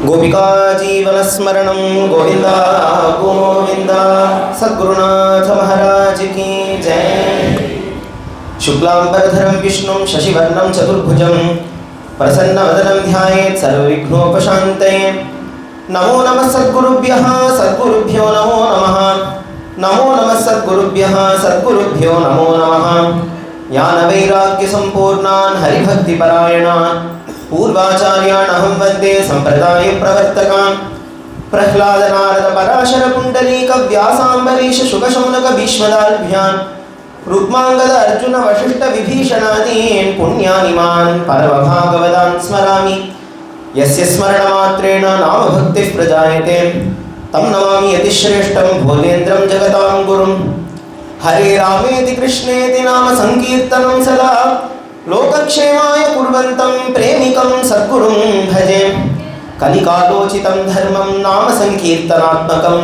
गोपिका जीवनस्मरणं गोविंदा गोविंदा। सद्गुरुनाथ महाराज की जय। शुक्लांबरधरं विष्णुं शशिवर्णं चतुर्भुजं प्रसन्नवदनं ध्यायेत् सर्वविघ्नोपशान्तये। नमो नमः सद्गुरुभ्यः सद्गुरुभ्यो नमो नमः। नमो नमः सद्गुरुभ्यः सद्गुरुभ्यो नमो नमः। ज्ञानवैराग्यसम्पूर्णान् हरिभक्तिपरायणान् पूर्वाचार्यान् अहं वन्दे सम्प्रदाय प्रवर्तकान्। प्रह्लाद नारद पराशर पुण्डरीक व्यासाम्बरीश शुकशौनक भीष्मदाल्भ्यान् रुक्माङ्गद अर्जुन वसिष्ठ विभीषणादीन् पुण्यानिमान् परमभागवतान् स्मरामि। यस्य स्मरणमात्रेण नामभक्तिः प्रजायते तं नमामि यतिश्रेष्ठं भोलेन्द्रं जगतां गुरुं। हरे रामेति कृष्णेति नाम संकीर्तनं सदा लोकक्षेमाय कुर्वन्तं प्रेमिकं सद्गुरुं भजे। कलिकालोचितं धर्मं नाम संकीर्तनात्मकं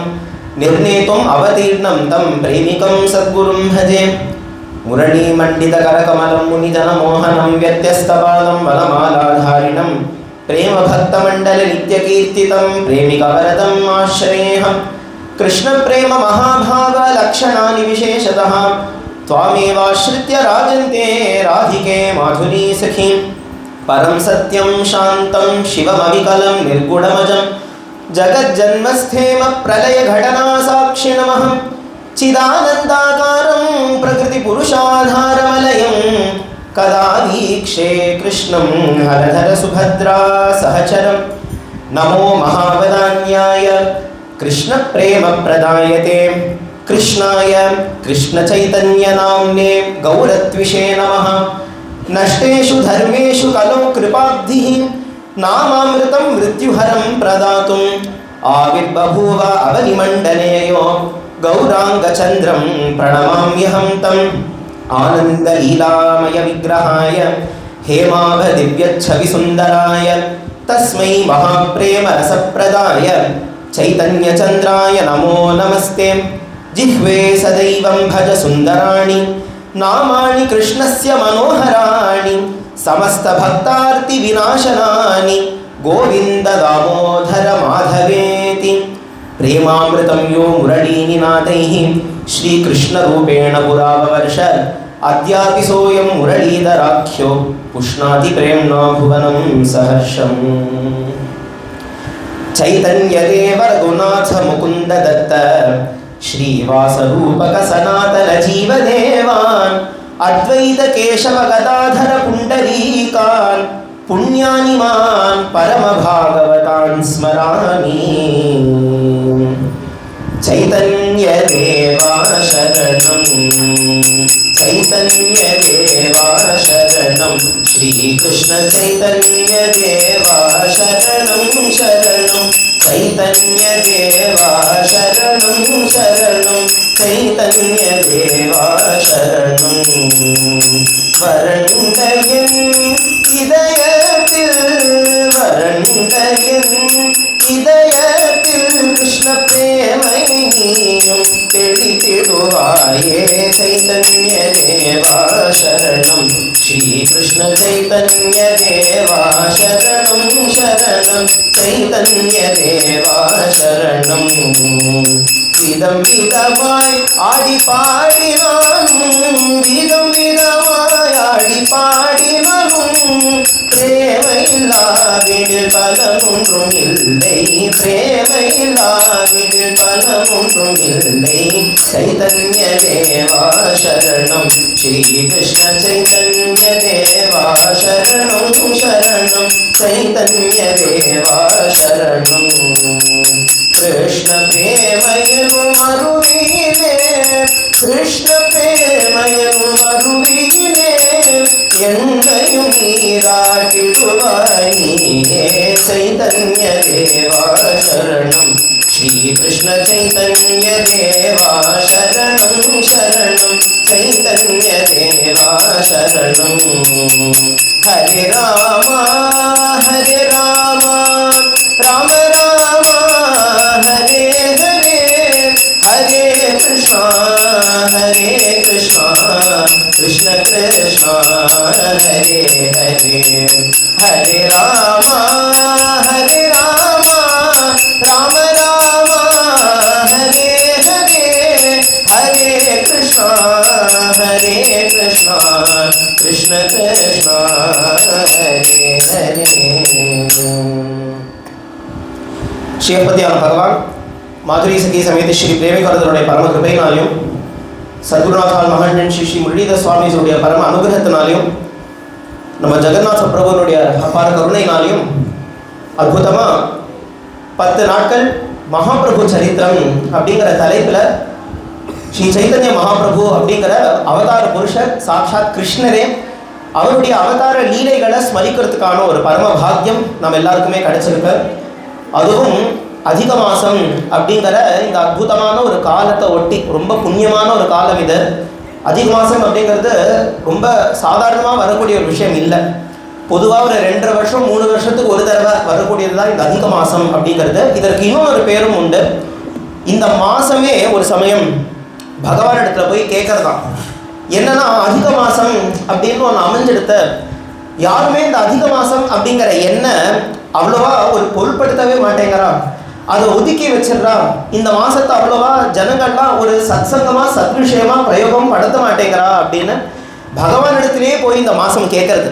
निर्णेतुम् अवतीर्णं तं प्रेमिकं सद्गुरुं भजे। मुरलीमण्डितकरकमलं मुनिजनमोहनं व्यत्यस्तपादं वनमालाधारिणं प्रेमभक्तमण्डलनित्यकीर्तितं प्रेमिकवरदम् आश्रयेऽहं। कृष्णप्रेम महाभागलक्षणानि विशेषतः त्वामेवाश्रित्य राजन्ते राधिके माधुरी सखी। परं सत्यं शान्तं शिवमविकलं निर्गुणमजं जगज्जन्मस्थेम प्रलयघटनासाक्षिणमहं। चिदानन्दाकारं प्रकृतिपुरुषाधारमलयं कदा वीक्षे कृष्णं हरधर सुभद्रा सहचरं। नमो महावदान्याय कृष्णप्रेमप्रदायते कृष्णाय कृष्णचैतन्यनाम्ने गौरत्विषे नमः। नष्टेषु धर्मेषु कलौ कृपाब्धिः नामामृतं मृत्युहरं प्रदातुम् आविर्बभूव अवनिमण्डलेयो गौराङ्गचन्द्रं प्रणमाम्यहं तम्। आनन्दलीलामयविग्रहाय हेमाभदिव्यच्छविसुन्दराय तस्मै महाप्रेमरसप्रदाय चैतन्यचन्द्राय नमो नमस्ते। जिह्वे सदैवं भज सुन्दराणि नामानि कृष्णस्य मनोहराणि समस्तभक्तार्तिविनाशनानि गोविन्द दामोदर माधवेति। प्रेमामृतं यो मुरलीनिनादैः श्रीकृष्णरूपेण पुराववर्ष अद्यापि सोऽयं मुरलीधराख्यो पुष्णाति प्रेम्णा भुवनं सहर्षम्। चैतन्यदेव रघुनाथ मुकुन्द दत्त श्रीवासरूपक सनातन जीवदेवान् अद्वैत केशव गदाधर पुण्डरीकान् पुण्यानिमान् परमभागवतान् स्मरामि। चैतन्यदेवा शरणं चैतन्यदेवा शरणं श्रीकृष्ण चैतन्यदेवा शरणं शरणं चैतन्यदेवा शरणं शरणं चैतन्यदेवा शरणं। वरण्डयन् இதயத்தில் வறண்டயன் இதயத்தில் கிருஷ்ண பிரேமை நீயும் தெளித்திடுவாயே। சைதன்ய தேவா சரணம் ஸ்ரீகிருஷ்ண சைதன்ய தேவா சரணம் சரணம் சைதன்ய தேவா சரணம்। விதம் விதமாய் ஆடி பாடினாலும் விதம் விதமாய் ஆடி பாடினாலும் பிரேமையில்லாவிடில் பலமொன்றும் இல்லை பிரேமையில்லாவிடில் பலமொன்றும் இல்லை। சைதன்ய தேவா சரணம் ஸ்ரீகிருஷ்ண சைதன்ய தேவா சரணம் சரணம் சைதன்ய தேவா சரணம்। कृष्ण प्रेमयनु मरुवीने कृष्ण प्रेमयनु मरुवीने एन्नयु नीराटिडुवाय नीये। चैतन्य देवा शरणं श्रीकृष्ण चैतन्य देवा शरणं शरणं चैतन्य देवा शरणं। हरे राम राम राम हरे हरे हरे कृष्णा कृष्ण कृष्ण हरे हरे हरे राम ஸ்ரீபதியான பகவான் மாதுரி சகி சமேத ஸ்ரீ பிரேமிகரதனுடைய பரம கிருபையினாலையும் சத்குருநாதால் மகன் ஸ்ரீ முரளிதர சுவாமிஜியுடைய பரம அனுகிரகத்தினாலையும் நம்ம ஜெகநாத பிரபுனுடைய அபார கருணையினாலையும் அற்புதமாக 10 நாட்கள் மகாபிரபு சரித்திரம் அப்படிங்கிற தலைப்பில் ஸ்ரீ சைத்தன்ய மகாபிரபு அப்படிங்கிற அவதார புருஷர் சாட்சாத் கிருஷ்ணரே அவருடைய அவதார லீலைகளை ஸ்மரிக்கிறதுக்கான ஒரு பரம பாக்கியம் நம்ம எல்லாருக்குமே கிடைச்சிருக்கு. அதுவும் அதிக மாதம் அப்படிங்கிற இந்த அற்புதமான ஒரு காலத்தை ஒட்டி ரொம்ப புண்ணியமான ஒரு காலம் இது. அதிக மாதம் அப்படிங்கிறது ரொம்ப சாதாரணமாக வரக்கூடிய ஒரு விஷயம் இல்லை. பொதுவாக ஒரு 2.5 வருஷம் 3 வருஷத்துக்கு ஒரு தடவை வரக்கூடியது தான் இந்த அதிக மாதம் அப்படிங்கிறது. இதற்கு இன்னொரு பேரும் உண்டு. இந்த மாதமே ஒரு சமயம் பகவான் இடத்துல போய் கேட்கறதான் என்னன்னா, அதிக மாதம் அப்படின்னு ஒன்று அமைஞ்செடுத்த யாருமே இந்த அதிக மாதம் அப்படிங்கிற எண்ணெய் அவ்வளோவா ஒரு பொருட்படுத்தவே மாட்டேங்கிறா, அதை ஒதுக்கி வச்சிடுறா. இந்த மாதத்தை அவ்வளோவா ஜனங்கள்லாம் ஒரு சத்சங்கமாக சத்விஷயமாக பிரயோகம் படுத்த மாட்டேங்கிறா அப்படின்னு பகவான் இடத்துலேயே போய் இந்த மாதம் கேட்கறது.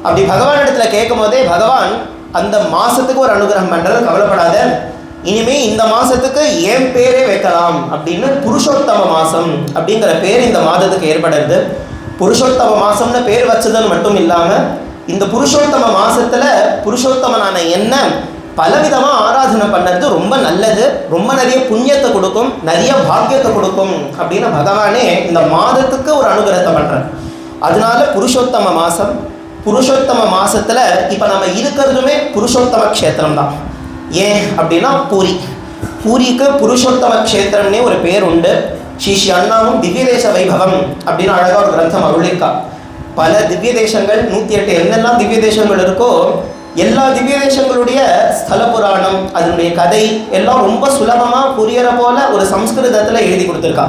அப்படி பகவான் இடத்துல கேட்கும் போதே பகவான் அந்த மாதத்துக்கு ஒரு அனுகிரகம் பண்ணுறது, கவலைப்படாத, இனிமே இந்த மாதத்துக்கு ஏன் பேரே வைக்கலாம் அப்படின்னு புருஷோத்தம மாதம் அப்படிங்கிற பேர் இந்த மாதத்துக்கு ஏற்படுறது. புருஷோத்தம மாதம்னு பேர் வச்சதுன்னு மட்டும் இல்லாமல் இந்த புருஷோத்தம மாதத்தில் புருஷோத்தமனான என்ன பலவிதமாக ஆராதனை பண்ணுறது ரொம்ப நல்லது, ரொம்ப நிறைய புண்ணியத்தை கொடுக்கும், நிறைய பாக்கியத்தை கொடுக்கும் அப்படின்னு பகவானே இந்த மாதத்துக்கு ஒரு அனுகிரகத்தை பண்ணுறார். அதனால புருஷோத்தம மாதம், புருஷோத்தம மாதத்தில் இப்போ நம்ம இருக்கிறதுமே புருஷோத்தம க்ஷேத்திரம் தான். ஏன் அப்படின்னா பூரிக்கு புருஷோத்தம க்ஷேத்திரம்னே ஒரு பேர் உண்டு. ஸ்ரீ அண்ணாவும் திவ்யதேச வைபவம் அப்படின்னு அழகாக ஒரு கிரந்தம் அருளிருக்கா. பல திவ்ய தேசங்கள் 108 என்னெல்லாம் திவ்ய தேசங்கள் இருக்கோ எல்லா திவ்ய தேசங்களுடைய ஸ்தல புராணம், அதனுடைய கதை எல்லாம் ரொம்ப சுலபமாக புரியற போல ஒரு சம்ஸ்கிருதத்தில் எழுதி கொடுத்துருக்கா.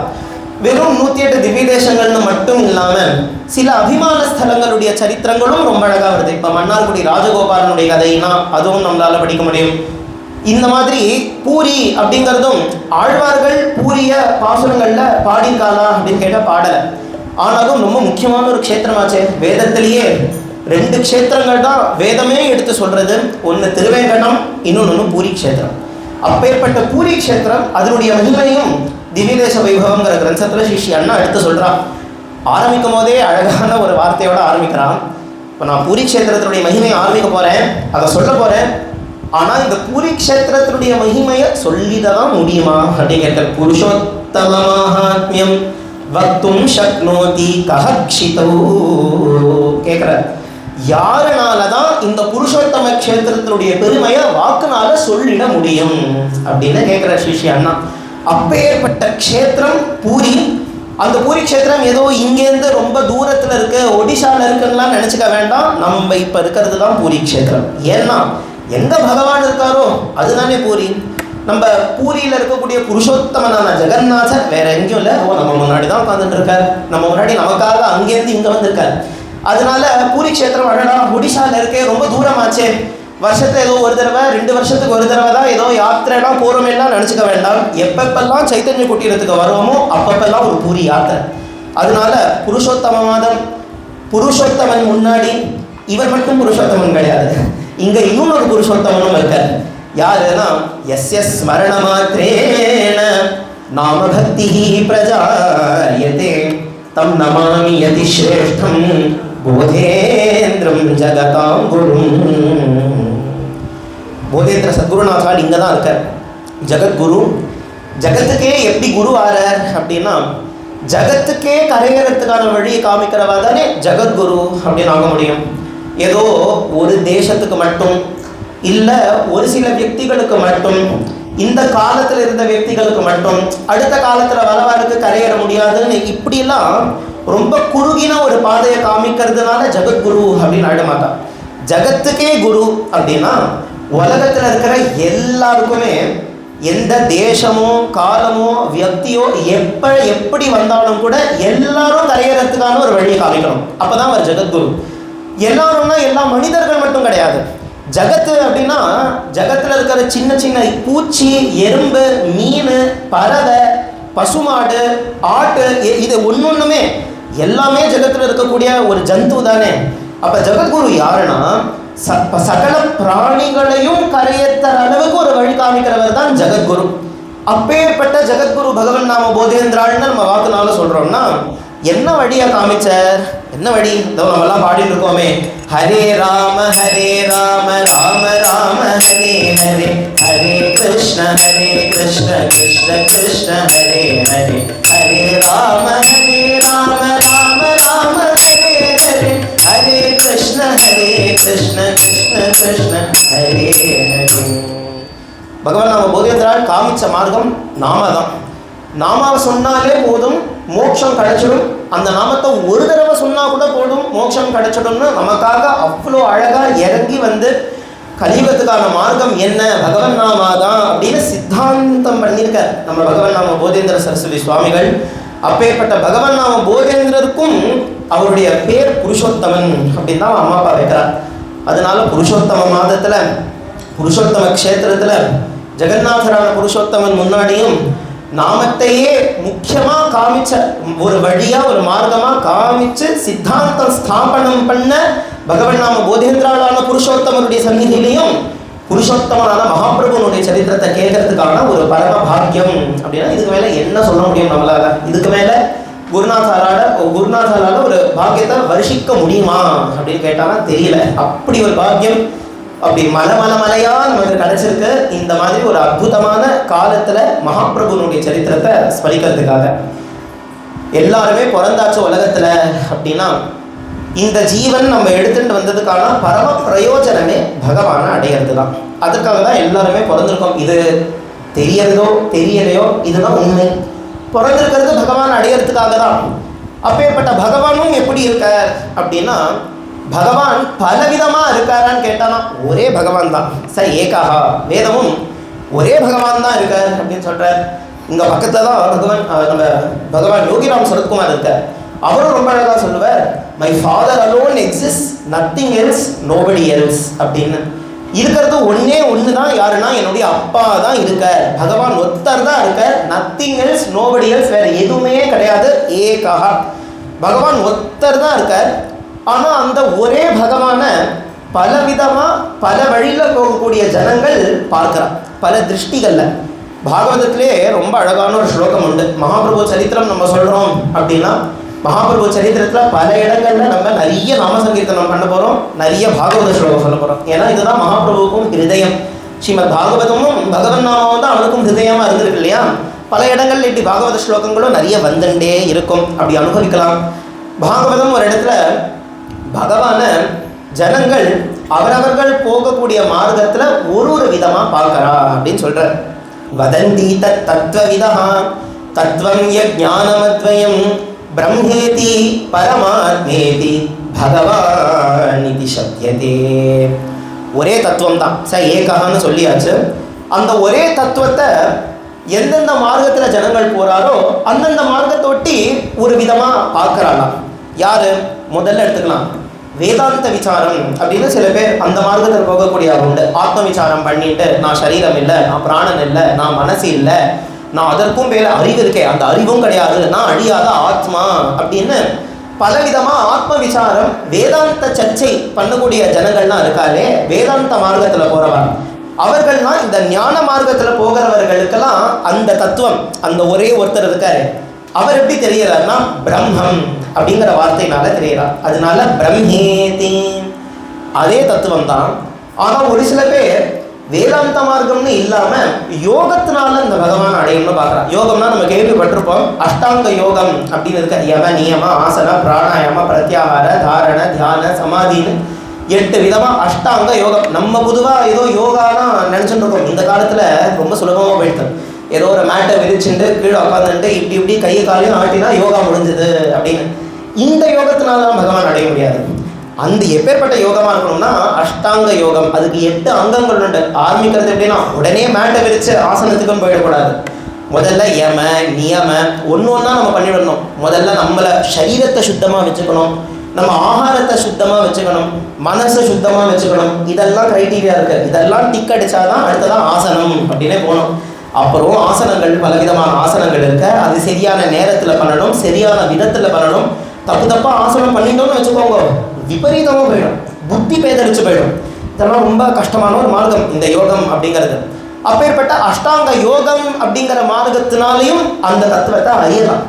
வெறும் 108 திவ்ய தேசங்கள்னு மட்டும் இல்லாமல் சில அபிமான ஸ்தலங்களுடைய சரித்திரங்களும் ரொம்ப அழகாக வருது. இப்போ மன்னார்குடி ராஜகோபாலனுடைய கதைனா அதுவும் நம்மளால் படிக்க முடியும். இந்த மாதிரி பூரி அப்படிங்கிறதும் ஆழ்வார்கள் பூரிய பாசுரங்களில் பாடியிருக்காளா அப்படின்னு கேட்டால் பாடலை. ஆனாலும் ரொம்ப முக்கியமான ஒரு க்ஷேத்திரமாச்சே. வேதத்திலேயே 2 க்ஷேத்திரங்கள் தான் வேதமே எடுத்து சொல்கிறது. ஒன்று திருவேங்கடம், இன்னொன்று பூரி க்ஷேத்திரம். அப்பேற்பட்ட பூரி க்ஷேத்திரம் அதனுடைய மகிமையும் திவ்யதேச வைபவங்கிற கிரந்தத்தில் ஸ்ரீ அண்ணா எடுத்து சொல்கிறான். ஆரம்பிக்கும் போதே அழகான ஒரு வார்த்தையோடு ஆரம்பிக்கிறான். இப்போ நான் பூரி க்ஷேத்திரத்தினுடைய மகிமையை ஆரம்பிக்க போகிறேன், அதை சொல்ல போகிறேன். ஆனால் இந்த பூரி க்ஷேத்திரத்தினுடைய மகிமையை சொல்லிதான் முடியுமா அப்படின்னு கேட்குற. புருஷோத்தம மகாத்மியம் வக்தும் சக்னோதி கஹக்ஷிதோ கேட்குற. யாருனால தான் இந்த புருஷோத்தம க்ஷேத்திரத்தினுடைய பெருமையை வாக்குனால சொல்லிட முடியும் அப்படின்னு கேட்குற ஸ்ரீ அண்ணா. அப்பேற்பட்ட க்ஷேத்திரம் பூரி. அந்த பூரி க்ஷேத்திரம் ஏதோ இங்கேருந்து ரொம்ப தூரத்தில் இருக்கு, ஒடிசாவில் இருக்குன்னுலாம் நினச்சிக்க வேண்டாம். நம்ம இப்போ இருக்கிறது தான் பூரி க்ஷேத்திரம். ஏன்னா எங்கே பகவான் இருக்காரோ அதுதானே பூரி. நம்ம பூரியில் இருக்கக்கூடிய புருஷோத்தமனான ஜெகநாதர் வேற எங்கேயும் இல்லை, நம்ம முன்னாடி தான் உட்காந்துட்டு இருக்கார். நம்ம முன்னாடி நமக்காக அங்கேருந்து இங்கே வந்திருக்கார். அதனால பூரி க்ஷேத்திரம் அழகா ஒடிசாவில் இருக்கே, ரொம்ப தூரமாச்சே, வருஷத்தில் ஏதோ ஒரு தடவை 2 வருஷத்துக்கு ஒரு தடவை தான் ஏதோ யாத்திரைலாம் போகிறோமெல்லாம் நினச்சிக்க வேண்டாம். எப்பப்பெல்லாம் சைத்தன்ய குட்டீரத்துக்கு வருவோமோ அப்பப்பெல்லாம் ஒரு பூரி யாத்திரை. அதனால புருஷோத்தம மாதம், புருஷோத்தமன் முன்னாடி இவர் மட்டும் புருஷோத்தமன் கிடையாது, இங்கே இன்னொரு புருஷோத்தமனும் இருக்கார். யாருன்னா எஸ்ய ஸ்மரண மாத்ரேன நாம பக்தி பிரஜாயதே தம் நமாமி யதி ஸ்ரேஷ்டம் போதேந்திரம் ஜகதாம் குரும். போதேந்திர சத்குருநாதால் இங்கே தான் இருக்கார். ஜகத்குரு. ஜகத்துக்கே எப்படி குரு ஆறார் அப்படின்னா ஜகத்துக்கே கரையறதுக்கான வழியை காமிக்கிறவா தானே ஜகத்குரு அப்படின்னு ஆக முடியும். ஏதோ ஒரு தேசத்துக்கு மட்டும் இல்லை, ஒரு சில వ్యక్తిகளுக்கு மட்டும், இந்த காலத்தில் இருந்த వ్యక్తిகளுக்கு மட்டும் அடுத்த காலத்தில் வரவாருக்கு கரையேற முடியாதுன்னு இப்படிலாம் ரொம்ப குறுகின ஒரு பாதையை காமிக்கிறதுனால ஜகத்குரு அப்படின்னு ஆயிட மாட்டான். ஜகத்துக்கே குரு அப்படின்னா உலகத்தில் இருக்கிற எல்லாருக்குமே எந்த தேசமோ காலமோ வியக்தியோ எப்படி வந்தாலும் கூட எல்லாரும் கரையேறதுக்கான ஒரு வழியை காமிக்கணும். அப்போ தான் அவர் ஜகத்குரு. எல்லாரும்னா எல்லா மனிதர்கள் மட்டும் கிடையாது. ஜகத்து அப்படின்னா ஜகத்தில் இருக்கிற சின்ன சின்ன பூச்சி, எறும்பு, மீன், பறவை, பசுமாடு, ஆட்டு, இது ஒன்னொன்றுமே எல்லாமே ஜகத்தில் இருக்கக்கூடிய ஒரு ஜந்து தானே. அப்போ ஜகத்குரு யாருன்னா சகல பிராணிகளையும் கரையேற்ற அளவுக்கு ஒரு வழி காமிக்கிறவர் அப்பேற்பட்ட ஜெகத்குரு பகவன் நாம போதேந்திராள்னு நம்ம வாக்குனால சொல்றோம்னா என்ன வழியா காமிச்சார்? என்ன வழி? இதோ நம்மெல்லாம் பாடிட்டு இருக்கோமே, ஹரே ராம ராம ராம ஹரே ஹரே, ஹரே கிருஷ்ண கிருஷ்ண கிருஷ்ண ஹரே ஹரே, ஹரே ராம ராம ராம ஹரே ஹரே, ஹரே கிருஷ்ண கிருஷ்ண கிருஷ்ண ஹரே ஹரே. பகவான் நாம போதேந்திராள் காமிச்ச மார்க்கம் நாம தான். நாமாவை சொன்னாலே போதும், மோட்சம் கிடைச்சிடும். அந்த நாமத்தை ஒரு தடவை சொன்னா கூட போதும், மோட்சம் கிடைச்சிடும்னு நமக்காக அவ்வளோ அழகா இறங்கி வந்து கலியுகத்துக்கான மார்க்கம் என்ன, பகவன் நாமா தான் அப்படின்னு சித்தாந்தம் பண்ணியிருக்கார் நம்ம பகவன் நாம போதேந்திர சரஸ்வதி சுவாமிகள். அப்பேற்பட்ட பகவன் நாம போதேந்திரருக்கும் அவருடைய பேர் புருஷோத்தமன் அப்படின்னு தான் அம்மா அப்பா வைக்கிறார். அதனால புருஷோத்தம மாதத்துல, புருஷோத்தம க்ஷேத்திரத்துல ஜெகநாதரான புருஷோத்தமன் முன்னாடியும் நாமத்தையே முக்கியமா காமிச்ச ஒரு வழியா, ஒரு மார்க்கமா காமிச்சு சித்தாந்தம் ஸ்தாபனம் பண்ண பகவன் நாம போதேந்திராளான புருஷோத்தமனுடைய சந்நிதியிலையும் புருஷோத்தமனான மகாபிரபுனுடைய சரித்திரத்தை கேட்கறதுக்கான ஒரு பரம பாக்கியம். அப்படின்னா இதுக்கு மேல என்ன சொல்ல முடியும் நம்மளால? இதுக்கு மேல குருநாதாலால ஒரு பாக்கியத்தை வருஷிக்க முடியுமா அப்படின்னு கேட்டானா தெரியல. அப்படி ஒரு பாக்கியம் அப்படி மலையா நமக்கு கிடைச்சிருக்கு. இந்த மாதிரி ஒரு அற்புதமான காலத்துல மகாபிரபுனுடைய சரித்திரத்தை ஸ்மரிக்கிறதுக்காக எல்லாருமே பிறந்தாச்சு உலகத்துல. அப்படின்னா இந்த ஜீவன் நம்ம எடுத்துட்டு வந்ததுக்கான பரம பிரயோஜனமே பகவானை அடையிறது தான். அதற்காக தான் எல்லாருமே பிறந்திருக்கோம். இது தெரியறதோ தெரியலையோ இதுதான் உண்மை. பிறந்திருக்கிறது பகவான் அடையிறதுக்காக தான். அப்பேற்பட்ட பகவானும் எப்படி இருக்கார் அப்படின்னா, பகவான் பலவிதமா இருக்காரான்னு கேட்டானா ஒரே பகவான் தான். ச ஏகாஹா, வேதமும் ஒரே பகவான் தான் இருக்கார் அப்படின்னு சொல்றார். இங்க பக்கத்துல தான் நம்ம பகவான் யோகிராம் சரத்குமார் இருக்கார். அவரும் ரொம்ப அழகா சொல்லுவார், my father alone exist, nothing else, nobody else அப்படின்னு. இருக்கிறது ஒன்னே ஒன்று தான், யாருன்னா என்னுடைய அப்பா தான் இருக்கார். பகவான் ஒருத்தர் தான் இருக்கார். நத்திங் எல்ஸ், நோபடி எல்ஸ், வேற எதுவுமே கிடையாது. ஏகாஹா, பகவான் ஒருத்தர் தான் இருக்கார். ஆனால் அந்த ஒரே பகவானை பலவிதமாக பல வழியில் போகக்கூடிய ஜனங்கள் பார்க்குறான், பல திருஷ்டிகளில். பாகவதத்திலே ரொம்ப அழகான ஒரு ஸ்லோகம் உண்டு. மகாபிரபு சரித்திரம் நம்ம சொல்கிறோம் அப்படின்னா, மகாபிரபு சரித்திரத்தில் பல இடங்களில் நம்ம நிறைய நாம சங்கீர்த்தனம் பண்ண போகிறோம், நிறைய பாகவத ஸ்லோகம் சொல்ல போகிறோம். ஏன்னா இதுதான் மகாபிரபுவுக்கும் ஹிருதயம். ஸ்ரீமத் பாகவதமும் பகவன் நாமமும் தான் அவனுக்கும் ஹிருதயமாக இருந்திருக்கு இல்லையா. பல இடங்கள்ல இப்படி பாகவத ஸ்லோகங்களும் நிறைய வந்துட்டே இருக்கும். அப்படி அனுபவிக்கலாம். பாகவதம் ஒரு இடத்துல பகவான ஜனங்கள் அவரவர்கள் போகக்கூடிய மார்க்கத்துல ஒரு விதமா பார்க்கறா அப்படின்னு சொல்றார். வதந்தி தத்வவிதா தத்வம் ஞானமத்வயம் பிரம்மேதி பரமாத்மேதி பகவானிதி சத்யதே. ஒரே தத்துவம் தான், ச ஏகான்னு சொல்லியாச்சு. அந்த ஒரே தத்துவத்தை எந்தெந்த மார்க்கத்துல ஜனங்கள் போறாரோ அந்தந்த மார்க்கத்தை ஒட்டி ஒரு விதமா பார்க்கறாளாம். யாரு? முதல்ல எடுத்துக்கலாம், வேதாந்த விசாரம் அப்படின்னு சில பேர் அந்த மார்க்கத்தில் போகக்கூடிய உண்டு. ஆத்ம விசாரம் பண்ணிட்டு, நான் சரீரம் இல்லை, நான் பிராணன் இல்லை, நான் மனசு இல்லை, நான் அதற்கும் மேல அறிவு இருக்கேன், அந்த அறிவும் கிடையாது, நான் அழியாத ஆத்மா அப்படின்னு பலவிதமா ஆத்ம விசாரம் வேதாந்த சர்ச்சை பண்ணக்கூடிய ஜனங்கள்லாம் இருக்காளே, வேதாந்த மார்க்கத்துல போறவங்க அவர்கள்லாம் இந்த ஞான மார்க்கத்துல போகிறவர்களுக்கெல்லாம் அந்த தத்துவம், அந்த ஒரே ஒருத்தர் இருக்காரு, அவர் எப்படி தெரியறாருன்னா பிரம்மம் அப்படிங்கிற வார்த்தையினால தெரியறார். அதனால பிரம்மேதி அதே தத்துவம் தான். ஆனா ஒரு சில பேர் வேதாந்த மார்க்கம்னு இல்லாம யோகத்தினால இந்த பகவான் அடையணும்னு பார்க்கறான். யோகம்னா நம்ம கேள்விப்பட்டிருப்போம், அஷ்டாங்க யோகம் அப்படின்னு இருக்க, யம நியம ஆசன பிராணாயாம பிரத்யாகார தாரண தியான சமாதின்னு 8 விதமா அஷ்டாங்க யோகம். நம்ம பொதுவா ஏதோ யோகானா நினைச்சுட்டு இருக்கோம். இந்த காலத்துல ரொம்ப சுலபமா போயிட்டு, ஏதோ ஒரு மேட்டை விரிச்சுட்டு கீழே உட்காந்துட்டு இப்படி இப்படி கையை காலையும் ஆட்டினா யோகா முடிஞ்சது அப்படின்னு. இந்த யோகத்தினால தான் பகவான் அடைய முடியாது. அந்த எப்பேற்பட்ட யோகமா இருக்கணும்னா அஷ்டாங்க யோகம். அதுக்கு 8 அங்கங்கள் உண்டு. ஆரம்பிக்கிறது எப்படின்னா, உடனே மேட்டை விரிச்சு ஆசனத்துக்கும் போயிடக்கூடாது. முதல்ல யம நியம ஒன்னொன்னா நம்ம பண்ணிவிடணும். முதல்ல நம்மளை சரீரத்தை சுத்தமா வச்சுக்கணும், நம்ம ஆகாரத்தை சுத்தமா வச்சுக்கணும், மனசை சுத்தமா வச்சுக்கணும். இதெல்லாம் கிரைட்டீரியா இருக்கு. இதெல்லாம் டிக் அடிச்சாதான் அடுத்ததான் ஆசனம் அப்படின்னே போகணும். அப்புறம் ஆசனங்கள் பலவிதமான ஆசனங்கள் இருக்க, அது சரியான நேரத்தில் பண்ணணும், சரியான விதத்தில் பண்ணணும். தப்பா ஆசனம் பண்ணிட்டோம்னு வச்சுக்கோங்க, விபரீதமாக போயிடும், புத்தி பேதரிச்சு போயிடும். இதெல்லாம் ரொம்ப கஷ்டமான ஒரு மார்க்கம் இந்த யோகம் அப்படிங்கிறது. அப்பேற்பட்ட அஷ்டாங்க யோகம் அப்படிங்கிற மார்க்கத்தினாலையும் அந்த தத்துவத்தை அறியலாம்.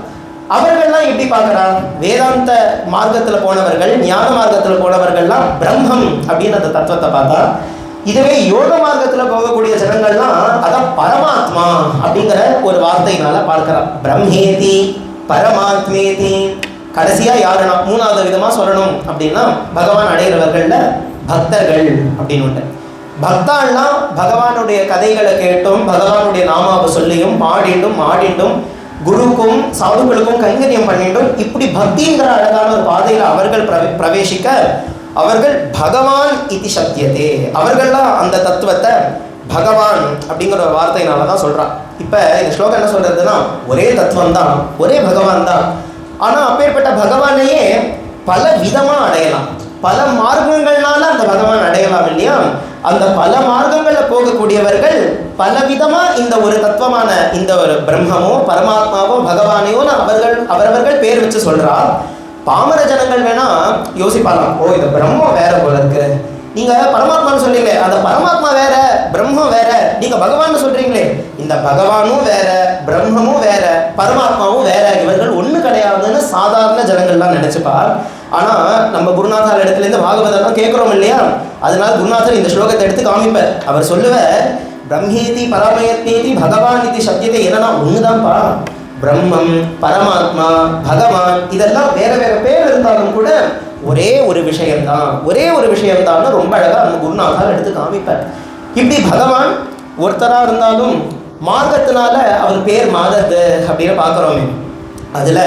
அவர்கள்லாம் எப்படி பார்க்குறாங்க? வேதாந்த மார்க்கத்தில் போனவர்கள், ஞான மார்க்கத்தில் போனவர்கள்லாம் பிரம்மம் அப்படின்னு அந்த தத்துவத்தை பார்த்தா, இதுவே யோக மார்க்கத்தில் போகக்கூடிய ஜனங்கள்லாம் அதான் பரமாத்மா அப்படிங்கிற ஒரு வார்த்தையினால பார்க்கிறான். பிரம்மேதி பரமாத்மேதி. கடைசியாக யாருன்னா மூணாவது விதமாக சொல்லணும் அப்படின்னா பகவான் அடைகிறவர்கள்ல பக்தர்கள் அப்படின்னு உண்டு. பக்தாள்லாம் பகவானுடைய கதைகளை கேட்டும் பகவானுடைய நாமாவை சொல்லியும் பாடிண்டும் ஆடிண்டும் குருக்கும் சாதுக்களுக்கும் கைங்கரியம் பண்ணிட்டும் இப்படி பக்திங்கிற அழகான ஒரு பாதையில் அவர்கள் பிரவேசிக்க அவர்கள் பகவான் இது சத்தியதே. அவர்கள்லாம் அந்த தத்துவத்தை பகவான் அப்படிங்கிற ஒரு வார்த்தையினால தான் சொல்கிறான். இப்போ இந்த ஸ்லோகம் என்ன சொல்கிறதுனா, ஒரே தத்துவம் தான், ஒரே பகவான் தான். ஆனால் அப்பேற்பட்ட பகவானையே பல விதமாக அடையலாம், பல மார்க்கங்கள்னால அந்த பகவான் அடையலாம் இல்லையா? அந்த பல மார்க்கங்களில் போகக்கூடியவர்கள் பலவிதமாக இந்த ஒரு தத்துவமான இந்த ஒரு பிரம்மமோ பரமாத்மாவோ பகவானையோ அவரவர்கள் பேர் வச்சு சொல்கிறா. பாமர ஜனங்கள் வேணா யோசிப்பாலாம், ஓ இந்த பிரம்மம் வேற போல இருக்கு, நீங்கள் பரமாத்மான்னு சொல்றீங்களே அந்த பரமாத்மா வேற பிரம்மம் வேற, நீங்கள் பகவான் சொல்றீங்களே இந்த பகவானும் வேற பிரம்மமும் வேற பரமாத்மாவும் வேற, இவர்கள் ஒன்று கிடையாதுன்னு சாதாரண ஜனங்கள்லாம் நினைச்சுப்பார். ஆனால் நம்ம குருநாதர் இடத்துலேருந்து பாகவதெல்லாம் கேட்குறோம் இல்லையா? அதனால குருநாதர் இந்த ஸ்லோகத்தை எடுத்து காமிப்பார். அவர் சொல்லுவார், பிரம்மேதி பரமயத்மேதி பகவான் இது சத்தியத்தை. என்னன்னா ஒண்ணுதான்ப்பா, பிரம்மம் பரமாத்மா பகவான் இதெல்லாம் வேற வேற பேர் இருந்தாலும் கூட ஒரே ஒரு விஷயம்தான், ஒரே ஒரு விஷயம்தான் ரொம்ப அழகா நம்ம குருநாதர் எடுத்து காமிப்பார். இப்படி பகவான் ஒருத்தராக இருந்தாலும் மார்க்கத்தினால அவர் பேர் மாறுது அப்படின்னு பார்க்குறோமே. அதில்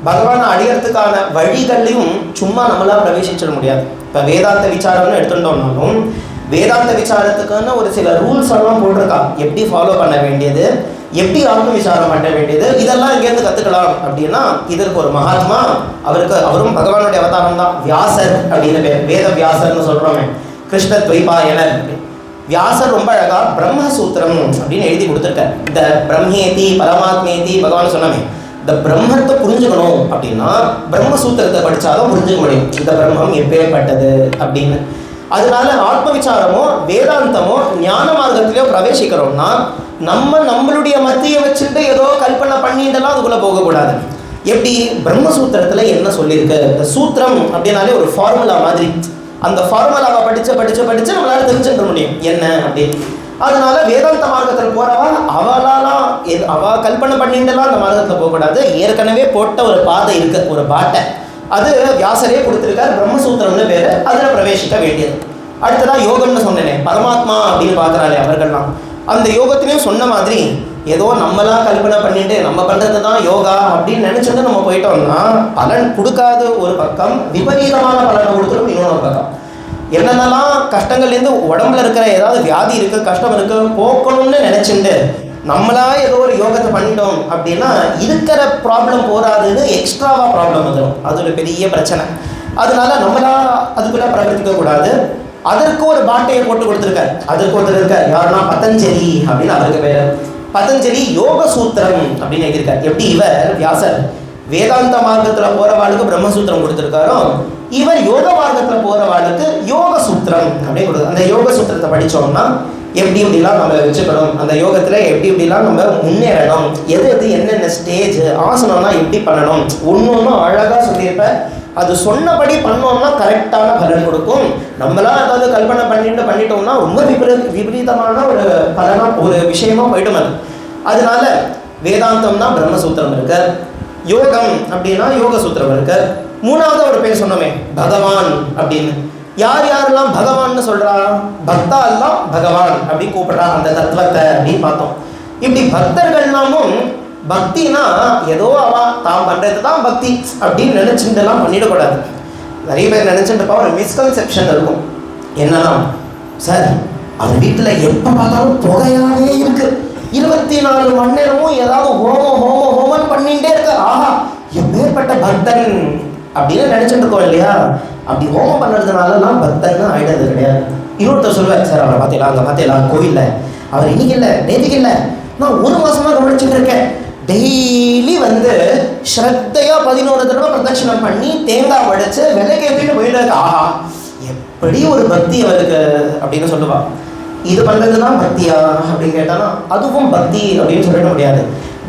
பகவானை அடையறதுக்கான வழிகளையும் சும்மா நம்மளால் பிரவேசிச்சிட முடியாது. இப்போ வேதாந்த விசாரம்னு எடுத்துட்டோம்னாலும் வேதாந்த விசாரத்துக்கான ஒரு சில ரூல்ஸ் எல்லாம் போட்டிருக்கா, எப்படி ஃபாலோ பண்ண வேண்டியது, எப்படி ஆத்ம விசாரம் பண்ண வேண்டியது, இதெல்லாம் இங்கேருந்து கற்றுக்கலாம். அப்படின்னா இதற்கு ஒரு மகாத்மா, அவரும் பகவானுடைய அவதாரம் தான், வியாசர் அப்படின்னு பேர், வேத வியாசர்னு சொல்கிறோமே, கிருஷ்ண துவைபாயனர். வியாசர் ரொம்ப அழகாக பிரம்மசூத்திரம் அப்படின்னு எழுதி கொடுத்துருக்கார். இந்த பிரம்மேதி பரமாத்மேதி பகவான் சொன்னாமே, இந்த பிரம்மத்தை புரிஞ்சுக்கணும் அப்படின்னா பிரம்மசூத்திரத்தை படித்தாலும் புரிஞ்சுக்க முடியும் இந்த பிரம்மம் எப்பேற்பட்டது அப்படின்னு. அதனால ஆத்ம விசாரமோ வேதாந்தமோ ஞான மார்க்கத்திலேயோ பிரவேசிக்கிறோம்னா நம்மளுடைய மத்தியை வச்சுட்டு ஏதோ கல்பனை பண்ணிட்டுலாம் அதுக்குள்ளே போகக்கூடாது. எப்படி பிரம்மசூத்திரத்தில் என்ன சொல்லியிருக்கு, இந்த சூத்திரம் அப்படின்னாலே ஒரு ஃபார்முலா மாதிரி, அந்த ஃபார்முலாவை படித்து நம்மளால தெரிஞ்சுக்க முடியும் என்ன அப்படின்னு. அதனால வேதாந்த மார்க்கத்தில் போகிறவா அவ கல்பனை பண்ணிட்டுலாம் அந்த மார்க்கத்தில் போகக்கூடாது. ஏற்கனவே போட்ட ஒரு பாதை இருக்கு, ஒரு பாட்டை, அது வியாசரே கொடுத்துருக்கார், பிரம்மசூத்திரம்னு பேர், அதில் பிரவேசிக்க வேண்டியது. அடுத்ததான் யோகம்னு சொன்னேனே, பரமாத்மா அப்படின்னு பார்க்குறாளே அவர்கள்லாம், அந்த யோகத்திலையும் சொன்ன மாதிரி ஏதோ நம்மளாம் கல்பனை பண்ணிட்டு நம்ம பண்ணுறது தான் யோகா அப்படின்னு நினச்சிட்டு நம்ம போயிட்டோம்னா பலன் கொடுக்காத ஒரு பக்கம், விபரீதமான பலனை கொடுத்துரும் இன்னொரு பக்கம். என்னென்னலாம் கஷ்டங்கள்லேருந்து உடம்புல இருக்கிற ஏதாவது வியாதி இருக்குது, கஷ்டம் இருக்குது, போக்கணும்னு நினச்சிட்டு நம்மளா ஏதோ ஒரு யோகத்தை பண்ணிட்டோம் அப்படின்னா இருக்கிற ப்ராப்ளம் போராதுன்னு எக்ஸ்ட்ராவாக ப்ராப்ளம் வந்துடும். அது ஒரு பெரிய பிரச்சனை. அதனால நம்மளா அதுக்குள்ளே பிரவர்த்திக்க கூடாது. அதற்கு ஒரு பாட்டையை போட்டு கொடுத்துருக்கார். அதற்கு ஒருத்தர் இருக்கார், யாருன்னா பதஞ்சலி அப்படின்னு அவருக்கு பேர். பதஞ்சலி யோக சூத்திரம் அப்படின்னு எழுதியிருக்கார். எப்படி இவர் வியாசர் வேதாந்த மார்க்கத்தில் போகிறவாளுக்கு பிரம்மசூத்திரம் கொடுத்துருக்காரோ, இவர் யோக மார்க்கத்தில் போகிறவாளுக்கு யோக சூத்திரம் அப்படின்னு கொடுக்குறாரு. அந்த யோக சூத்திரத்தை படித்தோம்னா எப்படி எப்படிலாம் நம்ம வச்சுக்கணும், அந்த யோகத்தில் எப்படி எப்படிலாம் நம்ம முன்னேறணும், எது என்னென்ன ஸ்டேஜ், ஆசனம்னா எப்படி பண்ணணும், ஒன்று அழகாக சொல்லியிருப்பேன். அது சொன்னபடி பண்ணோம்னா கரெக்டான பலன் கொடுக்கும். நம்மளாம் ஏதாவது கல்பனை பண்ணிட்டோம்னா ரொம்ப விபரீதமான ஒரு பலனாக ஒரு விஷயமா போயிடும் அது. அதனால வேதாந்தம்னா பிரம்மசூத்திரம் இருக்கு, யோகம் அப்படின்னா யோக சூத்திரம் இருக்கு. மூணாவது ஒரு பேர் சொன்னோமே பகவான் அப்படின்னு. யாரெல்லாம் பகவான்னு சொல்றா, பக்தா எல்லாம் பகவான் அப்படின்னு கூப்பிடுறா அந்த தத்துவத்தை அப்படின்னு பார்த்தோம். இப்படி பக்தர்கள்லாமும் பக்தினா ஏதோ தான் பண்றது தான் பக்தி அப்படின்னு நினைச்சுட்டுலாம் பண்ணிடக்கூடாது. நிறைய பேர் நினைச்சுட்டுப்பா ஒரு மிஸ்கன்செப்ஷன் இருக்கும். என்னன்னா, சார் அவர் வீட்டில் எப்போ பார்த்தாலும் புகையாவே இருக்கு, 24 மணி நேரமும் ஏதாவது ஹோமம் பண்ணிகிட்டே இருக்க, ஆஹா எப்பேற்பட்ட பக்தன் அப்படின்னு நினைச்சிட்டு இருக்கோம் இல்லையா? அப்படி ஹோமம் பண்ணுறதுனாலலாம் பக்தன்னு ஆயிடுறது கிடையாது. இன்னொருத்தர் சொல்லுவார், சார் அவரை பார்த்தீங்களா, அங்கே பார்த்தீங்களா கோவிலில் அவர் இன்னைக்கு இல்லை நேற்றுக்கு இல்லை, நான் 1 மாசமாக கவனிச்சுட்டு இருக்கேன், டெய்லி வந்து ஸ்ரத்தையாக 11 தடவை பிரதட்சணம் பண்ணி தேங்காய் உடைச்சு விலைக்கு ஏற்றிட்டு போயிட்டு இருக்கு, ஆஹா எப்படி ஒரு பக்தி அவருக்கு அப்படின்னு சொல்லுவாள். இது பண்ணுறது தான் பக்தியா அப்படின்னு கேட்டானா அதுவும் பக்தி அப்படின்னு சொல்லிட முடியாது.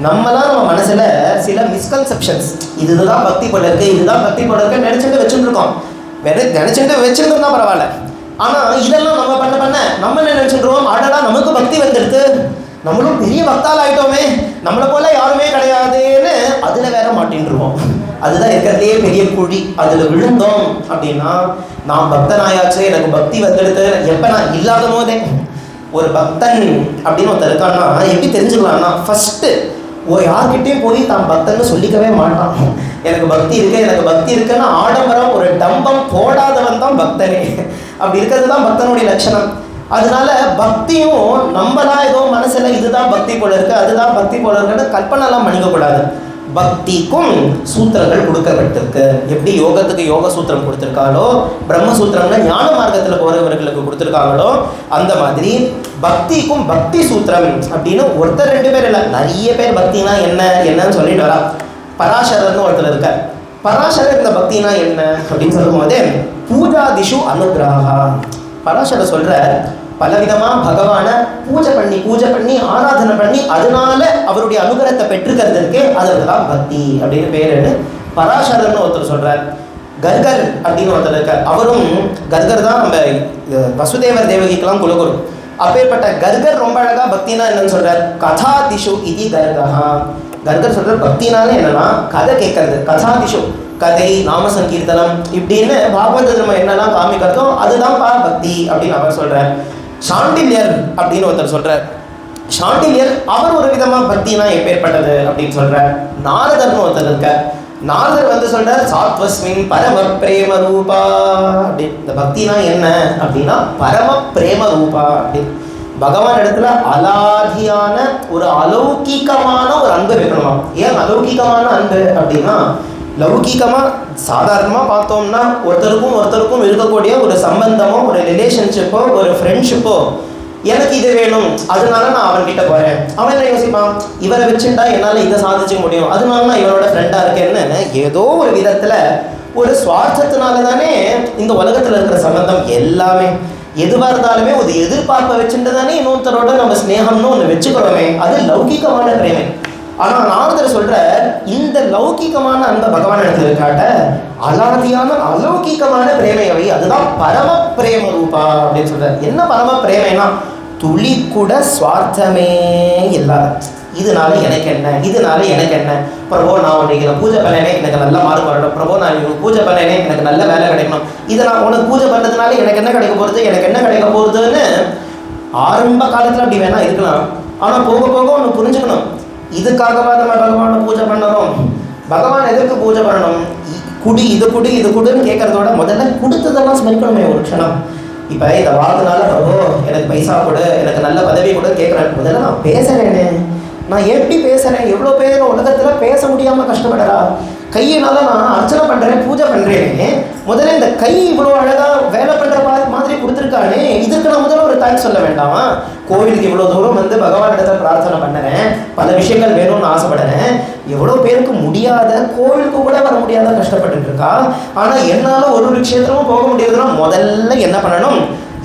நம்ம மனசில் சில மிஸ்கன்செப்ஷன்ஸ், இதுதான் பக்தி போல இருக்கு, இதுதான் பக்தி போல இருக்கு நினச்சிட்டு வச்சுருக்கோம். நினச்சிட்டு வச்சுருந்தோம் தான் பரவாயில்ல. ஆனால் இதெல்லாம் நம்ம பண்ண நம்ம என்ன நினச்சிட்டுருவோம், ஆடடா நமக்கு பக்தி வந்துடுது, நம்மளும் பெரிய பக்தால் ஆகிட்டோமே, நம்மளை போல யாருமே கிடையாதுன்னு அதில் வேற மாட்டின்ட்டுருவோம். அதுதான் இருக்கிறதுலே பெரிய குழி. அதில் விழுந்தோம் அப்படின்னா நான் பக்தனாயாச்சு, எனக்கு பக்தி வந்துடுது. எப்போ நான் இல்லாத போதே ஒரு பக்தன் அப்படின்னு ஒருத்தர் இருக்கான்னா எப்படி தெரிஞ்சுக்கலாம்னா, ஃபஸ்ட்டு யார்கிட்டையும் போய் தான் பக்தன்னு சொல்லிக்கவே மாட்டான். எனக்கு பக்தி இருக்கு, எனக்கு பக்தி இருக்குன்னா ஆடம்பரம் ஒரு டம்பம் போடாதவன் தான் பக்தனே. அப்படி இருக்கிறது தான் பக்தனுடைய லட்சணம். அதனால பக்தியும் நம்மளா ஏதோ மனசில் இதுதான் பக்தி போல இருக்கு, அதுதான் பக்தி போல இருக்குன்னு கல்பனைலாம் பண்ணிக்கக்கூடாது. பக்திக்கும் சூத்திரங்கள் கொடுக்கப்பட்டிருக்கு. எப்படி யோகத்துக்கு யோக சூத்திரம் கொடுத்துருக்காளோ, பிரம்மசூத்திரம்ல ஞான மார்க்கத்தில் போகிறவர்களுக்கு கொடுத்துருக்காங்களோ, அந்த மாதிரி பக்திக்கும் பக்தி சூத்திரம் அப்படின்னு ஒருத்தர் 2 பேர் இல்லை, நிறைய பேர் பக்தினா என்னன்னு சொல்லிட்டு வரா. பராசரர்னு ஒருத்தர் இருக்கார். பராசரர் இந்த பக்தினா என்ன அப்படின்னு சொல்லும் போதே பூஜாதிஷு அனுகிரகா. பராசரர் சொல்ற பலவிதமாக பகவானை பூஜை பண்ணி ஆராதனை பண்ணி அதனால அவருடைய அனுகிரகத்தை பெற்றுக்கிறதுக்கு அதற்கு தான் பக்தி அப்படின்னு பேருன்னு பராசரர்னு ஒருத்தர் சொல்றார். கர்கர் அப்படின்னு ஒருத்தர் இருக்கார். அவரும் கர்கர் தான் நம்ம வசுதேவர் தேவகிக்கெல்லாம் குலகுரு. அப்பேற்பட்ட கர்கர் ரொம்ப அழகா பக்தினா என்னன்னு சொல்றார். கதாதிஷு இது கர்கா. கர்கர் சொல்ற பக்தினாலே என்னன்னா கதை கேட்கறது. கதாதிஷு கதை, நாம சங்கீர்த்தனம் இப்படின்னு பாகவத நம்ம என்னெல்லாம் காமிக்கிறதோ அதுதான் பக்தி அப்படின்னு அவர் சொல்றார். சாண்டில்யர் அப்படின்னு ஒருத்தர் சொல்றார். சாண்டில்யர் அவர் ஒரு விதமாக பக்தினா எப்பேற்பட்டது அப்படின்னு சொல்றார். நாரதர்னு ஒருத்தர் இருக்கார். நாரதர் சொல்றார் சாத்வஸ்மின் பரம பிரேம ரூபா அப்படின்னு. இந்த பக்தினா என்ன அப்படின்னா பரம பிரேம ரூபா அப்படின்னு. பகவான் இடத்துல அலாதியான ஒரு அலௌகிகமான ஒரு அன்பு வைக்கணுமா. ஏன் அலௌகிகமான அன்பு அப்படின்னா, லௌகிகமாக சாதாரணமாக பார்த்தோம்னா ஒருத்தருக்கும் இருக்கக்கூடிய ஒரு சம்பந்தமோ ஒரு ரிலேஷன்ஷிப்போ ஒரு ஃப்ரெண்ட்ஷிப்போ, எனக்கு இது வேணும் அதனால நான் அவன்கிட்ட போகிறேன். அவன் என்ன யோசிப்பான், இவரை வச்சுட்டா என்னால் இதை சாதிச்சுக்க முடியும், அதனால நான் இவரோட ஃப்ரெண்டாக இருக்கேன்னு ஏதோ ஒரு விதத்தில் ஒரு சுவார்த்தத்தினால தானே இந்த உலகத்தில் இருக்கிற சம்பந்தம் எல்லாமே. எதுவாக இருந்தாலுமே ஒரு எதிர்பார்ப்பை வச்சுட்டு தானே இன்னொருத்தரோட நம்ம ஸ்னேகம்னு ஒன்று வச்சுக்கிறோமே, அது லௌகிகமான பிரேமை. ஆனால் நாரதர் சொல்ற இந்த லௌகிகமான அந்த பகவான் இடத்துல காட்ட அலாதியான அலௌகிகமான பிரேமையவை, அதுதான் பரம பிரேம ரூபா அப்படின்னு சொல்ற. என்ன பரம பிரேமைனா துளி கூட சுவார்த்தமே இல்லாத. இதனால எனக்கு என்ன பிரபோ, நான் உனக்கு பூஜை பண்ணேனே எனக்கு நல்ல மார்க் வரணும், பிரபோ நான் உங்களுக்கு பூஜை பண்ணேனே எனக்கு நல்ல வேலை கிடைக்கணும், இதை நான் உனக்கு பூஜை பண்ணதுனால எனக்கு என்ன கிடைக்க போகுதுன்னு ஆரம்ப காலத்தில் அப்படி வேணா இருக்கலாம். ஆனால் போக போக ஒன்று புரிஞ்சுக்கணும், இதுக்காகவா நம்ம பகவானை பூஜை பண்ணணும், பகவான் எதற்கு பூஜை பண்ணணும், இது குடுன்னு கேட்கறதோட முதல்ல கொடுத்ததெல்லாம் ஸ்மரிக்கணுமே ஒரு க்ஷணம். இப்போ இதை வாக்குனால பிரபு எனக்கு பைசா கொடு, எனக்கு நல்ல பதவி கொடு கேட்குறேன். முதல்ல நான் பேசுகிறேனே, நான் எப்படி பேசுகிறேன், எவ்வளோ பேர் உலகத்தில் பேச முடியாமல் கஷ்டப்படுறா, கையினால நான் அர்ச்சனை பண்ணுறேன் பூஜை பண்ணுறேனே, முதல்ல இந்த கை இவ்வளோ அழகாக வேலை பண்ணுற மாதிரி கொடுத்துருக்கானே, இதுக்கு நான் முதல்ல ஒரு தேங்க்ஸ் சொல்ல வேண்டாமா. கோவிலுக்கு இவ்வளோ தூரம் பகவான் இடத்துல பிரார்த்தனை பண்ணுறேன், பல விஷயங்கள் வேணும்னு ஆசைப்படுறேன், எவ்வளோ பேருக்கு முடியாத, கோவிலுக்கு கூட வர முடியாத கஷ்டப்பட்டு இருக்கா. ஆனால் என்னால் ஒரு விஷயத்திலும் போக முடியாதுன்னா முதல்ல என்ன பண்ணணும்,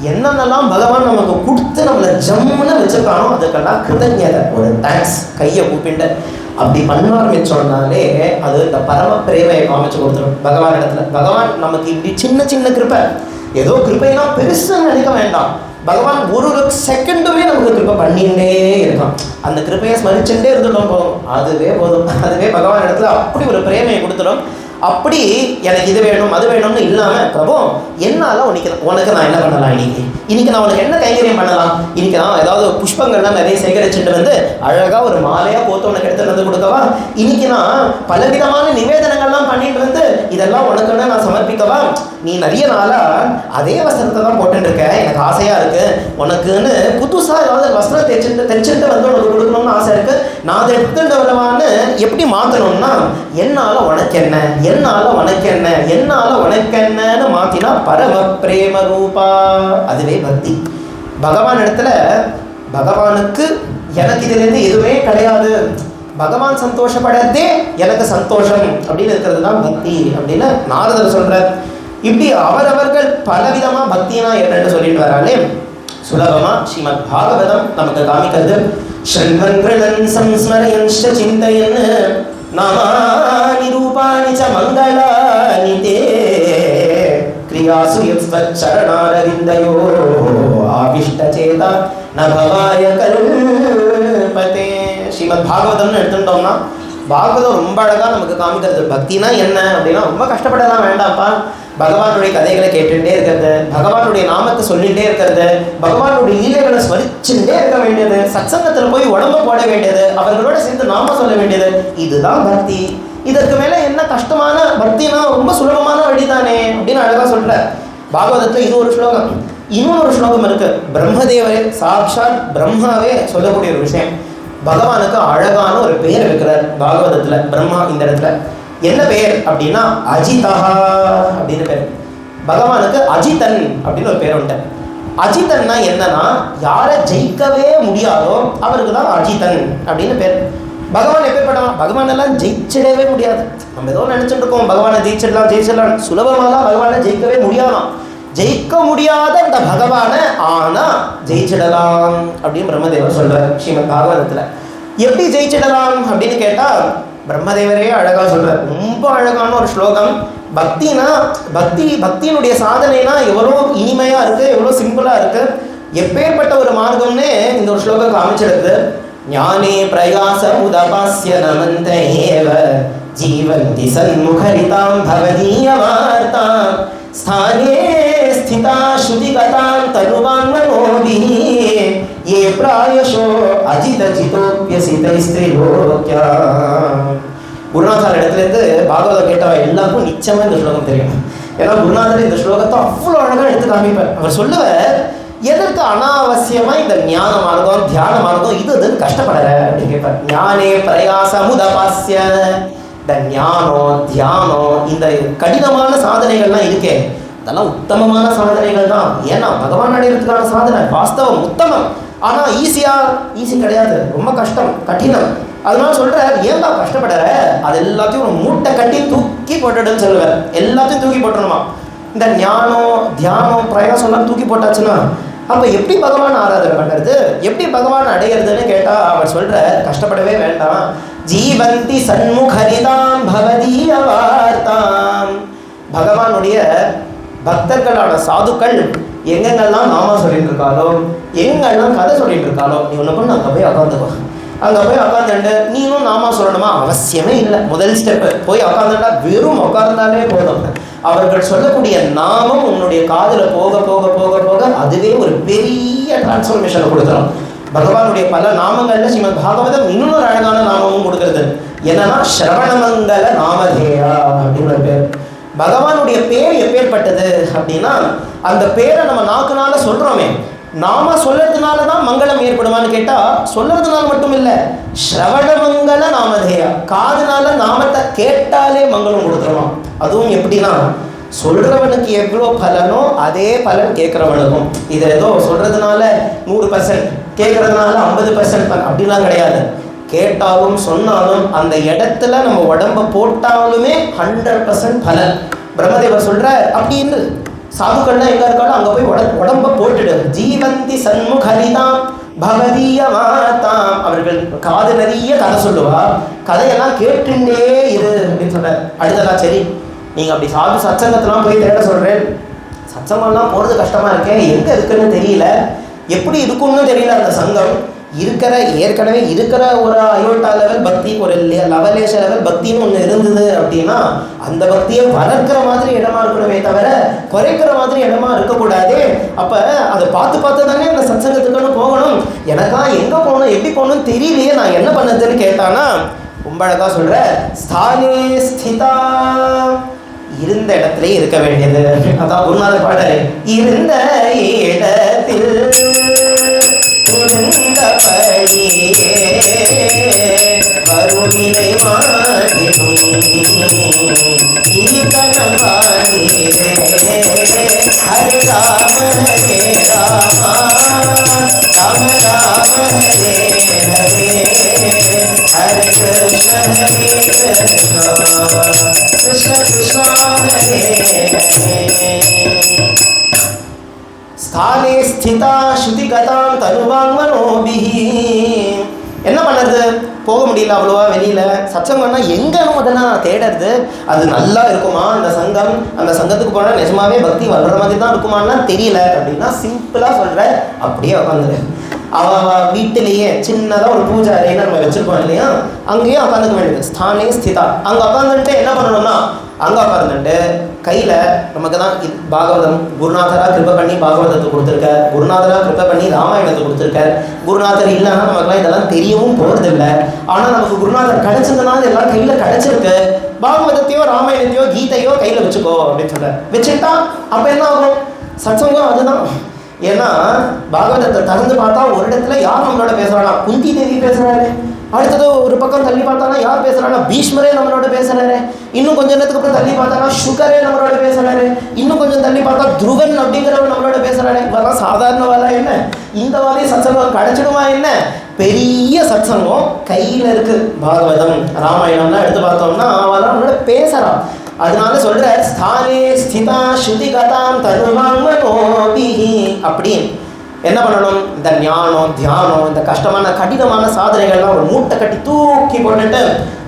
என்னென்னலாம் பகவான் நமக்கு கொடுத்து நம்மளை ஜம்முன்னு வச்சுருக்கானோ அதுக்கெல்லாம் கிருதஜ்ஞதை, ஒரு தேங்க்ஸ் கையை கூப்பிட்டு அப்படி பண்ண ஆரம்பிச்சோம்னாலே அது இந்த பரம பிரேமையை காமிச்சு கொடுத்துரும் பகவான் இடத்துல. பகவான் நமக்கு இப்படி சின்ன கிருப்பை, ஏதோ கிருப்பைனா பெருசுன்னு நினைக்க வேண்டாம். பகவான் ஒரு செகண்டுமே நமக்கு கிருப்பை பண்ணிகிட்டே இருக்கான். அந்த கிருப்பையை ஸ்மரிச்சுட்டே இருந்துட்டோம் போதும், அதுவே போதும். அதுவே பகவான் இடத்துல அப்படி ஒரு பிரேமையை கொடுத்துடும். அப்படி எனக்கு இது வேணும் அது வேணும்னு இல்லாமல், பிரபு என்னால் உனக்கு நான் என்ன பண்ணலாம், இன்னைக்கு நான் உனக்கு என்ன கைங்கரியம் பண்ணலாம், இன்னைக்கு நான் ஏதாவது புஷ்பங்கள்லாம் நிறைய சேகரிச்சுட்டு அழகாக ஒரு மாலையாக போத்து உனக்கு எடுத்துகிட்டு கொடுக்கவா, இன்னைக்கு நான் பலவிதமான நிவேதனங்கள்லாம் பண்ணிட்டு இதெல்லாம் உனக்குன்னு நான் சமர்ப்பிக்கவா, நீ நிறைய நாளாக அதே வஸ்திரத்தை தான் போட்டுருக்க, எனக்கு ஆசையாக இருக்குது, உனக்குன்னு புதுசாக ஏதாவது வஸ்திரம் தைச்சுட்டு உனக்கு கொடுக்கணும்னு ஆசை இருக்குது, நான் அதை எடுத்துட்டு வரவான்னு எப்படி மாற்றணும்னா, என்னால் உனக்கென்னன்னு மாத்தினா பரம பிரேம ரூபா, அதுவே பக்தி. பகவான் இடத்துல பகவானுக்கு எனக்கு இதுலேருந்து எதுவுமே கிடையாது, பகவான் சந்தோஷப்படத்தே எனக்கு சந்தோஷம் அப்படின்னு இருக்கிறது தான் பக்தி அப்படின்னு நாரதர் சொல்றார். இப்படி அவரவர்கள் பலவிதமாக பக்தினா என்னன்னு சொல்லிட்டு வராலே. சுலபமா ஸ்ரீமத் பாகவதம் நமக்கு காமிக்கிறது. ஸ்ரண்வன் கிருணன் சம்ஸ்மரயன்ஷ சிந்தயன் நாமானி ரூபாணி ச மங்களானி தே கிரியாசு யஸ்வத் சரணாரவிந்தயோ ஆவிஷ்டசேதா நபவாய கல்பதே. ஸ்ரீமத் பாகவதம்னு எடுத்துட்டோம்னா பாகவதம் ரொம்ப அழகாக நமக்கு காமிக்கிறது. பக்தினா என்ன அப்படின்னா ரொம்ப கஷ்டப்படலாம் வேண்டாம்ப்பா. பகவானுடைய கதைகளை கேட்டுகிட்டே இருக்கிறது, பகவானுடைய நாமத்தை சொல்லிகிட்டே இருக்கிறது, பகவானுடைய லீலைகளை ஸ்மரிச்சுட்டே இருக்க வேண்டியது, சத்சங்கத்தில் போய் உடம்பு போட வேண்டியது, அவர்களோட சேர்ந்து நாம சொல்ல வேண்டியது, இதுதான் பக்தி. இதற்கு மேலே என்ன கஷ்டமான பக்தினா ரொம்ப சுலபமான வழி தானே அப்படின்னு அழகாக சொல்கிற. பாகவதத்தில் இது ஒரு ஸ்லோகம். இன்னொரு ஸ்லோகம் இருக்கு. பிரம்மதேவரே சாட்சாத் பிரம்மாவே சொல்லக்கூடிய ஒரு விஷயம். பகவானுக்கு அழகான ஒரு பெயர் வைக்கிறார் பாகவதத்தில் பிரம்மா. இந்த இடத்துல என்ன பெயர் அப்படின்னா அஜிதா அப்படின்னு பேர். பகவானுக்கு அஜிதன் அப்படின்னு ஒரு பேர் உண்டு. அஜிதன்னா என்னன்னா யாரை ஜெயிக்கவே முடியாதோ அவருக்கு தான் அஜிதன் அப்படின்னு பேர். பகவான் எப்பேற்பட்டவன்? பகவான் எல்லாம் ஜெயிச்சிடவே முடியாது. நம்ம ஏதோ நினைச்சிட்டு இருக்கோம் பகவானை ஜெயிச்சிடலாம். சுலபமாலாம் பகவானை ஜெயிக்கவே முடியாதாம். ஜெயிக்க முடியாத அந்த பகவானை ஆனா ஜெயிச்சிடலாம் அப்படின்னு பிரம்மதேவர் சொல்றார் ஸ்ரீமத் பாகவதத்துல. எப்படி ஜெயிச்சிடலாம் அப்படின்னு கேட்டா பிரம்மதேவரே அழகா சொல்றார். ரொம்ப அழகான ஒரு ஸ்லோகம். பக்தினா பக்தியினுடைய சாதனைனா எவ்வளோ இனிமையா இருக்கு, எவ்வளோ சிம்பிளா இருக்கு, எப்பேற்பட்ட ஒரு மார்க்கம்னு இந்த ஒரு ஸ்லோகம் காமிச்சிருக்கு. ஞானே பிரயாசமுதபாஸ்ய நமந்தேவ ஜீவந்தி சன்முகரிதாம் பவதீய வார்த்தாம் ஸ்தானே ஸ்திதா ஸ்ருதிகதாம் தனுவான் மனோபிஹ ये प्रायशो அஜிதஜிதோப்யசிதைஸ்திரிலோக்யா. குருநாதர் இடத்துலேருந்து பாகவதம் கேட்டவ எல்லாருக்கும் நிச்சயமா இந்த ஸ்லோகம் தெரியும். ஏன்னா குருநாதர் இந்த ஸ்லோகத்தை அவ்வளோ அழகாக எடுத்து காமிப்பார். அவர் சொல்லுவார், எதற்கு அனாவசியமா இந்த ஞான மார்க்கம் தியான மார்க்கம் இதுன்னு கஷ்டப்படற அப்படின்னு கேட்பார். ஞானே பிரயாசமுதபாஸ்ய. இந்த ஞானம் தியானம் இந்த கடினமான சாதனைகள்லாம் இருக்கே அதெல்லாம் உத்தமமான சாதனைகள் தான். ஏன்னா பகவான் அடைகிறதுக்கான சாதனை வாஸ்தவம் உத்தமம். ஆனால் ஈஸி கிடையாது, ரொம்ப கஷ்டம் கடினம். அதனால சொல்கிறார், ஏன்டா கஷ்டப்படுற, அது எல்லாத்தையும் ஒரு மூட்டை கட்டி தூக்கி போட்டுடுன்னு சொல்லுவார். எல்லாத்தையும் தூக்கி போட்டணுமா. இந்த ஞானம் தியானம் பிரயாசம்லாம் தூக்கி போட்டாச்சுன்னா அப்போ எப்படி பகவான் ஆராதனை பண்ணுறது, எப்படி பகவான் அடையிறதுன்னு கேட்டால் அவர் சொல்கிற கஷ்டப்படவே வேண்டாம். ஜீவந்தி சண்முகரிதாம் பவதீய வார்த்தாம். பகவானுடைய பக்தர்களான சாதுக்கள் எங்கெங்கெல்லாம் நாம சொல்லிட்டு இருக்காளோ, எங்கெல்லாம் கதை சொல்லிட்டு இருக்காளோ, நீ ஒன்று பண்ண அங்கே போய் உட்காந்துக்கோ. அங்கே போய் உட்காந்துட்டு நீனும் நாம சொல்லணுமா அவசியமே இல்லை. முதல் ஸ்டெப்பு போய் உட்காந்துட்டா வெறும் உட்கார்ந்தாலே போதும். அவர்கள் சொல்லக்கூடிய நாமம் உன்னுடைய காதில் போக போக போக போக அதுவே ஒரு பெரிய டிரான்ஸ்ஃபர்மேஷனை கொடுத்துரும். பகவானுடைய பல நாமங்கள்ல ஸ்ரீமத் பாகவதம் இன்னொரு அழகான நாமமும் கொடுக்கறது. என்னன்னா ஸ்ரவணமங்கல நாமதேயா அப்படின்னு ஒரு பேர். பகவானுடைய பேர் எப்பேற்பட்டது அப்படின்னா அந்த பேரை நம்ம நாக்குனால சொல்றோமே, நாம சொல்றதுனால தான் மங்களம் ஏற்படுமான்னு கேட்டா சொல்றதுனால மட்டும் இல்லை, ஸ்ரவணமங்கல நாமதேயா காதுனால நாமத்தை கேட்டாலே மங்களம் கொடுத்துருவோம். அதுவும் எப்படின்னா சொல்றவனுக்கு எவ்வளோ பலனோ அதே பலன் கேட்குறவனுக்கும். இது ஏதோ சொல்றதுனால 100%, கேட்கறதுனால 50% அப்படிலாம் கிடையாது. கேட்டாலும் சொன்னாலும் அந்த இடத்துல நம்ம உடம்ப போட்டாலுமே 100% பலன். பிரம்மதேவர் சொல்ற அப்படின்னு சாதுக்கள்லாம் எங்க இருக்காலும் அங்க போய் உடம்ப போட்டுடு. ஜீவந்தி சண்முகரிதாம் பவதீய வார்த்தாம். அவர்கள் காது நிறைய கதை சொல்லுவா, கதையெல்லாம் கேட்டுட்டே இரு அப்படின்னு சொல்ற. அடுத்ததா சரி நீங்க அப்படி சாது சத்சங்கத்தெல்லாம் போய் தேட சொல்றேன். சத்சங்கம்லாம் போறது கஷ்டமா இருக்கேன், எங்க இருக்குன்னு தெரியல, எப்படி இருக்கும்னு தெரியல. அந்த சங்கம் ஏற்கனவே இருக்கிற ஒரு அயோட்டா லெவல் பக்தி, ஒரு லவலேஷ லெவல் பக்தின்னு ஒன்று இருந்தது அப்படின்னா அந்த பக்தியை வளர்க்கிற மாதிரி இடமா இருக்கணுமே தவிர குறைக்கிற மாதிரி இடமா இருக்கக்கூடாது. அப்போ அதை பார்த்து தானே அந்த சத்சங்கத்துக்குன்னு போகணும். எனக்கா எங்கே போகணும் எப்படி போகணும்னு தெரியலையே, நான் என்ன பண்ணதுன்னு கேட்டானா ரொம்ப அழகா சொல்ற, ஸ்தானே ஸ்திதா இருந்த இடத்துல இருக்க வேண்டியது. அதான் குருநாதர் பாடல், இருந்த இடத்தில் வருவினை மாட்டினும் ஹரே ராம ஹரே ராமா ராம ராம ஹரே ஹரே ஹரே கிருஷ்ண ஹரே கிருஷ்ண கிருஷ்ண கிருஷ்ண ஹரே ஹரே. ஸ்தானே ஸ்திதா ஸ்ருதி கதாம் தனுவாங் மனோபிஹி. என்ன பண்ணுறது, போக முடியல அவ்வளோவா வெளியில். சத்சங்கம்னா எங்கே அதெல்லாம் தேடுறது, அது நல்லா இருக்குமா அந்த சங்கம், அந்த சங்கத்துக்கு போனால் நிஜமாவே பக்தி வளர்கிற மாதிரி தான் இருக்குமான்னா தெரியல அப்படின்னா சிம்பிளாக சொல்கிறேன், அப்படியே உட்காந்துரு. அவள் வீட்டிலேயே சின்னதாக ஒரு பூஜை அறைன்னு நம்ம வச்சுருக்கோம் இல்லையா, அங்கேயும் உட்காந்துக்க வேண்டியது. ஸ்தானே ஸ்திதா. அங்கே உட்காந்துட்டு என்ன பண்ணணும்னா, அங்கே உட்காந்துட்டு கையில் நமக்கு தான் பாகவதம் குருநாதராக கிருப்பை பண்ணி பாகவதத்தை கொடுத்துருக்கார், குருநாதராக கிருப்பை பண்ணி ராமாயணத்தை கொடுத்துருக்கார். குருநாதர் இல்லைன்னா நமக்குலாம் இதெல்லாம் தெரியவும் போகிறதில்லை. ஆனால் நமக்கு குருநாதர் கிடைச்சதுனால எல்லாம் கையில் கிடைச்சிருக்கு. பாகவதத்தையோ ராமாயணத்தையோ கீதையோ கையில் வச்சுக்கோ அப்படின்னு சொல்கிறார். வச்சுக்கிட்டா அப்போ என்ன ஆகும், சத்சங்கம் அதுதான். ஏன்னா பாகவதத்தை திறந்து பார்த்தா ஒரு இடத்துல யார் நம்மளோட பேசுகிறானா, குந்தி தேவி பேசுகிறாரு. அடுத்தது ஒரு பக்கம் தள்ளி பார்த்தானா யார் பேசுகிறானா, பீஷ்மரே நம்மளோட பேசுகிறாரு. இன்னும் கொஞ்சம் நேரத்துக்கு அப்புறம் தள்ளி பார்த்தானா சுகரே நம்மளோட பேசுகிறாரு. இன்னும் கொஞ்சம் தள்ளி பார்த்தா துருவன் அப்படிங்கிறவன் நம்மளோட பேசுகிறாரு. இதெல்லாம் சாதாரண வேலை என்ன, இந்த மாதிரி சத்சங்கம் கிடைச்சிடுமா என்ன, பெரிய சத்சங்கம் கையில் இருக்குது. பாகவதம் ராமாயணம்லாம் எடுத்து பார்த்தோம்னா அவெல்லாம் நம்மளோட பேசுகிறான். அதனால சொல்ற ஸ்தானே ஸ்திதா ஸ்ருதி கதாம் தனுவாங் மனோபிஹி. அப்படி என்ன பண்ணணும், இந்த ஞானம் தியானம் இந்த கஷ்டமான கடினமான சாதனைகள்லாம் ஒரு மூட்டை கட்டி தூக்கி போட்டுட்டு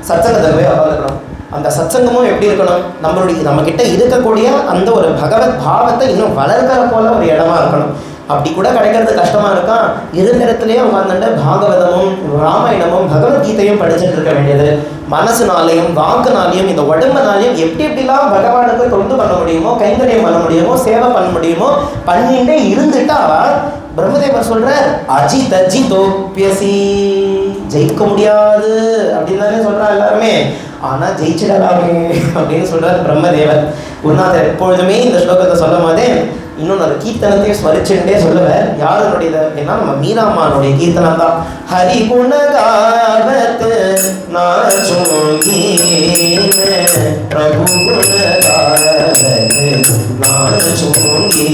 சத்சங்கத்தை போய் உட்காந்துக்கணும். அந்த சத்சங்கமும் எப்படி இருக்கணும், நம்மக்கிட்ட இருக்கக்கூடிய அந்த ஒரு பகவத் பாவத்தை இன்னும் வளர்க்கிற போல ஒரு இடமா இருக்கணும். அப்படி கூட கிடைக்கிறது கஷ்டமாக இருக்கான், இருந்த இடத்துலையே உட்காந்துட்டு பாகவதமும் ராமாயணமும் பகவத்கீதையும் படிச்சுட்டு இருக்க வேண்டியது. மனசுனாலையும் வாக்குனாலையும் இந்த உடம்புனாலையும் எப்படி எப்படிலாம் பகவானுக்கு தொண்டு பண்ண முடியுமோ, கைங்கரியம் பண்ண முடியுமோ, சேவை பண்ண முடியுமோ பண்ணிட்டே இருந்துட்டா பிரம்மதேவர் சொல்ற அஜித் அஜிதோப்யசி, ஜெயிக்க முடியாது அப்படின்னு தானே சொல்றா எல்லாருமே. ஆனால் ஜெயிச்சிடலாமே அப்படின்னு சொல்றார் பிரம்மதேவர். குருநாதர் எப்பொழுதுமே இந்த ஸ்லோகத்தை சொல்லும் போதே இன்னொன்று அந்த கீர்த்தனத்தையும் ஸ்மரிச்சுட்டே சொல்லுவார். யாருடைய அப்படின்னா நம்ம மீராம்மானுடைய கீர்த்தனம் தான். ஹரி குணகாவத் நாச்சோங்கி பிரபு குணகாவத் நாச்சோங்கி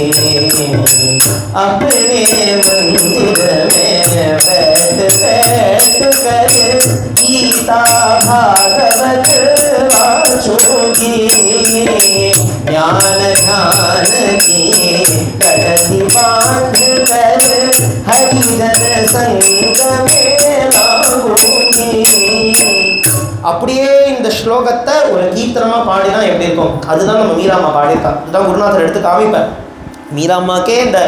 अपने मंदिर में बैठ बैठ कर गीता भागवत वाचूंगी, ज्ञान ध्यान की कटति बांध कर हरिजन संग में लागूंगी. அப்படியே இந்த ஸ்லோகத்தை ஒரு கீர்த்தனமாக பாடினா எப்படி இருக்கும், அதுதான் நம்ம மீராம்மா பாடியிருக்கா. இதுதான் குருநாதர் எடுத்து காமிப்பார். மீராம்மாக்கே இந்த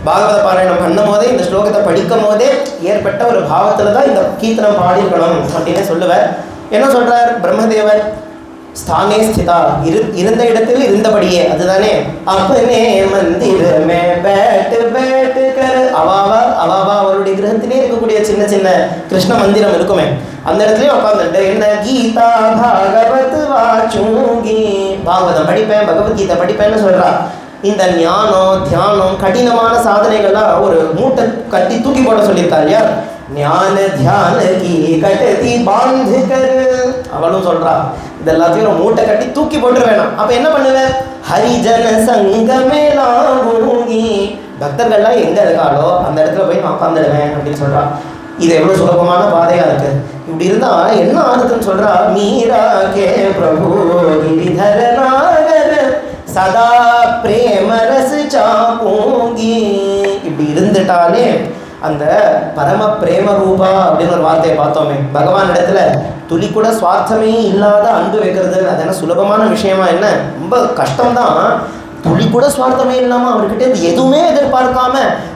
பாகவத பாராயணம் பண்ணும் போதே இந்த ஸ்லோகத்தை படிக்கும் போதே ஏற்பட்ட ஒரு பாவத்தில் தான் இந்த கீர்த்தனம் பாடியிருக்கணும் அப்படின்னு சொல்லுவார். என்ன சொல்கிறார் பிரம்மதேவர், ஸ்தானே ஸ்திதா இருந்த இடத்தில் இருந்தபடியே, அதுதானே அப்பனே மந்திரமே பேட்டு பேட்டு கர். அவாவா அவருடைய கிரகத்திலே இருக்கக்கூடிய சின்ன சின்ன கிருஷ்ண மந்திரம் இருக்குமே, அந்த இடத்துலயே உட்காந்துட்டு என்ன கீதா பாகவத் வாச்சூங்கி, பாகவதம் படிப்பேன் பகவத்கீதை படிப்பேன்னு சொல்றா. இந்த ஞானம் தியானம் கடினமான சாதனைகள்லாம் ஒரு மூட்டை கட்டி தூக்கி போட சொல்லியிருக்கா இல்லையா, ஞான தியான கி கட்டி பாந்து கரு. அவளும் சொல்றா இது எல்லாத்தையும் மூட்டை கட்டி தூக்கி போட்டு வேணாம். அப்ப என்ன பண்ணுவேன், ஹரிஜன சங்கமே லாகூங்கி, பக்தர்கள்லாம் எங்க இருக்காளோ அந்த இடத்துல போய் நான் உட்காந்துடுவேன் அப்படின்னு சொல்றா. இது எவ்வளவு சுலபமான பாதையா இருக்கு. இப்படி இருந்தா என்ன ஆகுதுன்னு சொல்றா, மீரா கே பிரபு கிரிதர நாகர சதா பிரேம ரஸ் சாப்பூங்கி. இப்படி இருந்துட்டாலே அந்த பரம பிரேம ரூபா அப்படின்னு ஒரு வார்த்தையை பார்த்தோமே, பகவான் இடத்துல துளி கூட சுவார்த்தமே இல்லாத அன்பு வைக்கிறது அது என்ன சுலபமான விஷயமா, என்ன ரொம்ப கஷ்டம்தான். துளி கூட சுவார்த்தமே இல்லாமல் அவர்கிட்ட எதுவுமே எதிர்பார்க்காம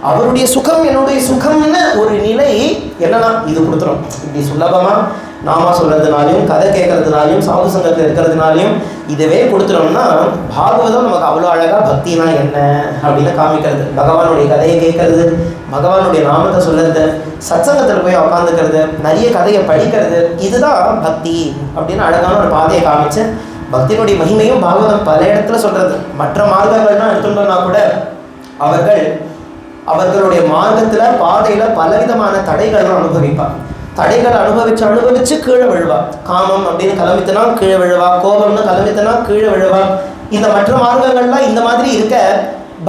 அவருடைய சுகம் என்னுடைய சுகம்னு ஒரு நிலை என்னன்னா இது கொடுத்துரும். இப்படி சுலபமாக நாம சொல்கிறதுனாலையும் கதை கேட்கறதுனாலையும் சாது சங்கத்தில் இருக்கிறதுனாலையும் இதுவே கொடுத்துட்டோம்னா பாகவதம் நமக்கு அவ்வளோ அழகாக பக்தினா என்ன அப்படின்னு காமிக்கிறது. பகவானுடைய கதையை கேட்கறது, பகவானுடைய நாமத்தை சொல்லுறது, சத்சங்கத்தில் போய் உட்காந்துக்கிறது, நிறைய கதையை படிக்கிறது, இதுதான் பக்தி அப்படின்னு அழகான ஒரு பாதையை காமிச்சு பக்தியினுடைய மகிமையும் பாகவதம் பல இடத்துல சொல்றது. மற்ற மார்க்கங்கள்லாம் எடுத்துட்டோம்னா கூட அவர்களுடைய மார்க்கத்துல பாதையில பலவிதமான தடைகள்லாம் அனுபவிப்பார். தடைகளை அனுபவிச்சு கீழே விழுவா. காமம் அப்படின்னு கிளம்பித்தனா கீழே விழுவா, கோபம்னு கிளம்பித்தனா கீழே விழுவா. இந்த மற்ற மார்க்கங்கள்லாம் இந்த மாதிரி இருக்க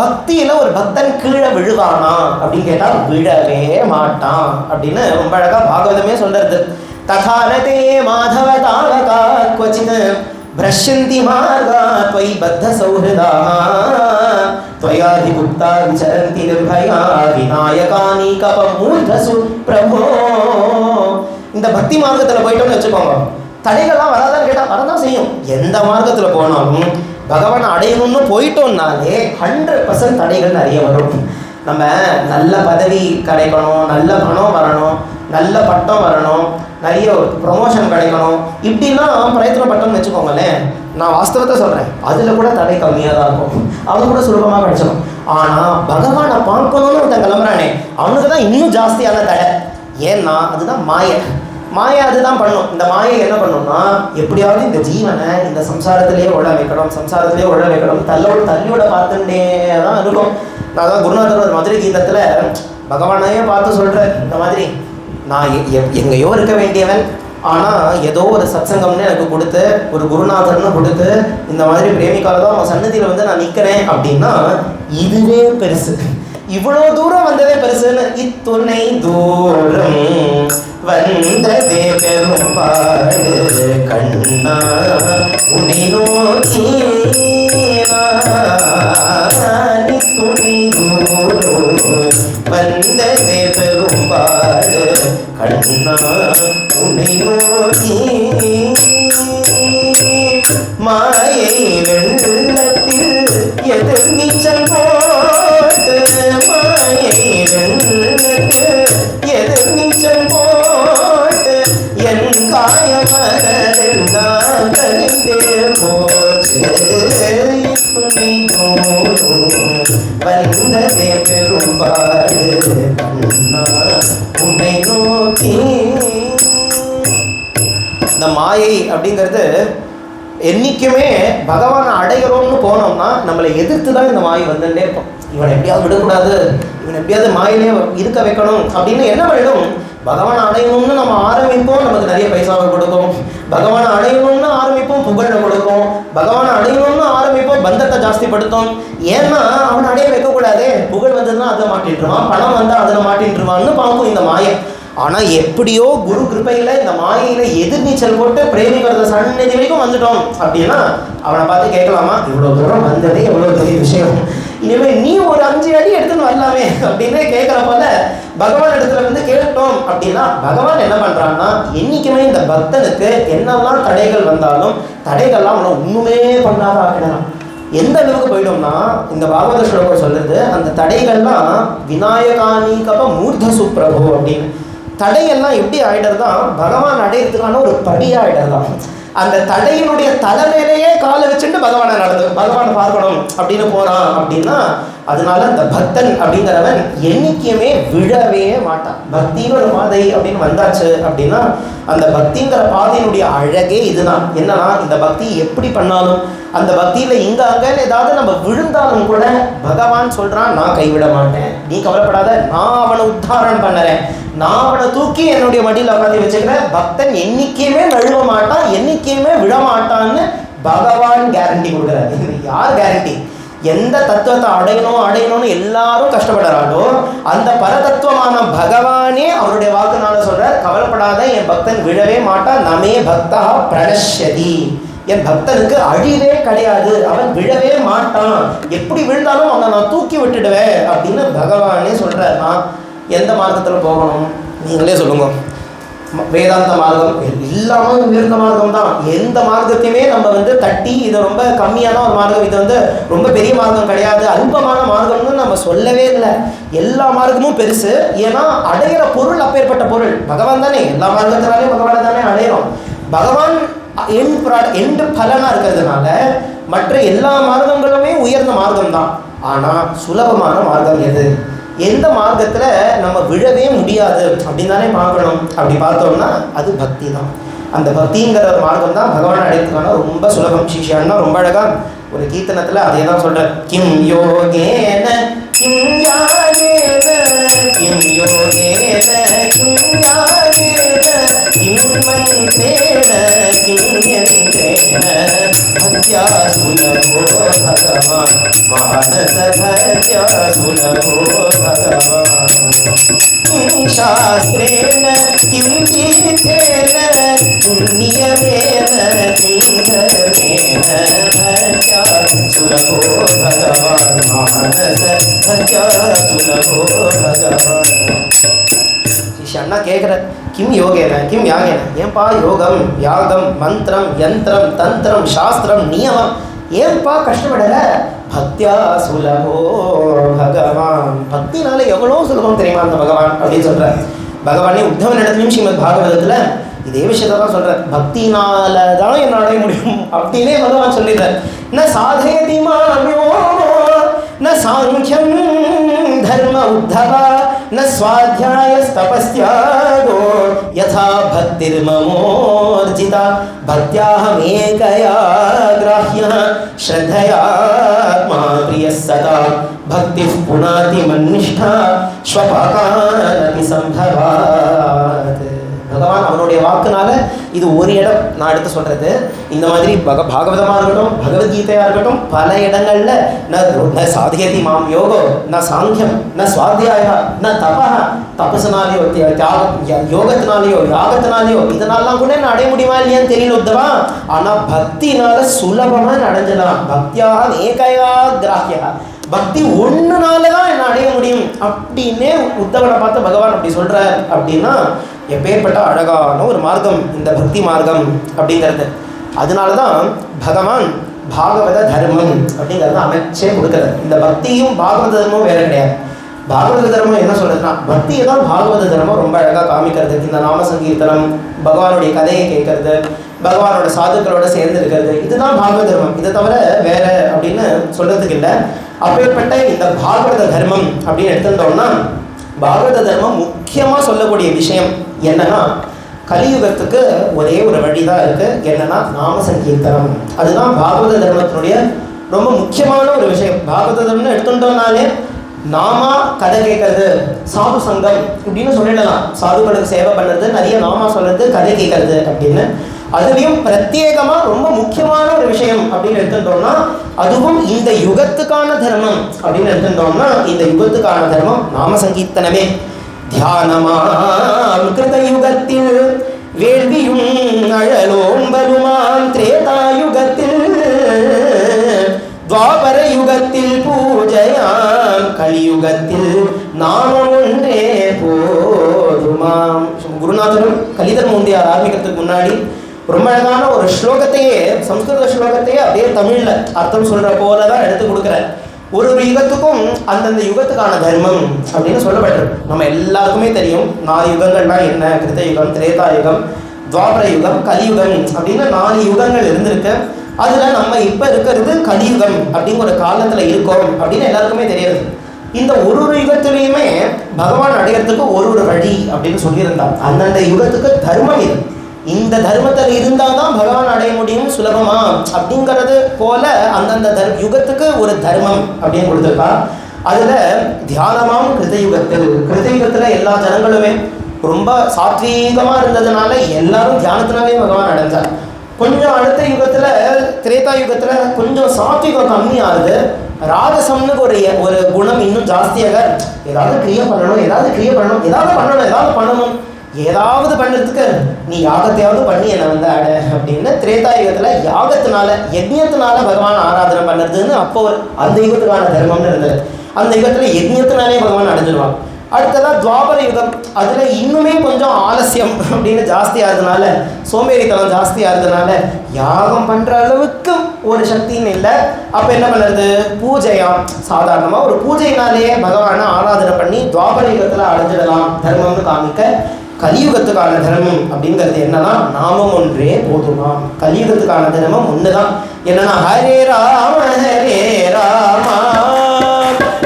பக்தியில ஒரு பக்தன் கீழே விழுவானா அப்படின்னு கேட்டா விழவே மாட்டான் அப்படின்னு ரொம்ப அழகா பாகவதமே சொல்றது. ததானதே மாதவ தாவகா க்வசித் भ्रश्यन्ति मार्गा त्वयि बद्ध सौहृदाः त्वयाधिगुप्ता विचरन्ति निर्भया विनायकानि कपमूर्धसु प्रभो. இந்த பக்தி மார்க்கத்தில் போயிட்டோம்னு வச்சுக்கோங்க, தடைகள்லாம் வராதான்னு கேட்டால் வரதான் செய்யும். எந்த மார்க்கத்தில் போனாலும் பகவானை அடையணும்னு போயிட்டோம்னாலே 100% தடைகள் நிறைய வரும். நம்ம நல்ல பதவி கிடைக்கணும், நல்ல பணம் வரணும், நல்ல பட்டம் வரணும், நிறைய ப்ரொமோஷன் கிடைக்கணும், இப்படிலாம் பிரயத்தனப்பட்டோம்னு வச்சுக்கோங்களேன், நான் வாஸ்தவத்தை சொல்கிறேன், அதில் கூட தடை கம்மியாக தான் இருக்கும், அது கூட சுலபமாக கிடைச்சிடும். ஆனால் பகவானை பார்க்கணும்னு ஒருத்தன் கிளம்புறானே, அவனுக்கு தான் இன்னும் ஜாஸ்தியான தடை. ஏன்னா அதுதான் மாயை. மாயை அதுதான் பண்ணும். இந்த மாயை என்ன பண்ணும்னா, எப்படியாவது இந்த ஜீவனை இந்த சம்சாரத்திலேயே உழ வைக்கணும், சம்சாரத்திலேயே உழ வைக்கணும், தள்ளியோட பார்த்துட்டே தான் இருக்கும். நான் தான் குருநாதர் ஒரு மதுரை கீதத்தில் பகவானையே பார்த்து சொல்கிறேன், இந்த மாதிரி நான் எங்கேயோ இருக்க வேண்டியவன், ஆனால் ஏதோ ஒரு சத்சங்கம்னு எனக்கு கொடுத்து, ஒரு குருநாதர்னு கொடுத்து, இந்த மாதிரி பிரேமிக்கால தான் அவன் சன்னதியில் வந்து நான் நிற்கிறேன் அப்படின்னா இதுவே பெருசு. இவ்வளோ தூரம் வந்ததே பெருசுன்னு, இத்துணை தூரம் வந்ததே பெரும்பாடு கண்ணா உன்னை நோக்கி துணை தூரம் வந்ததே பெரும்பாடு கண்ணா உன்னை நோக்கி மாயை வெள்ளத்தில் எதிர் நீச்சல் போட்டு மாயை வெள்ளத்தில் எதிர் நீச்சல் போட்டு என் காயமரெல்லாம் கழிந்தே போச்சு துணை தோறும் வந்ததே பெரும்பாடு கண்ணா உன்னை நோக்கி. இந்த மாயை அப்படிங்கிறது என்றைக்குமே பகவானை அடைகிறோம்னு போனோம்னா நம்மளை எதிர்த்து தான் இந்த மாயை வந்துட்டே இருக்கும். இவனை எப்படியாவது விடக்கூடாது, இவனை எப்படியாவது மாயிலே இருக்க வைக்கணும் அப்படின்னு என்ன பண்ணிடும், பகவானை அடையணும்னு நம்ம ஆரம்பிப்போம், நமக்கு நிறைய பைசாவை கொடுக்கும். பகவானை அடையணும்னு ஆரம்பிப்போம், புகழை கொடுக்கும். பகவானை அடையணும்னு ஆரம்பிப்போம், பந்தத்தை ஜாஸ்திப்படுத்தும். ஏன்னா அவனை அடைய வைக்கக்கூடாது, புகழ் வந்ததுன்னா அதை மாட்டின்ட்டுருவான், பணம் வந்தால் அதில் மாட்டின்ட்டுருவான்னு பார்க்கும் இந்த மாயை. ஆனால் எப்படியோ குரு கிருப்பையில் இந்த மாயையில் எதிர்நீச்சல் போட்டு பிரேமிக்கிறத சன்னதி வரைக்கும் வந்துட்டோம் அப்படின்னா அவனை பார்த்து கேட்கலாமா, இவ்வளோ தூரம் வந்ததே எவ்வளோ பெரிய விஷயம், இனிமேல் நீ ஒரு 5 அடி எடுத்துன்னு வரலாமே அப்படின்னு கேட்குற போல பகவான் இடத்துல வந்து கேட்டோம் அப்படின்னா பகவான் என்ன பண்ணுறான்னா, என்றைக்குமே இந்த பக்தனுக்கு என்னெல்லாம் தடைகள் வந்தாலும் தடைகள்லாம் அவனை ஒன்றுமே பண்ணாத ஆக்கிடலாம். எந்த அளவுக்கு போயிடும்னா, இந்த பாகவத ஸ்லோகம் சொல்லுது, அந்த தடைகள்லாம் விநாயகானி கப மூர்தசு பிரபு அப்படின்னு. தடையெல்லாம் எப்படி ஆகிடுறதான், பகவான் அடையிறதுக்கான ஒரு படியாக ஆகிடுறதான். அந்த தடையினுடைய தலைமையிலேயே காலை வச்சுட்டு பகவானை பகவானை பார்க்கணும் அப்படின்னு போகிறான் அப்படின்னா, அதனால அந்த பக்தன் அப்படிங்கிறவன் என்றைக்குமே விழவே மாட்டான். பக்தின்னு ஒரு பாதை அப்படின்னு வந்தாச்சு அப்படின்னா அந்த பக்திங்கிற பாதையினுடைய அழகே இதுதான். என்னன்னா, இந்த பக்தி எப்படி பண்ணாலும் அந்த பக்தியில் இங்கே அங்கன்னு ஏதாவது நம்ம விழுந்தாலும் கூட பகவான் சொல்கிறான், நான் கைவிட மாட்டேன், நீ கவலைப்படாத, நான் அவனை உத்தாரணம் பண்ணுறேன், நான் அவனை தூக்கி என்னுடைய மடியில் உட்காந்து வச்சுக்கிறேன். பக்தன் என்றைக்குமே நழுவ மாட்டான், என்றைக்குமே விழமாட்டான்னு பகவான் கேரண்டி கொடுக்குறாரு. யார் கேரண்டி? எந்த தத்துவத்தை அடையணும்னு எல்லாரும் கஷ்டப்படுறாங்களோ அந்த பரதத்துவமான பகவானே அவருடைய வாக்குனால சொல்றார், கவலைப்படாத, என் பக்தன் விழவே மாட்டான், நமே பக்தா பிரணஷ்யதி, என் பக்தனுக்கு அழிவே கிடையாது, அவன் விழவே மாட்டான், எப்படி விழுந்தாலும் அவனை நான் தூக்கி விட்டுடுவேன் அப்படின்னு பகவானே சொல்றார். நான் எந்த மார்க்கத்தில் போகணும் நீங்களே சொல்லுங்க. வேதாந்த மார்க்கம் எல்லாமே உயர்ந்த மார்க்கம் தான். எந்த மார்க்கத்தையுமே நம்ம வந்து தட்டி இது ரொம்ப கம்மியான ஒரு மார்க்கம், இது வந்து ரொம்ப பெரிய மார்க்கம் கிடையாது, அல்பமான மார்க்கம்னு நம்ம சொல்லவே இல்லை. எல்லா மார்க்கமும் பெருசு. ஏன்னா அடையிற பொருள் அப்பேற்பட்ட பொருள் பகவான் தானே. எல்லா மார்க்கத்தினாலையும் பகவானை தானே அடையிறோம். பகவான் எண்டு பலனாக இருக்கிறதுனால மற்ற எல்லா மார்க்கங்களுமே உயர்ந்த மார்க்கம் தான். ஆனால் சுலபமான மார்க்கம் எது, எந்த மார்க்கத்தில் நம்ம விழவே முடியாது அப்படின்னு தானே பார்க்கணும். அப்படி பார்த்தோம்னா அது பக்தி தான். அந்த பக்திங்கிற ஒரு மார்க்கம் தான் பகவானை அடைக்கிறதுக்கான ரொம்ப சுலபம். சிஷ்யான்னா ரொம்ப அழகாக ஒரு கீர்த்தனத்தில் அதே தான் சொல்கிறார். கிம் யோகேன கிம் யானேன கிம் யோகேன கிம் யானேன किं मन्त्रेण किं यन्त्रेण भक्त्या सुलभो भगवान् मानसभक्त्या सुलभो भगवान् किं शास्त्रेण किं तीर्थेन पुण्यमेन किं धर्मेण भक्त्या सुलभो भगवान् मानसभक्त्या सुलभो भगवान् அண்ணா கேட்குற கிம் யோகேன கிம் யாகேன ஏன்பா யோகம் யாகம் மந்திரம் யந்திரம் தந்திரம் சாஸ்திரம் நியமம் ஏன்பா கஷ்டப்படலை பக்தியா சுலபோ பகவான் பக்தினால எவ்வளோ சுலபம் தெரியுமா அந்த பகவான் அப்படின்னு சொல்கிறார் பகவானே உத்தவன் இடத்துலையும் ஸ்ரீமத் பாகவதத்தில் இதே விஷயத்தை தான் சொல்கிறார் பக்தினால தான் என்ன அடைய முடியும் அப்படின்னே பகவான் சொல்லிடுறார் ந சாதயதி மாம்யோ न सांख्यं धर्म उद्धवा न स्वाध्यायस्तपस्यादो यथा भक्तिर्ममोर्जिता भक्त्याहमेकया ग्राह्यः श्रद्धयात्मा प्रियः सदा भक्तिः पुनाति मन्निष्ठा स्वपाकानपि संभवात् பகவான் அவனுடைய வாக்குனால இது ஒரு இடம் நான் எடுத்து சொல்கிறது இந்த மாதிரி பாகவதமாக இருக்கட்டும் பகவத்கீதையாக இருக்கட்டும் பல இடங்களில் ந சாதியதி மாம் யோகோ ந சாங்கியம் ந சுவாத்தியாயா ந தபா தபசுனாலேயோ யோகத்தினாலேயோ யாகத்தினாலேயோ இதனாலாம் கூட நான் அடைய முடியுமா இல்லையான்னு தெரியல உத்தவா ஆனால் பக்தினால சுலபமாக அடைஞ்சலாம் பக்தியாக ஏகையா கிராஹ்யா பக்தி ஒன்றுனால தான் என்ன அடைய முடியும் அப்படின்னே உத்தவனை பார்த்து பகவான் அப்படி சொல்கிறார் அப்படின்னா எப்பேற்பட்ட அழகான ஒரு மார்க்கம் இந்த பக்தி மார்க்கம் அப்படிங்கிறது அதனால தான் பகவான் பாகவத தர்மம் அப்படிங்கிறத அமைச்சே கொடுக்குறது இந்த பக்தியும் பாகவத தர்மமும் வேறு கிடையாது பாகவத தர்மம் என்ன சொல்கிறதுனா பக்தியை தான் பாகவத தர்மம் ரொம்ப அழகாக காமிக்கிறது இந்த நாம சங்கீர்த்தனம் பகவானுடைய கதையை கேட்கறது பகவானோட சாதுக்களோட சேர்ந்து இருக்கிறது இதுதான் பாகவத தர்மம் இதை தவிர வேற அப்படின்னு சொல்கிறதுக்கு இல்லை அப்பேற்பட்ட இந்த பாகவத தர்மம் அப்படின்னு எடுத்துட்டோம்னா பாகவத தர்மம் முக்கியமாக சொல்லக்கூடிய விஷயம் என்னன்னா கலியுகத்துக்கு ஒரே ஒரு வழி தான் இருக்குது என்னன்னா நாம சங்கீர்த்தனம் அதுதான் பாகவத தர்மத்தினுடைய ரொம்ப முக்கியமான ஒரு விஷயம் பாகவத தர்மம்னு எடுத்துட்டோம்னாலே நாமா கதை கேட்கறது சாது சங்கம் இப்படின்னு சொல்லிடலாம் சாதுக்களுக்கு சேவை பண்ணுறது நிறைய நாமா சொல்றது கதை கேட்கறது அப்படின்னு அதுலேயும் பிரத்யேகமாக ரொம்ப முக்கியமான ஒரு விஷயம் அப்படின்னு எடுத்துட்டோம்னா அதுவும் இந்த யுகத்துக்கான தர்மம் அப்படின்னு எடுத்துட்டோம்னா இந்த யுகத்துக்கான தர்மம் நாம சங்கீர்த்தனமே தியானமாம் கிருத யுகத்தில் வேள்வியும் அழலோம்பலுமாம் திரேதாயுகத்தில் துவாபர யுகத்தில் பூஜையாம் கலியுகத்தில் நாமம் ஒன்றே போதுமாம் குருநாதரும் கலிதர்மோந்தியார் ஆரம்பிக்கிறதுக்கு முன்னாடி ரொம்ப அழகான ஒரு ஸ்லோகத்தையே சம்ஸ்கிருத ஸ்லோகத்தையே அப்படியே தமிழில் அர்த்தம் சொல்கிற போல தான் எடுத்து கொடுக்குறார் ஒரு ஒரு யுகத்துக்கும் அந்தந்த யுகத்துக்கான தர்மம் அப்படின்னு சொல்லப்பட்டிருக்கு நம்ம எல்லாருக்குமே தெரியும் 4 யுகங்கள்லாம் என்ன கிருத யுகம் திரேதா யுகம் துவாபர யுகம் கலியுகம் அப்படின்னு 4 யுகங்கள் இருந்திருக்கு அதில் நம்ம இப்போ இருக்கிறது கலியுகம் அப்படிங்கிற ஒரு காலத்தில் இருக்கோம் அப்படின்னு எல்லாருக்குமே தெரியாது இந்த ஒரு ஒரு யுகத்திலையுமே பகவான் அடையிறதுக்கு ஒரு ஒரு வழி அப்படின்னு சொல்லியிருந்தார் அந்தந்த யுகத்துக்கு தர்மம் இது இந்த தர்மத்தில் இருந்தால் தான் பகவான் அடைய முடியும் சுலபமா அப்படிங்கிறது போல அந்தந்த யுகத்துக்கு ஒரு தர்மம் அப்படின்னு கொடுத்துருக்கா அதில் தியானமாம் கிருதயுகத்தில் எல்லா ஜனங்களுமே ரொம்ப சாத்வீகமாக இருந்ததுனால எல்லாரும் தியானத்தினாலே பகவான் அடைஞ்சார் கொஞ்சம் அடுத்த யுகத்தில் திரேதா யுகத்தில் கொஞ்சம் சாத்வீகம் கம்மியாகுது ராஜசம்னு ஒரு குணம் இன்னும் ஜாஸ்தியாக ஏதாவது கிரியை பண்ணணும் ஏதாவது பண்ணுறதுக்கு நீ யாகத்தையாவது பண்ணி என்னை வந்து அட அப்படின்னு திரேதா யுகத்தில் யாகத்தினால யஜ்ஞத்தினால பகவான் ஆராதனை பண்ணுறதுன்னு அப்போ அந்த யுகத்துக்கான தர்மம்னு இருந்தது அந்த யுகத்தில் யஜ்ஞத்தினாலே பகவான் அடைஞ்சிடுவான் அடுத்ததாக துவாபர யுகம் அதில் இன்னுமே கொஞ்சம் ஆலசியம் அப்படின்னு ஜாஸ்தியாகிறதுனால சோம்பேறித்தனம் ஜாஸ்தியாகிறதுனால யாகம் பண்ணுற அளவுக்கு ஒரு சக்தின்னு இல்லை அப்போ என்ன பண்ணுறது பூஜையாம் சாதாரணமாக ஒரு பூஜையினாலேயே பகவானை ஆராதனை பண்ணி துவாபர யுகத்தில் அடைஞ்சிடலாம் தர்மம்னு காமிக்க கலியுகத்துக்கான தர்மம் அப்படிங்கிறது என்னன்னா நாமம் ஒன்றே போதுமாம் கலியுகத்துக்கான தர்மம் ஒன்று தான் என்னன்னா ஹரே ராம ராம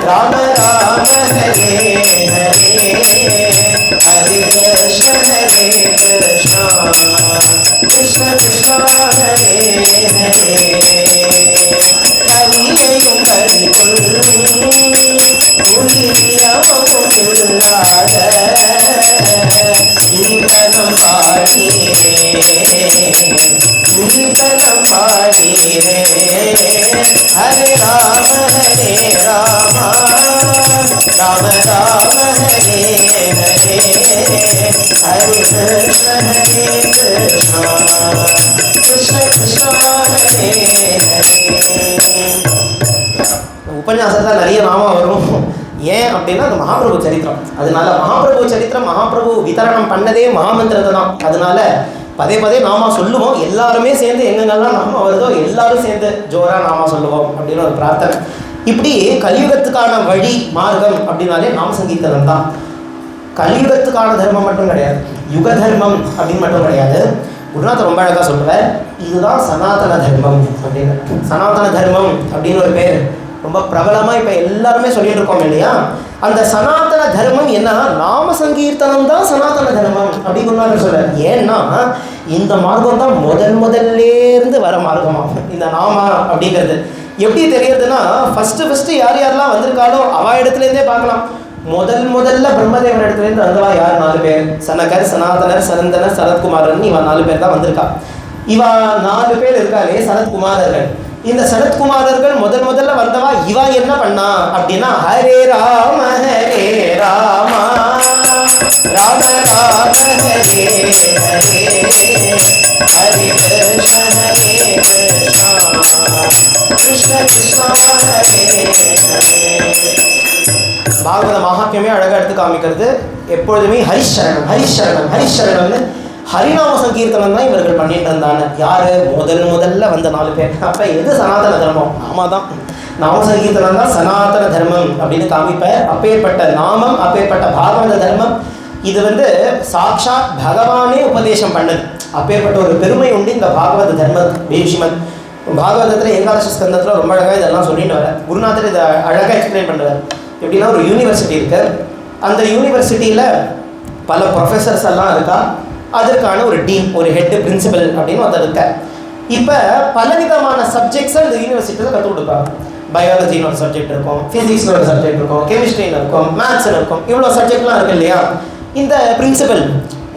ராம ஹரே ஹரே ஹரே கிருஷ்ண கிருஷ்ண கிருஷ்ண ஹரே ஹரே ஹரியையும் உபன்யாசத்தில் நிறைய நாமம் வரும். ஏன் அப்படின்னா அது மகாபிரபு சரித்திரம். அதனால மகாபிரபு சரித்திரம், மகாபிரபு விதரணம் பண்ணதே மகாமந்திரத்தை தான். அதனால பதே பதே நாமா சொல்லுவோம். எல்லாருமே சேர்ந்து எங்கெங்கெல்லாம் நாம வருதோ எல்லாரும் சேர்ந்து ஜோரா நாமா சொல்லுவோம் அப்படின்னு ஒரு பிரார்த்தனை. இப்படி கலியுகத்துக்கான வழி மார்க்கம் அப்படின்னாலே நாம சங்கீர்த்தனம் தான். கலியுகத்துக்கான தர்மம் மட்டும் கிடையாது, யுக தர்மம் அப்படின்னு மட்டும் கிடையாது. குருநாதர் ரொம்ப அழகாக சொல்லுவார், இதுதான் சனாதன தர்மம் அப்படின்னு. சனாதன தர்மம் அப்படின்னு ஒரு பேர் ரொம்ப பிரபலமாக இப்போ எல்லாருமே சொல்லிட்டு இருக்கோம் இல்லையா? அந்த சனாதன தர்மம் என்னன்னா நாம சங்கீர்த்தனம் தான் சனாதன தர்மம் அப்படின்னு குருநாதர் சொல்றார். ஏன்னா இந்த மார்க்கம் தான் முதல்லேருந்து வர மார்க்கமாகும். இந்த நாமா அப்படிங்கிறது எப்படி தெரியுதுன்னா, ஃபஸ்ட்டு யாரெல்லாம் வந்திருக்காளோ அவ இடத்துலேருந்தே பார்க்கலாம். முதல்ல பிரம்மதேவன் இடத்துலேருந்து வந்தவா யார்? 4 பேர். சனகர், சனாதனர், சனந்தனர், சரத்குமாரன். இவன் 4 பேர் தான் வந்திருக்கா. இவ 4 பேர் இருக்காளே சரத்குமாரர்கள். இந்த சரத்குமாரர்கள் முதல்ல வந்தவா. இவ என்ன பண்ணா அப்படின்னா, ஹரே ராம ஹரே ராமா ராம ராம ஹரே ஹரே ஹரே கிருஷ்ண ஹரே கிருஷ்ண கிருஷ்ண ஹரே ஹரே. பாகவத மகாத்மியமே அழகாக எடுத்து காமிக்கிறது. எப்பொழுதுமே ஹரிஷரணம் ஹரிஷரணம் ஹரிஷரணம்னு ஹரிநாம சங்கீர்த்தனம் தான் இவர்கள் பண்ணிட்டு இருந்தாங்க. யாரு? முதல்ல வந்த 4 பேர். அப்போ எது சனாதன தர்மம்? நாம தான். நாம சங்கீர்த்தனம் தான் சனாதன தர்மம் அப்படின்னு காமிப்பார். அப்பேற்பட்ட நாமம், அப்பேற்பட்ட பாகவத தர்மம் இது சாட்சாத் பகவானே உபதேசம் பண்ணது. அப்பேற்பட்ட ஒரு பெருமை உண்டு இந்த பாகவத தர்மம். ஸ்ரீமத் பாகவதத்தில் ஏகாதச ஸ்கந்தத்தில் ரொம்ப அழகாக இதெல்லாம் சொல்லிட்டு வர குருநாதர் இதை அழகாக எக்ஸ்பிளைன் பண்ணுவார். எப்படின்னா, ஒரு யூனிவர்சிட்டி இருக்கு. அந்த யூனிவர்சிட்டியில் பல ப்ரொஃபஸர்ஸ் எல்லாம் இருக்கா. அதற்கான ஒரு டீன், ஒரு ஹெட், பிரின்சிபல் அப்படின்னு ஒருத்தர் இருக்கார். இப்போ பலவிதமான சப்ஜெக்ட்ஸை இந்த யூனிவர்சிட்டியில் கற்றுக் கொடுப்பாங்க. பயாலஜின்னு ஒரு சப்ஜெக்ட் இருக்கும், ஃபிசிக்ஸ்னு ஒரு சப்ஜெக்ட் இருக்கும், கெமிஸ்ட்ரின்னு இருக்கும், மேத்ஸ்ன்னு இருக்கும். இவ்வளோ சப்ஜெக்ட்லாம் இருக்கு இல்லையா? இந்த பிரின்சிபல்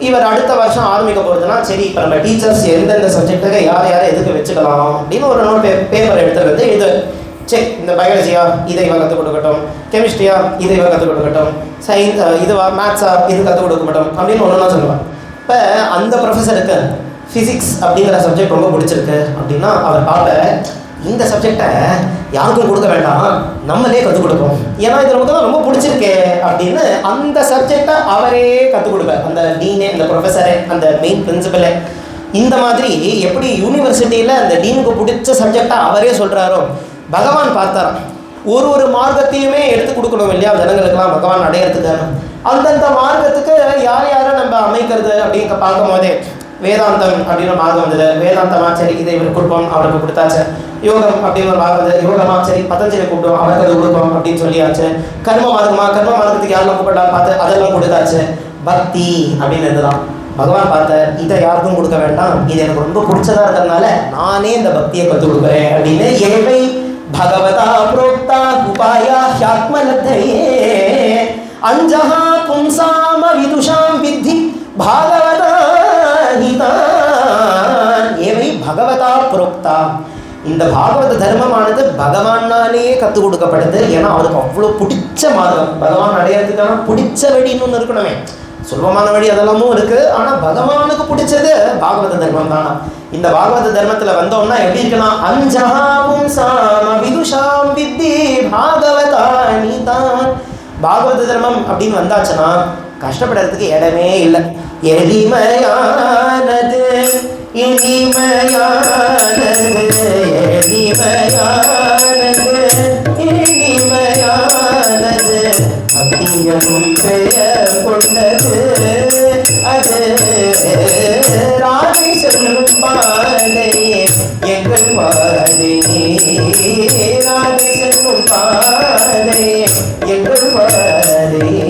இவர் அடுத்த வருஷம் ஆரம்பிக்க போகிறதுனா, சரி இப்போ நம்ம டீச்சர்ஸ் எந்தெந்த சப்ஜெக்ட்டுக்கு யாரை எதுக்கு வச்சுக்கலாம் அப்படின்னு ஒரு நோட் பேப்பர் எடுத்துக்கிறது. இது சரி, இந்த பயாலஜியா இதை இவன் கற்றுக் கொடுக்கட்டும், கெமிஸ்ட்ரியா இதை இவன் கற்றுக் கொடுக்கட்டும், சயின்ஸ் இதுவா மேத்ஸா இது கற்றுக் கொடுக்கட்டும் அப்படின்னு ஒன்றுனா சொல்லுவான். இப்போ அந்த ப்ரொஃபஸருக்கு ஃபிசிக்ஸ் அப்படிங்கிற சப்ஜெக்ட் ரொம்ப பிடிச்சிருக்கு அப்படின்னா அவர் பார்ப்ப, இந்த சப்ஜெக்டை யாருக்கும் கொடுக்க வேண்டாம், நம்மளே கற்றுக் கொடுப்போம், ஏன்னா இது நமக்கு தான் ரொம்ப பிடிச்சிருக்கே அப்படின்னு அந்த சப்ஜெக்டை அவரே கற்றுக் கொடுப்பார். அந்த டீனே, அந்த ப்ரொஃபஸரே, அந்த மெயின் பிரின்சிபலே. இந்த மாதிரி எப்படி யூனிவர்சிட்டியில் அந்த டீனுக்கு பிடிச்ச சப்ஜெக்டை அவரே சொல்கிறாரோ, பகவான் பார்த்தாராம். ஒரு மார்க்கத்தையுமே எடுத்து கொடுக்கணும் இல்லையா ஜனங்களுக்கெல்லாம் பகவான் அடையிறதுக்கான. அந்தந்த மார்க்கத்துக்கு யாரை நம்ம அமைக்கிறது அப்படின்னு பார்க்கும் போதே, வேதாந்தம் அப்படின்னு மார்க்கம் வந்தது. வேதாந்தமா சரி இதை இவர் கொடுப்போம், அவருக்கு கொடுத்தாச்சு. யோகம் அப்படின்னு ஒரு மார்க்கம் வந்தது. யோகமா சரி பதஞ்சலி கூப்பிட்டோம், அவருக்கு அது கொடுப்போம் அப்படின்னு சொல்லியாச்சு. கர்ம மார்க்கத்துக்கு யாரெல்லாம் கூப்பிடலாம் பார்த்து அதெல்லாம் கொடுத்தாச்சு. பக்தி அப்படின்னு இருந்துதான் பகவான் பார்த்தார், இதை யாருக்கும் கொடுக்க வேண்டாம், இது எனக்கு ரொம்ப பிடிச்சதா இருக்கிறதுனால நானே இந்த பக்தியை கற்றுக் கொடுக்குறேன் அப்படின்னு. ஏவை பகவதா புரோக்தா உபாயா ஹ்யாத்மலப்தயே அஞ்சஹா பும்சாம விதுஷாம் வித்தி பாகவதா ஹிதான். ஏவை பகவதா புரோக்தா, இந்த பாகவத தர்மமானது பகவானாலே கற்றுக் கொடுக்கப்படுது. ஏன்னா அவருக்கு அவ்வளோ பிடிச்ச மார்க்கம். பகவான் அடையிறதுக்கான பிடிச்ச வழின்னு ஒன்று இருக்கணுமே. சுலபமான வழி அதெல்லாமும் இருக்கு, ஆனால் பகவானுக்கு பிடிச்சது பாகவத தர்மம் தானா. இந்த பாகவத தர்மத்தில் வந்தோம்னா எப்படி இருக்குன்னா, அஞ்சஹாவும் சாம விதுஷாம் வித்தி பாகவதா நீதான். பாகவத தர்மம் அப்படின்னு வந்தாச்சுன்னா கஷ்டப்படுறதுக்கு இடமே இல்லை. எளிமையானது இனிமையானது எளிமையானது இனிமையானது அத்தியமும் பெயர் கொண்டது அது ராதை செல்லும் பாதையே எங்கள் பாதையே ராதை செல்லும் பாதையே எங்கள் பாதையே.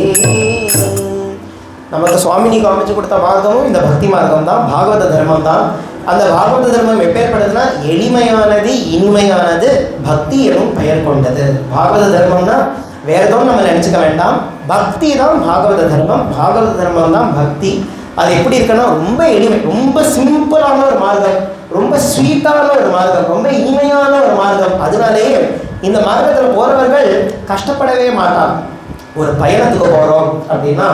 நமக்கு சுவாமி சுவாமினி காமிச்சு கொடுத்த மார்க்கமும் இந்த பக்தி மார்க்கம் தான், பாகவத தர்மம் தான். அந்த பாகவத தர்மம் எப்பேற்பட்டதுன்னா எளிமையானது, இனிமையானது, பக்தி எனும் பெயர் கொண்டது. பாகவத தர்மம்னா வேற எதுவும் நம்ம நினச்சிக்க வேண்டாம், பக்தி தான் பாகவத தர்மம், பாகவத தர்மம் தான் பக்தி. அது எப்படி இருக்குன்னா ரொம்ப எளிமை, ரொம்ப சிம்பிளான ஒரு மார்க்கம், ரொம்ப ஸ்வீட்டான ஒரு மார்க்கம், ரொம்ப இனிமையான ஒரு மார்க்கம். அதனாலேயே இந்த மார்க்கத்தில் போகிறவர்கள் கஷ்டப்படவே மாட்டாங்க. ஒரு பயணத்துக்கு போகிறோம் அப்படின்னா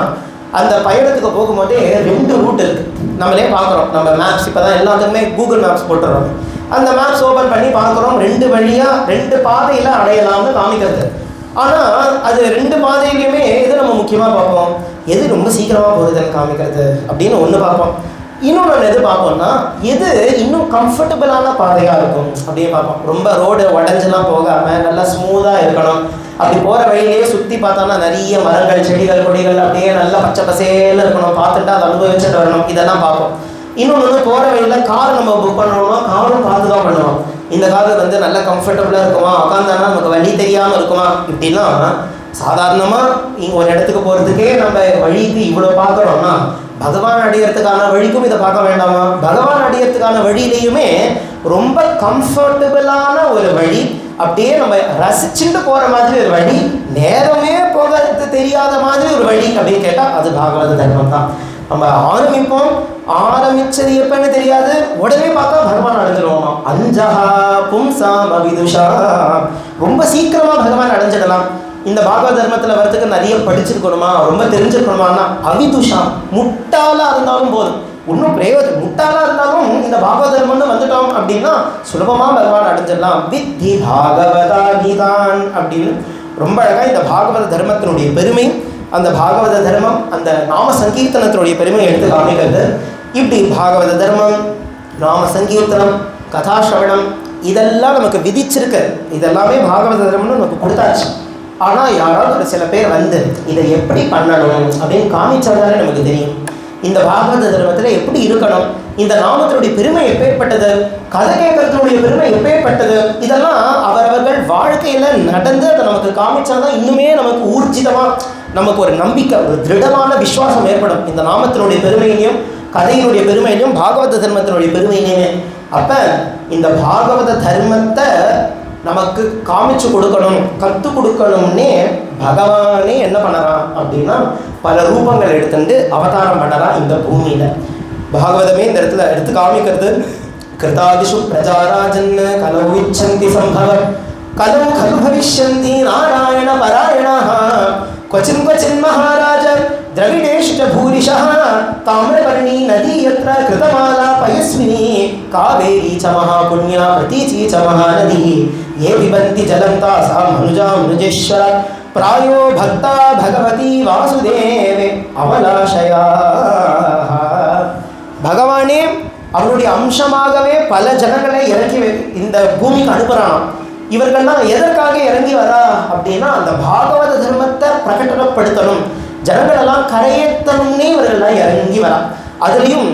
அந்த பயணத்துக்கு போகும்போதே 2 ரூட் இருக்குது. நம்மளே பார்க்குறோம், நம்ம மேப்ஸ் இப்போ தான் எல்லாத்துக்குமே கூகுள் மேப்ஸ் போட்டுறோம். அந்த மேப்ஸ் ஓப்பன் பண்ணி பார்க்குறோம், 2 வழியாக 2 பாதையில் அடையலாம்னு காமிக்கிறது. ஆனால் அது 2 பாதையிலையுமே எது நம்ம முக்கியமாக பார்ப்போம், எது ரொம்ப சீக்கிரமாக போகுதுன்னு காமிக்கிறது அப்படின்னு ஒன்று பார்ப்போம். இன்னொன்று எது பார்ப்போம்னா எது இன்னும் கம்ஃபர்டபுளான பாதையாக இருக்கும் அப்படின்னு பார்ப்போம். ரொம்ப ரோடு உடஞ்செல்லாம் போகாமல் நல்லா ஸ்மூத்தாக இருக்கணும். அப்படி போகிற வழியிலேயே சுற்றி பார்த்தோன்னா நிறைய மரங்கள், செடிகள், கொடிகள் அப்படியே நல்லா பச்சை பசேன்னு இருக்கணும், பார்த்துட்டு அதை அனுபவிச்சுட்டு வரணும், இதெல்லாம் பார்ப்போம். இன்னொன்று போகிற வழியில் கார் நம்ம புக் பண்ணணும்னா காரும் பார்த்து தான் பண்ணுவோம். இந்த கார் வந்து நல்லா கம்ஃபர்டபுளாக இருக்குமா, உட்காந்தானா நமக்கு வழி தெரியாமல் இருக்குமா, இப்படின்னா சாதாரணமாக இங்கே ஒரு இடத்துக்கு போகிறதுக்கே நம்ம வழிக்கு இவ்வளோ பார்க்குறோம்னா பகவான் அடையிறதுக்கான வழிக்கும் இதை பார்க்க வேண்டாமா? பகவான் அடையிறதுக்கான வழியிலையுமே ரொம்ப கம்ஃபர்டபுளான ஒரு வழி, அப்படியே நம்ம ரசிச்சுட்டு போகிற மாதிரி ஒரு வழி, நேரமே போகிறது தெரியாத மாதிரி ஒரு வழி அப்படின்னு கேட்டால் அது பாகவத தர்மம் தான். நம்ம ஆரம்பிப்போம், ஆரம்பிச்சது எப்பன்னு தெரியாது, உடனே பார்த்தா பகவான் அடைஞ்சிடுவோமா. அஞ்சஹா பும்சாம் அவிதுஷா, ரொம்ப சீக்கிரமாக பகவான் அடைஞ்சிடலாம். இந்த பாகவத தர்மத்தில் வரத்துக்கு நிறைய படிச்சிருக்கணுமா, ரொம்ப தெரிஞ்சிருக்கணுமான்னா அவிதுஷா, முட்டாளாக இருந்தாலும் போதும், இன்னும் பிரயோஜனம், முட்டாளாக இருந்தாலும் இந்த பாகவத தர்மம்னு வந்துட்டோம் அப்படின்னா சுலபமாக பகவான் அடைஞ்சிடலாம். வித்தி பாகவதா கீதான் அப்படின்னு ரொம்ப அழகாக இந்த பாகவத தர்மத்தினுடைய பெருமை, அந்த பாகவத தர்மம் அந்த நாம சங்கீர்த்தனத்தினுடைய பெருமை எடுத்து காமிக்கிறது. இப்படி பாகவத தர்மம், நாம சங்கீர்த்தனம், கதாசிரவணம் இதெல்லாம் நமக்கு விதிச்சிருக்கு, இதெல்லாமே பாகவத தர்மம்னு நமக்கு கொடுத்தாச்சு. ஆனால் யாராவது ஒரு சில பேர் வந்து இதை எப்படி பண்ணணும் அப்படின்னு காமிச்சாதானே நமக்கு தெரியும். இந்த பாகவத தர்மத்தில் எப்படி இருக்கணும், இந்த நாமத்தினுடைய பெருமை எப்பேற்பட்டது, கதை கேட்கறதுடைய பெருமை எப்பேற்பட்டது, இதெல்லாம் அவரவர்கள் வாழ்க்கையில் நடந்து அதை நமக்கு காமிச்சாதான் இன்னுமே நமக்கு ஊர்ஜிதமாக, நமக்கு ஒரு நம்பிக்கை, ஒரு திருடமான விசுவாசம் ஏற்படும் இந்த நாமத்தினுடைய பெருமையிலையும் கதையினுடைய பெருமையிலையும் பாகவத தர்மத்தினுடைய பெருமையிலையுமே. அப்போ இந்த பாகவத தர்மத்தை நமக்கு காமிச்சு கொடுக்கணும், கற்றுக் கொடுக்கணும்னே பகவானே என்ன பண்ணறான் அப்படின்னா பல ரூபங்கள் எடுத்துட்டு அவதாரம் பண்ணறான் இந்த பூமியில். பாகவதமே இந்த இடத்துல எடுத்து காமிக்கிறது. கிருதாதிஷு பிரஜாராஜன் கலவு இச்சந்தி சம்பவ கலவு கலு பவிஷ்யந்தி நாராயண பராயணாः क्वचिन् क्वचिन् महाराज द्रविडेषु च भूरिशः ताम्रवर्णी नदी यत्र कृतमाला पयस्विनी कावेरी च महापुण्या प्रतीची च महानदी ये पिबन्ति जलं तासां मनुजा मनुजेश्वर प्रायो भक्ता भगवती वासुदेवे अमलाशया. பகவானே அவருடைய அம்சமாகவே பல ஜனங்களை இறக்கி இந்த பூமிக்கு அனுப்புகிறான். இவர்கள்லாம் எதற்காக இறங்கி வரா அப்படின்னா அந்த பாகவத தர்மத்தை பிரகடனப்படுத்தணும், ஜனங்களெல்லாம் கரையேற்றணும்னே இவர்கள்லாம் இறங்கி வரா. அதுலேயும்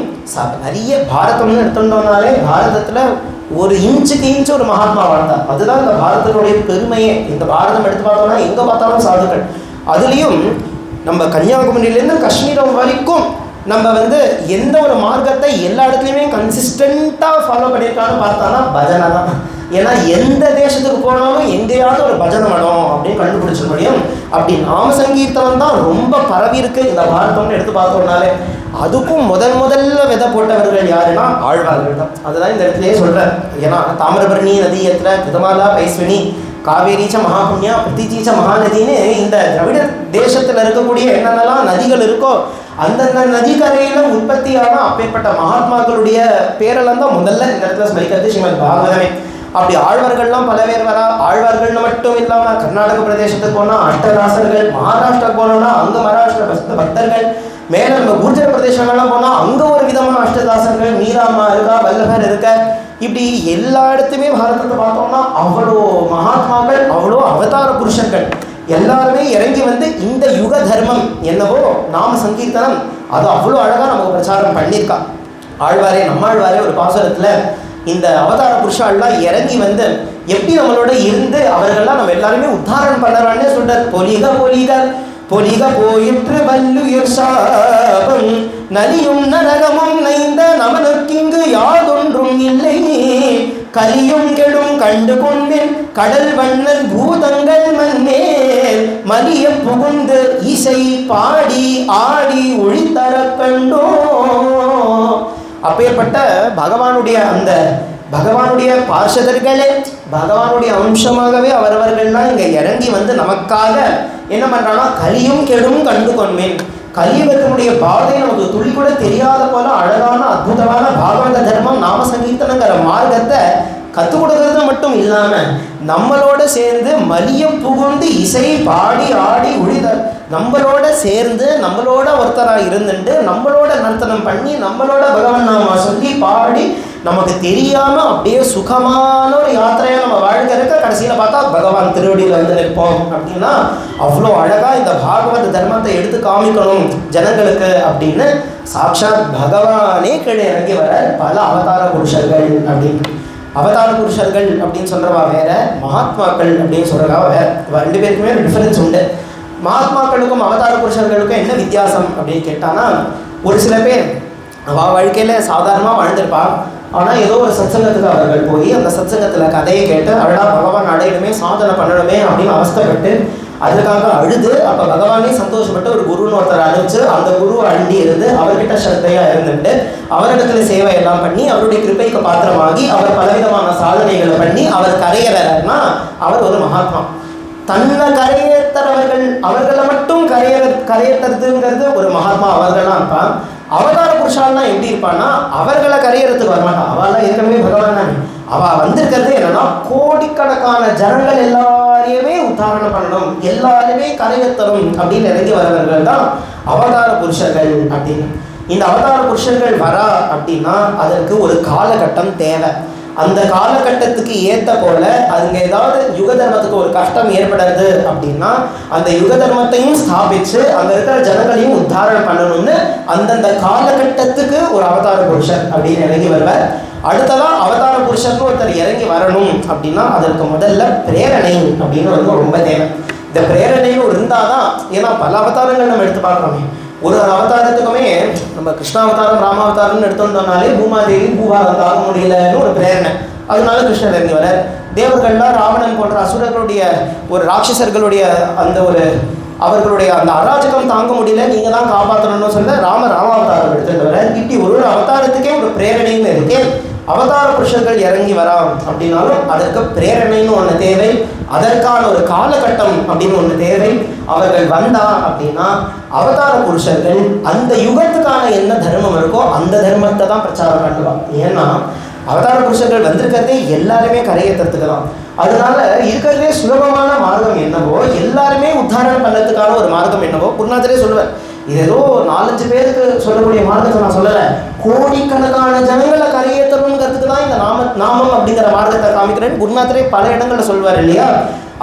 நிறைய பாரதம்னு எடுத்துட்டோம்னாலே பாரதத்தில் ஒரு இன்ச்சுக்கு இன்ச்சு ஒரு மகாத்மா வாழ்ந்தார். அதுதான் இந்த பாரதத்தினுடைய பெருமையே. இந்த பாரதம் எடுத்து பார்த்தோம்னா எங்கே பார்த்தாலும் சாதுக்கள். அதுலேயும் நம்ம கன்னியாகுமரியிலேருந்து காஷ்மீரம் வரைக்கும் நம்ம எந்த ஒரு மார்க்கத்தை எல்லா இடத்துலையுமே கன்சிஸ்டண்ட்டாக ஃபாலோ பண்ணியிருக்கான்னு பார்த்தானா பஜனை தான். ஏன்னா எந்த தேசத்துக்கு போனாலும் எங்கேயாவது ஒரு பஜனை வேணும் அப்படின்னு கண்டுபிடிச்சிட முடியும். அப்படி நாம சங்கீர்த்தனம் தான் ரொம்ப பரவி இருக்கு இந்த பாரதம்னு எடுத்து பார்த்தோம்னாலே. அதுக்கும் முதல்ல விதை போட்டவர்கள் யாருன்னா ஆழ்வார்கள் தான். அதுதான் இந்த இடத்துலயே சொல்கிறேன். ஏன்னா தாமிரபரணி நதி எத்திர கிருதமாலா பைஸ்வினி காவேரீச்ச மகாபுண்யா பிரதிச்சீச்ச மகாநதின்னு இந்த திராவிட தேசத்தில் இருக்கக்கூடிய என்னென்னலாம் நதிகள் இருக்கோ அந்தந்த நதிக்கரையில் உற்பத்தியான அப்பேற்பட்ட மகாத்மாக்களுடைய பேரெல்லாம் தான் முதல்ல இந்த இடத்துல ஸ்மரிக்கிறது ஸ்ரீமத் பாகவதமே. அப்படி ஆழ்வார்கள்லாம் பல பேர் வரா. ஆழ்வார்கள் மட்டும் இல்லாமல் கர்நாடக பிரதேசத்துக்கு போனால் அஷ்டதாசர்கள், மகாராஷ்டிராவுக்கு போனோம்னா அங்கே மகாராஷ்டிர பக்தர்கள், மேலே நம்ம குர்ஜர பிரதேசங்கள்லாம் போனால் அங்கே ஒரு விதமான அஷ்டதாசர்கள், மீராமா இருக்கா, வல்லபர் இருக்க, இப்படி எல்லா இடத்துமே பாரதத்தை பார்த்தோம்னா அவ்வளோ மகாத்மாக்கள், அவ்வளோ அவதார புருஷர்கள் எல்லாருமே இறங்கி இந்த யுக தர்மம் என்னவோ நாம சங்கீர்த்தனம் அது அவ்வளோ அழகாக நமக்கு பிரச்சாரம் பண்ணியிருக்கா. ஆழ்வாரே நம்மாழ்வாரே ஒரு பாசுரத்தில் இந்த அவதார புருஷாலாம் இறங்கி எப்படி நம்மளோட இருந்து அவர்கள்லாம் நம்ம எல்லாருமே உத்தாரணம் பண்ணுறான்னே சொல்கிறார். பொலிக பொலிக பொலிக போயிற்று வல்லுயிர் சாபம் நலியும் நரகமும் நைந்த நமனுக்கிங்கு யாதொன்றும் இல்லை கலியும் கெடும் கண்டு கொண்டேன் கடல் வண்ணன் பூதங்கள் மண்ணேல் மலிய புகுந்து இசை பாடி ஆடி ஒளித்தர கண்டோ. அப்பேற்பட்ட பகவானுடைய பார்ஷதர்களே, பகவானுடைய அம்சமாகவே அவரவர்கள்லாம் இங்க இறங்கி வந்து நமக்காக என்ன பண்றான்னா, கலியும் கெடும் கண்டு கொண்டேன். கலியுகத்தினுடைய பாதை நமக்கு துளி கூட தெரியாத போல அழகான அற்புதமான பாகவத தர்மம் நாம சங்கீர்த்தனங்கிற மார்க்கத்தை கற்றுக் கொடுக்கறது மட்டும் இல்லாம நம்மளோட சேர்ந்து மலிய புகுந்து இசை பாடி ஆடி ஒளிதல், நம்மளோட சேர்ந்து நம்மளோட ஒருத்தராக இருந்துட்டு நம்மளோட நர்த்தனம் பண்ணி நம்மளோட பகவான் நாமா சொல்லி பாடி நமக்கு தெரியாம அப்படியே சுகமான ஒரு யாத்திரையை நம்ம வாழ்க்கிறதுக்கு கடைசியில் பார்த்தா பகவான் திருவடியில் வந்து நிற்போம். அப்படின்னா அவ்வளோ அழகா இந்த பாகவத தர்மத்தை எடுத்து காமிக்கணும் ஜனங்களுக்கு அப்படின்னு சாட்சாத் பகவானே கீழே இறங்கி வர பல அவதார புருஷர்கள். அப்படின்னு அவதார புருஷர்கள் அப்படின்னு சொல்றவா வேற, மகாத்மாக்கள் அப்படின்னு சொல்றவா வேற. ரெண்டு பேருக்குமே டிஃபரன்ஸ் உண்டு. மகாத்மாக்களுக்கும் அவதார புருஷர்களுக்கும் என்ன வித்தியாசம் அப்படின்னு கேட்டானா, ஒரு சில பேர் அவள் வாழ்க்கையில் சாதாரணமாக வாழ்ந்திருப்பா. ஆனால் ஏதோ ஒரு சத்சங்கத்துக்கு அவர்கள் போய் அந்த சத்சங்கத்தில் கதையை கேட்டு அழகா பகவான் அடையணுமே, சாதனை பண்ணணுமே அப்படின்னு அவஸ்தைப்பட்டு அதுக்காக அழுது, அப்போ பகவானே சந்தோஷப்பட்டு ஒரு குருன்னு ஒருத்தர் அனுப்பிச்சு அந்த குருவை அண்டி இருந்து அவர்கிட்ட ஸ்ரத்தையாக இருந்துட்டு அவரிடத்துல சேவை எல்லாம் பண்ணி அவருடைய கிருபைக்கு பாத்திரமாகி அவர் பலவிதமான சாதனைகளை பண்ணி அவர் கரையறன்னா அவர் ஒரு மகாத்மா. தன்னை கரையேற்றவர்கள் அவர்களை மட்டும் கரையேற்றுறதுங்கிறது ஒரு மகாத்மா அவர்களாம் இருப்பான். அவதார புருஷாலாம் எப்படி இருப்பான்னா, அவர்களை கரையறதுக்கு வரமாட்டான். அவெல்லாம் ஏற்கனவே பகவான் தான். அவள் வந்திருக்கிறது என்னன்னா, கோடிக்கணக்கான ஜனங்கள் எல்லாரையுமே உத்தாரணம் பண்ணணும், எல்லாருமே கரையேற்றணும் அப்படின்னு இறங்கி வரவர்கள் தான் அவதார புருஷர்கள். அப்படின்னு இந்த அவதார புருஷர்கள் வரா அப்படின்னா அதற்கு ஒரு காலகட்டம் தேவை. அந்த காலகட்டத்துக்கு ஏற்ற போல அதுங்க ஏதாவது யுக தர்மத்துக்கு ஒரு கஷ்டம் ஏற்படுறது அப்படின்னா அந்த யுக தர்மத்தையும் ஸ்தாபிச்சு அங்க இருக்கிற ஜனங்களையும் உத்தாரணம் பண்ணணும்னு அந்தந்த காலகட்டத்துக்கு ஒரு அவதார புருஷர் அப்படின்னு இறங்கி வருவார். அடுத்ததான் அவதார புருஷர்னு ஒருத்தர் இறங்கி வரணும் அப்படின்னா அதற்கு முதல்ல பிரேரணை அப்படின்னு வந்து ரொம்ப தேவை. இந்த பிரேரணைன்னு இருந்தாதான், ஏன்னா பல அவதாரங்கள் நம்ம எடுத்து பார்க்கணுமே, ஒரு அவதாரத்துக்குமே நம்ம கிருஷ்ணாவதாரம் ராமாவதாரம்னு எடுத்துட்டோம்னாலே பூமாதேவி பூபாரம் தாங்க முடியலன்னு ஒரு பிரேரணை. அதனால கிருஷ்ணர் இறங்கி வர. தேவர்கள்லாம் ராவணன் போன்ற அசுரர்களுடைய ஒரு ராட்சசர்களுடைய அந்த ஒரு அவர்களுடைய அந்த அராஜகம் தாங்க முடியல, நீங்க தான் காப்பாற்றணும்னு சொல்ல ராமாவதாரம் எடுத்துட்டு வர. இப்படி ஒரு அவதாரத்துக்கே ஒரு பிரேரணைன்னு இருக்கு. அவதார புருஷர்கள் இறங்கி வராம் அப்படின்னாலும் அதற்கு பிரேரணைன்னு ஒன்று தேவை, அதற்கான ஒரு காலகட்டம் அப்படின்னு ஒன்று தேவை. அவர்கள் வந்தா அப்படின்னா அவதார புருஷர்கள் அந்த யுகத்துக்கான என்ன தர்மம் இருக்கோ அந்த தர்மத்தை தான் பிரச்சாரம் பண்ணுவாங்க. ஏன்னா அவதார புருஷர்கள் வந்திருக்கிறதே எல்லாருமே கரையேற்றத்துக்கு தான். அதனால இருக்கிறதே சுலபமான மார்க்கம் என்னவோ, எல்லாருமே உத்தாரணம் பண்ணதுக்கான ஒரு மார்க்கம் என்னவோ குருநாதரே சொல்லுவேன். இது ஏதோ 4-5 பேருக்கு சொல்லக்கூடிய மார்க்கத்தை நான் சொல்லலை, கோடிக்கணக்கான ஜனங்களை கரையேற்றணுங்கிறதுக்கு தான் இந்த நாமம் அப்படிங்கிற மார்க்கத்தை காமிக்கிறேன்னு குருநாதரே பல இடங்களில் சொல்வார் இல்லையா.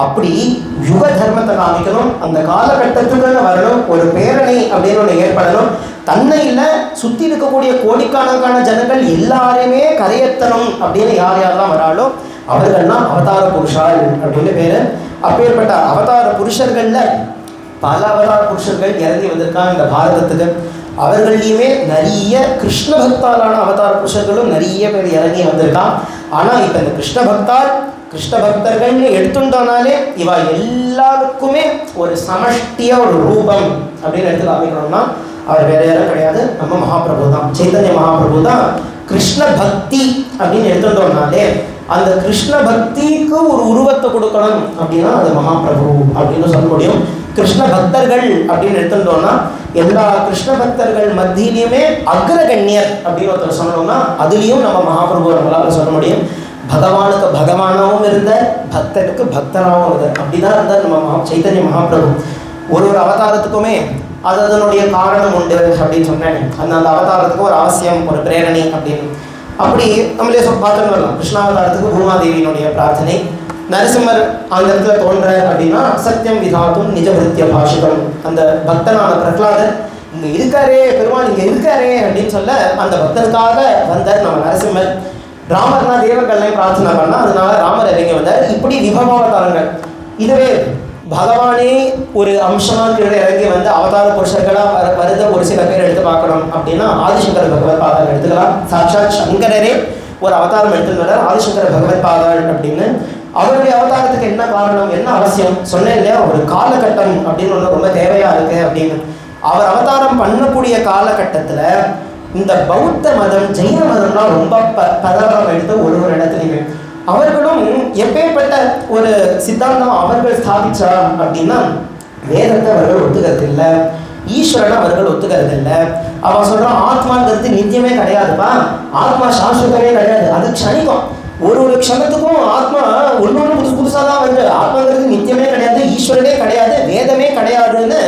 அப்படி யுக தர்மத்தை காமிக்கணும், அந்த காலகட்டத்துக்குன்னு வரணும், ஒரு பேரணை அப்படின்னு ஒன்று ஏற்படணும். தன்னை இல்லை சுற்றி இருக்கக்கூடிய கோடிக்கணக்கான ஜனங்கள் எல்லாருமே கரையேற்றணும் அப்படின்னு யார் யாரெல்லாம் வராளோ அவர்கள்லாம் அவதார புருஷால் அப்படின்னு பேர். அப்பேற்பட்ட அவதார புருஷர்களில் பல அவதார புருஷர்கள் இறங்கி வந்திருக்காங்க இந்த பாரதத்துக்கு. அவர்களையுமே நிறைய கிருஷ்ண பக்தாலான அவதார புருஷர்களும் நிறைய பேர் இறங்கி வந்திருக்கான். ஆனால் இப்போ இந்த கிருஷ்ண பக்தர்கள்னு எடுத்துட்டோம்னாலே இவா எல்லாருக்குமே ஒரு சமஷ்டியா ஒரு ரூபம் அப்படின்னு எடுத்து காமிக்கணும்னா அவர் வேற யாரும் கிடையாது, நம்ம மகாபிரபு தான், சைத்தன்ய மகாபிரபு தான். கிருஷ்ண பக்தி அப்படின்னு எடுத்துட்டோம்னாலே அந்த கிருஷ்ண பக்திக்கு ஒரு உருவத்தை கொடுக்கணும் அப்படின்னா அது மகாபிரபு அப்படின்னு சொல்ல முடியும். கிருஷ்ண பக்தர்கள் அப்படின்னு எடுத்துட்டோம்னா எல்லா கிருஷ்ண பக்தர்கள் மத்தியிலையுமே அக்ரகண்யர் அப்படின்னு ஒருத்தர் சொல்லணும்னா அதுலேயும் நம்ம மகாபிரபு நம்மளால சொல்ல முடியும். பகவானுக்கு பகவானாகவும் இருந்தார், பக்தனுக்கு பக்தனாகவும் இருந்தார். அப்படிதான் இருந்தார் நம்ம சைத்தன்ய மகாபிரபு. ஒரு அவதாரத்துக்குமே அது அதனுடைய காரணம் உண்டு அப்படின்னு சொன்னேன். அந்த அவதாரத்துக்கு ஒரு அவசியம், ஒரு பிரேரணை அப்படின்னு. அப்படி நம்மளே பார்த்துன்னு வரலாம். கிருஷ்ணாவதாரத்துக்கு பூமாதேவியினுடைய பிரார்த்தனை. நரசிம்மர் அந்த இடத்துல தோன்ற அப்படின்னா சத்தியம் விதாத்தும் நிஜபிருத்திய பாஷிதம். அந்த பக்தனான பிரகலாதர் இங்கே இருக்காரே, பெருமாள் இங்கே இருக்காரே அப்படின்னு சொல்ல அந்த பக்தனுக்காக வந்தார் நம்ம நரசிம்மர். ராமர்னா தேவர்கள்லையும் பிரார்த்தனை பண்ணால் அதனால ராமர் இறங்கி வந்தார். இப்படி விபவாவதாரங்கள். இதுவே பகவானே ஒரு அம்சமா கீழே இறங்கி வந்து அவதார புருஷர்களா வருத ஒரு சில பேர் எடுத்து பார்க்கணும் அப்படின்னா ஆதிசங்கர பகவத் பாதாள் எடுத்துக்கலாம். சாட்சாத் சங்கரரே ஒரு அவதாரம் எடுத்துக்கிறார் ஆதிசங்கர பகவத் பாதாள் அப்படின்னு. அவருடைய அவதாரத்துக்கு என்ன காரணம், என்ன அவசியம் சொன்னேன் இல்லையா, ஒரு காலகட்டம் அப்படின்னு ஒன்று ரொம்ப தேவையா இருக்கு அப்படின்னு. அவர் அவதாரம் பண்ணக்கூடிய காலகட்டத்தில் இந்த பௌத்த மதம் ஜெயின மதம்லாம் ரொம்ப பரவரம் எடுத்து ஒரு இடத்துலையுமே அவர்களும் எப்பேற்பட்ட ஒரு சித்தாந்தம் அவர்கள் ஸ்தாபிச்சா அப்படின்னா வேதத்தை அவர்கள் ஒத்துக்கிறது இல்லை, ஈஸ்வரனை அவர்கள் ஒத்துக்கிறது இல்லை. அவன் சொல்றான் ஆத்மாங்கிறது நித்தியமே கிடையாதுப்பா, ஆத்மா சாஸ்வதமே கிடையாது, அது க்ஷணிக்கும், ஒரு க்ஷணத்துக்கும் ஆத்மா ஒன்னொன்று புதுசாக தான் வந்து ஆத்மாங்கிறது நித்தியமே கிடையாது, ஈஸ்வரனே கிடையாது, வேதமே கிடையாதுன்னு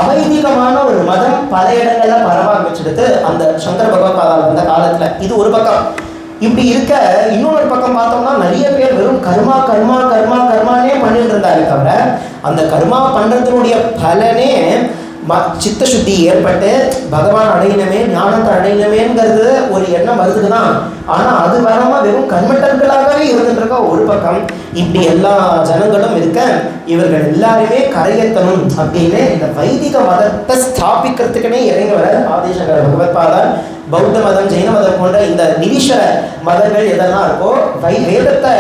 அவைதிகமான ஒரு மதம் பல இடங்கள்ல பரவ ஆரம்பிச்சிடுது அந்த சங்கர பகவத்பாதால் அந்த காலத்துல. இது ஒரு பக்கம். இப்படி இருக்க இன்னொரு பக்கம் பார்த்தோம்னா நிறைய பேர் வெறும் கர்மா கர்மா கர்மா கர்மானே பண்ணிட்டு இருந்தாரு தவிர அந்த கர்மா பண்றதுனுடைய பலனே சித்த சுத்தி ஏற்பட்டு பகவான் அடையணுமே ஞானத்தை அடையணுமேங்கிறது ஒரு எண்ணம் வருதுதான். ஆனா அது வராம வெறும் கண்மட்டர்களாகவே இருந்துட்டு இருக்க ஒரு பக்கம். இப்படி எல்லா ஜனங்களும் இருக்க இவர்கள் எல்லாருமே கரையேற்றணும் அப்படின்னு இந்த வைதிக மதத்தை ஸ்தாபிக்கிறதுக்குனே இறங்கி வர ஆதிசங்கர பகவத்பாதால் பௌத்த மதம் ஜெயின மதம் போன்ற இந்த நிரீஸ்வர மதங்கள் எதெல்லாம் இருக்கோ வேதத்தை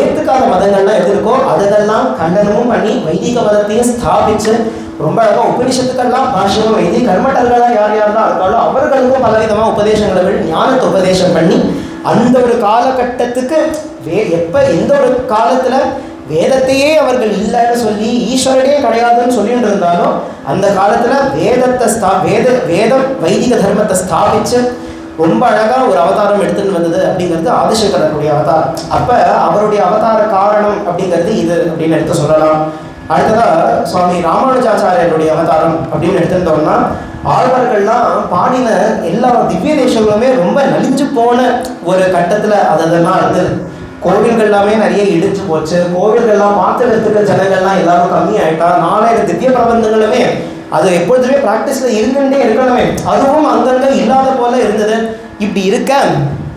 ஏற்றுக்காத மதங்கள்லாம் எது இருக்கோ அதெல்லாம் கண்டனமும் பண்ணி வைதிக மதத்தையும் ஸ்தாபிச்சு ரொம்ப அழகாக உபநிஷத்துக்கெல்லாம் பாஷ்யம் எழுதி கர்மட்டர்களாக யார் யாரெல்லாம் இருக்காளோ அவர்களுக்கும் பலவிதமாக உபதேசங்களை ஞானத்தை உபதேசம் பண்ணி அந்த ஒரு காலகட்டத்துக்கு எப்போ எந்த ஒரு காலத்தில் வேதத்தையே அவர்கள் இல்லைன்னு சொல்லி ஈஸ்வரனே கிடையாதுன்னு சொல்லிட்டு இருந்தாலும் அந்த காலத்தில் வேதம் வைதிக தர்மத்தை ஸ்தாபிச்சு ரொம்ப அழகாக ஒரு அவதாரம் எடுத்துன்னு வந்தது அப்படிங்கிறது ஆதிசங்கரனுடைய அவதாரம். அப்போ அவருடைய அவதார காரணம் அப்படிங்கிறது இது அப்படின்னு எடுத்து சொல்லலாம். அடுத்ததா சுவாமி ராமானுஜாச்சாரியருடைய அவதாரம் அப்படின்னு எடுத்துட்டோம்னா ஆழ்வார்கள்லாம் பாடின எல்லா திவ்ய தேசங்களுமே ரொம்ப நலிஞ்சு போன ஒரு கட்டத்தில் அதெல்லாம் இருந்து கோவில்கள் எல்லாமே நிறைய இடிச்சு போச்சு, கோவில்கள்லாம் பார்த்துக்கிறதுக்கு ஜனங்கள்லாம் எல்லாரும் கம்மி ஆயிட்டா, 4000 திவ்ய பிரபந்தங்களுமே அது எப்பொழுதுமே ப்ராக்டிஸில் இருந்துகிட்டே இருக்கணுமே அதுவும் அங்கங்கே இல்லாத போல இருந்தது. இப்படி இருக்க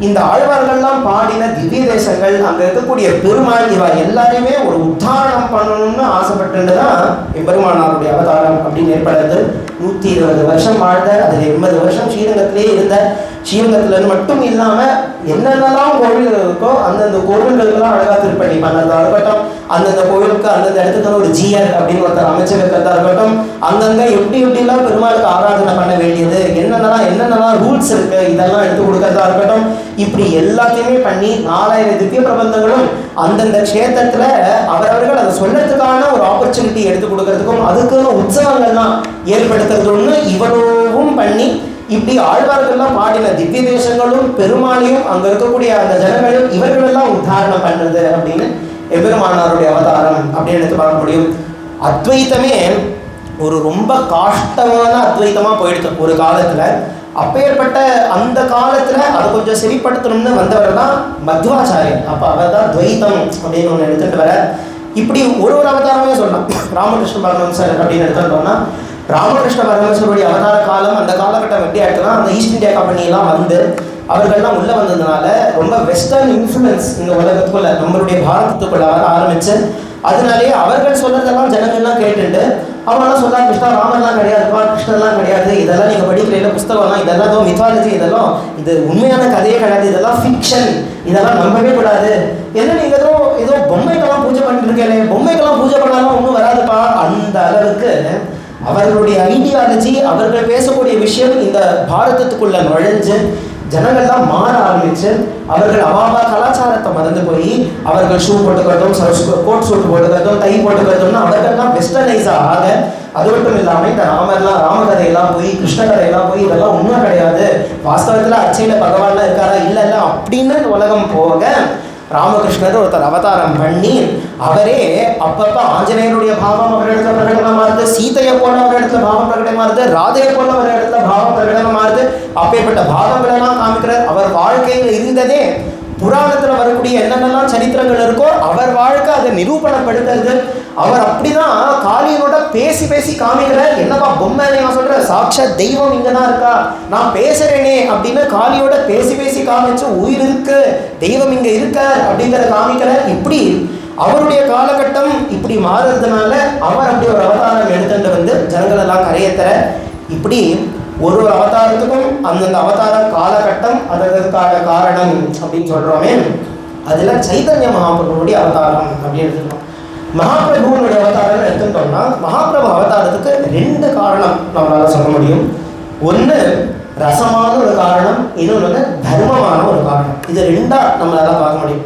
இந்த ஆழ்வார்கள்லாம் பாடின திவ்ய தேசங்கள் அங்கே இருக்கக்கூடிய பெருமாள் இவா எல்லாரையுமே ஒரு உத்தாரணம் பண்ணணும்னு ஆசைப்பட்டு தான் எம்பெருமானாருடைய அவதாரம் அப்படின்னு ஏற்படுறது. 120 வருஷம் வாழ்ந்த அதில் 80 வருஷம் ஸ்ரீரங்கத்திலே இருந்த ஸ்ரீரங்கத்தில் மட்டும் இல்லாமல் என்னென்னலாம் கோவில்கள் இருக்கோ அந்தந்த கோவில்களுக்கெல்லாம் அழகாக திருப்பணி பண்ணுறதா இருக்கட்டும், அந்தந்த கோவிலுக்கு அந்தந்த இடத்துல ஒரு ஜிஆர் அப்படின்னு ஒருத்தர் அமைச்சு வைக்கிறதா இருக்கட்டும், அங்கங்கே எப்படிலாம் பெருமாளுக்கு ஆராதனை பண்ண வேண்டியது என்னென்னலாம் ரூல்ஸ் இருக்குது இதெல்லாம் எடுத்து கொடுக்கறதா இருக்கட்டும், இப்படி எல்லாத்தையுமே பண்ணி 4000 திவ்ய பிரபந்தங்களும் அந்தந்த க்ஷேத்திரத்தில் அவரவர்கள் அதை சொல்றதுக்கான ஒரு ஆப்பர்ச்சுனிட்டி எடுத்து கொடுக்கறதுக்கும் அதுக்கான உற்சவங்கள்லாம் ஏற்படுத்துறது ஒன்று இவ்வளவும் பண்ணி இப்படி ஆழ்வார்கள்லாம் பாடின திவ்ய தேசங்களும் பெருமாளையும் அங்கே இருக்கக்கூடிய அந்த ஜனங்களையும் இவர்களெல்லாம் உத்தாரணம் பண்ணுறது அப்படின்னு எம்பெருமானாருடைய அவதாரம் அப்படின்னு எடுத்து பார்க்க முடியும். அத்வைத்தமே ஒரு ரொம்ப காஷ்டமான அத்வைத்தமாக போயிடுச்சு ஒரு காலத்தில். அப்பேற்பட்ட அந்த காலத்தில் அதை கொஞ்சம் சரிப்படுத்தணும்னு வந்தவர் தான் மத்வாச்சாரியன். அப்போ அவர் தான் துவைத்தம் அப்படின்னு ஒன்று எடுத்துகிட்டு வர. இப்படி ஒரு அவதாரமே சொல்லலாம். ராமகிருஷ்ண பரமஹம்சர் அப்படின்னு எடுத்துட்டோம்னா ராமகிருஷ்ண பரமஹம்சருடைய அவதார காலம் அந்த காலகட்டம் எப்படி ஆகிட்டுனா அந்த ஈஸ்ட் இந்தியா கம்பெனியெல்லாம் வந்து அவர்கள்லாம் உள்ளே வந்ததுனால ரொம்ப வெஸ்டர்ன் இன்ஃப்ளூயன்ஸ் இந்த உலகத்துக்குள்ள நம்மளுடைய பாரதத்துக்குள்ள வர ஆரம்பிச்சு அதனாலேயே அவர்கள் சொல்றதெல்லாம் ஜனங்கள்லாம் கேட்டுட்டு அவங்களாம் சொல்ல கிருஷ்ணா ராமர்லாம் கிடையாதுப்பா, கிருஷ்ணர்லாம் கிடையாது, இதெல்லாம் நீங்கள் படிக்கிறீங்க புஸ்தகம்லாம் இதெல்லாம் ஏதோ மித்தாலஜி, இதெல்லாம் இது உண்மையான கதையே கிடையாது, இதெல்லாம் ஃபிக்ஷன், இதெல்லாம் நம்பவே கூடாது, என்ன நீங்கள் ஏதோ பொம்மைக்கெல்லாம் பூஜை பண்ணிட்டு இருக்கேன், பொம்மைக்கெல்லாம் பூஜை பண்ணாலும் ஒன்றும் வராதுப்பா. அந்த அளவுக்கு அவர்களுடைய ஐடியாலஜி அவர்கள் பேசக்கூடிய விஷயம் இந்த பாரதத்துக்குள்ள நுழைஞ்சு ஜனங்கள்லாம் மாற ஆரம்பிச்சு அவர்கள் அவாவா கலாச்சாரத்தை மறந்து போய் அவர்கள் ஷூ போட்டுக்கிறதும் கோட் சூட் போட்டுக்கிறதும் டை போட்டுக்கிறதும்னா அவர்கள்லாம் வெஸ்டர்னைஸாக ஆக அது மட்டும் இல்லாமல் இந்த ராமகதையெல்லாம் போய் கிருஷ்ண கதையெல்லாம் போய் இதெல்லாம் உண்மை கிடையாது, வாஸ்தவத்தில் அச்சையில் பகவான்லாம் இருக்காரா இல்லை அப்படின்னு உலகம் போக ராமகிருஷ்ணர் ஒருத்தர் அவதாரம் பண்ணி அவரே அப்பப்போ ஆஞ்சநேயருடைய பாவம் அவர் இடத்துல பிரகடனமாக இருது, சீதையை போல அவர் இடத்துல பாவம் பிரகடனமாக இருது, ராதையை போல அவர் இடத்துல பாவம் பிரகடனமாக இருது, அப்பேற்பட்ட பாவங்களெல்லாம் காமிக்கிறார். அவர் வாழ்க்கையில் இருந்ததே புராணத்தில் வரக்கூடிய என்னென்னலாம் சரித்திரங்கள் இருக்கோ அவர் வாழ்க்கை அதை நிரூபணப்படுத்துறது. அவர் அப்படிதான் காளியனோட பேசி காமிக்கிறார். என்னப்பா பொம்மை நான் சொல்கிறேன், சாட்சாத் தெய்வம் இங்கே தான் இருக்கா, நான் பேசுகிறேனே அப்படின்னு காளியோட பேசி காமிச்சு உயிர் இருக்கு, தெய்வம் இங்கே இருக்கார் அப்படிங்கிறத காமிக்கிறார். இப்படி அவருடைய காலகட்டம் இப்படி மாறுறதுனால அவர் அப்படி ஒரு அவதாரம் எடுத்துட்டு வந்து ஜனங்களெல்லாம் கரையத்தர இப்படி ஒரு அவதாரத்துக்கும் அந்தந்த அவதார காலகட்டம் அதற்கான காரணம் அப்படின்னு சொல்கிறோமே, அதில் சைதன்ய மகாபிரபுனுடைய அவதாரம் அப்படின்னு எடுத்துக்கணும். மகாபிரபுனுடைய அவதாரம் எடுத்துட்டோம்னா மகாபிரபு அவதாரத்துக்கு 2 காரணம் நம்மளால சொல்ல முடியும். ஒன்று ரசமான ஒரு காரணம், இன்னொன்று தர்மமான ஒரு காரணம். இது 2ஆ நம்மளால பார்க்க முடியும்.